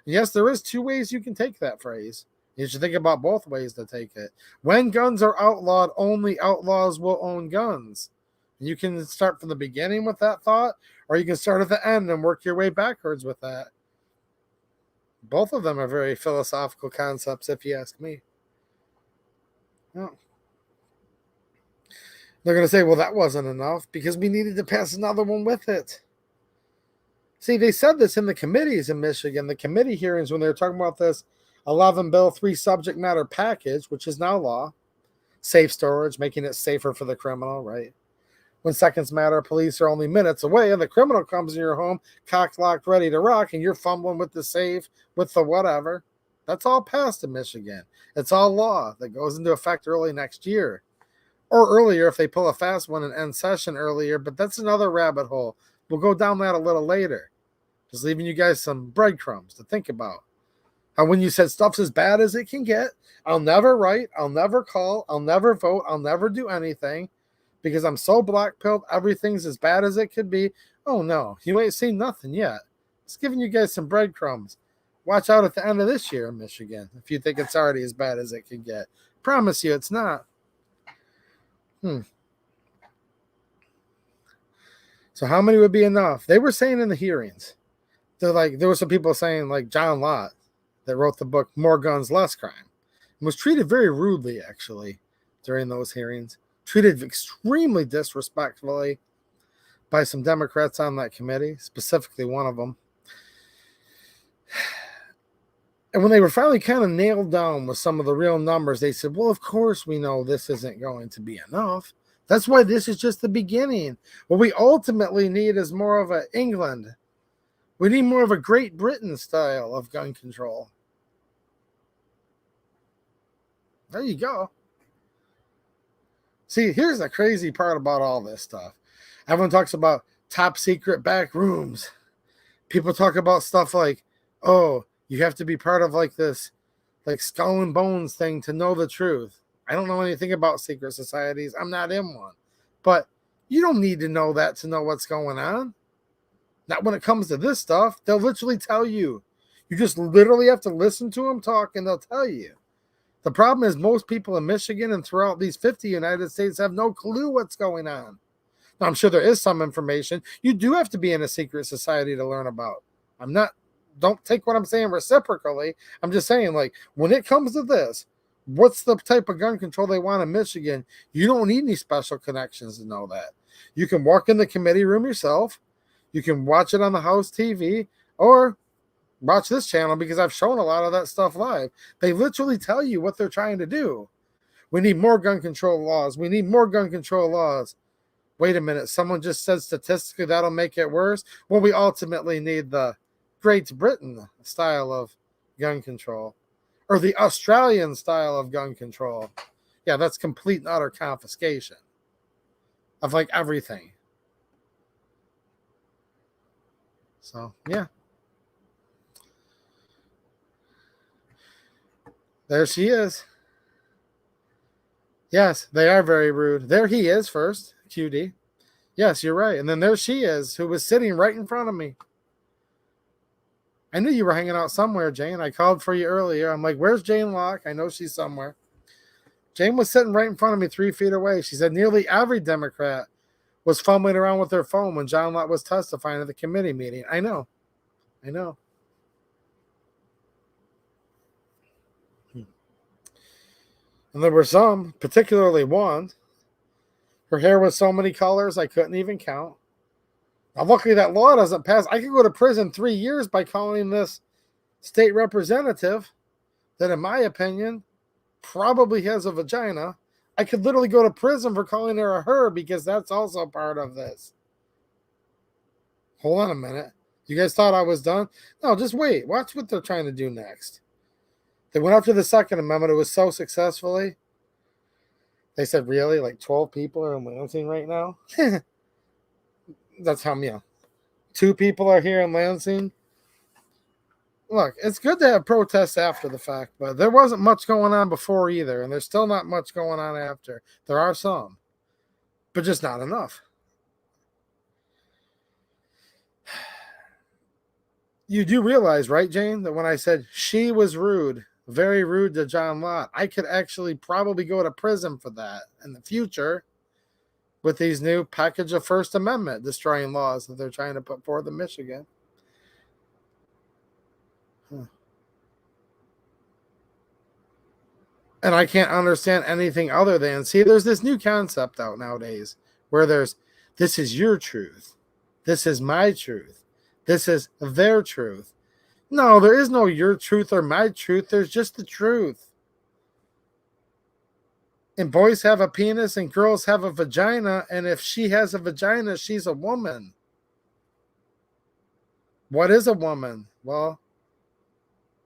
And yes, there is two ways you can take that phrase. You should think about both ways to take it. When guns are outlawed, only outlaws will own guns. And you can start from the beginning with that thought, or you can start at the end and work your way backwards with that. Both of them are very philosophical concepts, if you ask me. Oh. They're going to say, well, that wasn't enough because we needed to pass another one with it. See, they said this in the committees in Michigan, the committee hearings when they were talking about this 11 Bill 3 subject matter package, which is now law, safe storage, making it safer for the criminal, right? When seconds matter, police are only minutes away and the criminal comes in your home, cocked, locked, ready to rock, and you're fumbling with the safe, with the whatever. That's all passed in Michigan. It's all law that goes into effect early next year. Or earlier if they pull a fast one and end session earlier, but that's another rabbit hole. We'll go down that a little later. Just leaving you guys some breadcrumbs to think about. How when you said stuff's as bad as it can get, I'll never write, I'll never call, I'll never vote, I'll never do anything because I'm so black-pilled, everything's as bad as it could be. Oh no, you ain't seen nothing yet. Just giving you guys some breadcrumbs. Watch out at the end of this year in Michigan if you think it's already as bad as it can get. Promise you it's not. So how many would be enough? They were saying in the hearings, they're like, there were some people saying like John Lott that wrote the book More Guns, Less Crime and was treated very rudely actually during those hearings, treated extremely disrespectfully by some Democrats on that committee, specifically one of them. And when they were finally kind of nailed down with some of the real numbers, they said, well, of course we know this isn't going to be enough. That's why this is just the beginning. What we ultimately need is more of a England. We need more of a Great Britain style of gun control. There you go. See, here's the crazy part about all this stuff. Everyone talks about top secret back rooms. People talk about stuff like, oh, you have to be part of like this like skull and bones thing to know the truth. I don't know anything about secret societies. I'm not in one. But you don't need to know that to know what's going on. Not when it comes to this stuff. They'll literally tell you. You just literally have to listen to them talk and they'll tell you. The problem is most people in Michigan and throughout these 50 United States have no clue what's going on. Now, I'm sure there is some information. You do have to be in a secret society to learn about. Don't take what I'm saying reciprocally. I'm just saying, like, when it comes to this, what's the type of gun control they want in Michigan? You don't need any special connections to know that. You can walk in the committee room yourself. You can watch it on the house TV or watch this channel because I've shown a lot of that stuff live. They literally tell you what they're trying to do. We need more gun control laws. We need more gun control laws. Wait a minute. Someone just said statistically that'll make it worse. Well, we ultimately need the Great Britain style of gun control or the Australian style of gun control. Yeah, that's complete and utter confiscation of like everything. So, yeah. There she is. Yes, they are very rude. There he is first, QD. Yes, you're right. And then there she is, who was sitting right in front of me. I knew you were hanging out somewhere, Jane. I called for you earlier. I'm like, where's Jane Locke? I know she's somewhere. Jane was sitting right in front of me 3 feet away. She said nearly every Democrat was fumbling around with their phone when John Lott was testifying at the committee meeting. I know. And there were some, particularly one. Her hair was so many colors, I couldn't even count. Now, luckily that law doesn't pass. I could go to prison 3 years by calling this state representative that, in my opinion, probably has a vagina. I could literally go to prison for calling her a her because that's also part of this. Hold on a minute. You guys thought I was done? No, just wait. Watch what they're trying to do next. They went after the Second Amendment. It was so successfully. They said, really? Like 12 people are in Lansing right now? That's how many. 2 people are here in Lansing. Look, it's good to have protests after the fact, but there wasn't much going on before either, and there's still not much going on after. There are some, but just not enough. You do realize, right, Jane, that when I said she was rude, very rude to John Lott, I could actually probably go to prison for that in the future with these new package of First Amendment destroying laws that they're trying to put forth in Michigan. And I can't understand anything other than, see, there's this new concept out nowadays where this is your truth. This is my truth. This is their truth. No, there is no your truth or my truth. There's just the truth. And boys have a penis and girls have a vagina. And if she has a vagina, she's a woman. What is a woman? Well,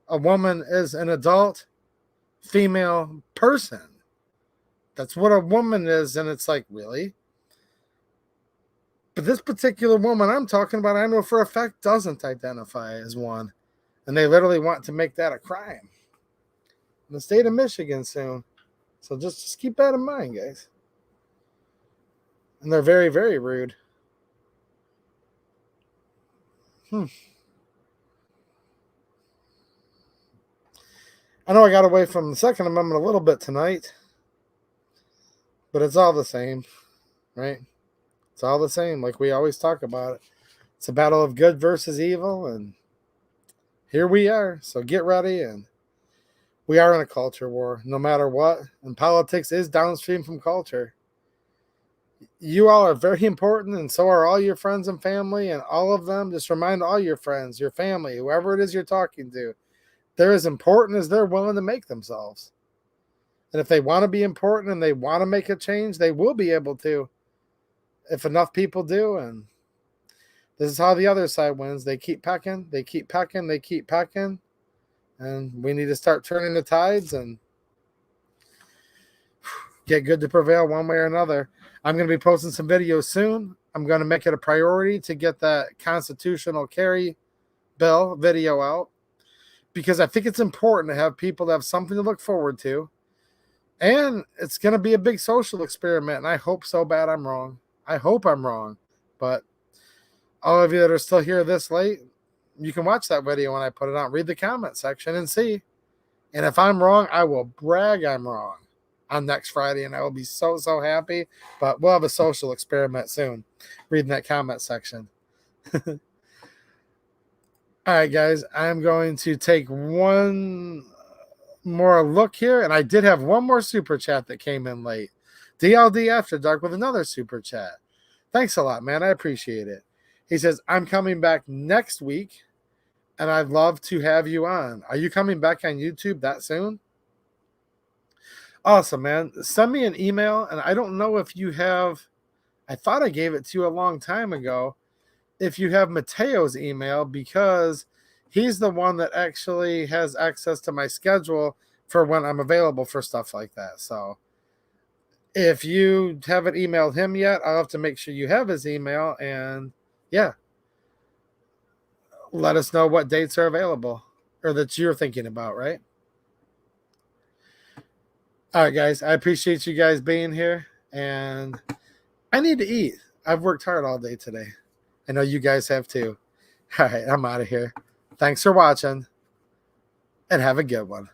a woman is an adult female person. That's what a woman is. And it's like, really? But this particular woman I'm talking about, I know for a fact doesn't identify as one. And they literally want to make that a crime in the state of Michigan soon. So just keep that in mind, guys. And they're very, very rude. I know I got away from the Second Amendment a little bit tonight, but it's all the same, right? It's all the same, like we always talk about it. It's a battle of good versus evil, and here we are. So get ready, and we are in a culture war, no matter what. And politics is downstream from culture. You all are very important, and so are all your friends and family, and all of them. Just remind all your friends, your family, whoever it is you're talking to, they're as important as they're willing to make themselves. And if they want to be important and they want to make a change, they will be able to, if enough people do. And this is how the other side wins. They keep pecking, they keep pecking, they keep pecking. And we need to start turning the tides and get good to prevail one way or another. I'm going to be posting some videos soon. I'm going to make it a priority to get that constitutional carry bill video out. because I think it's important to have people that have something to look forward to. And it's going to be a big social experiment. And I hope so bad I'm wrong. I hope I'm wrong. But all of you that are still here this late, you can watch that video when I put it out. Read the comment section and see. And if I'm wrong, I will brag I'm wrong on next Friday. And I will be so, so happy. But we'll have a social experiment soon. Reading that comment section. All right, guys. I'm going to take one more look here. And I did have one more super chat that came in late. DLD After Dark with another super chat. Thanks a lot, man. I appreciate it. He says, I'm coming back next week, and I'd love to have you on. Are you coming back on YouTube that soon? Awesome, man. Send me an email, and I don't know if you have, I thought I gave it to you a long time ago, if you have Mateo's email, because he's the one that actually has access to my schedule for when I'm available for stuff like that. So if you haven't emailed him yet, I'll have to make sure you have his email, and yeah, let us know what dates are available or that you're thinking about, right? All right, guys, I appreciate you guys being here, and I need to eat. I've worked hard all day today. I know you guys have too. All right, I'm out of here. Thanks for watching, and have a good one.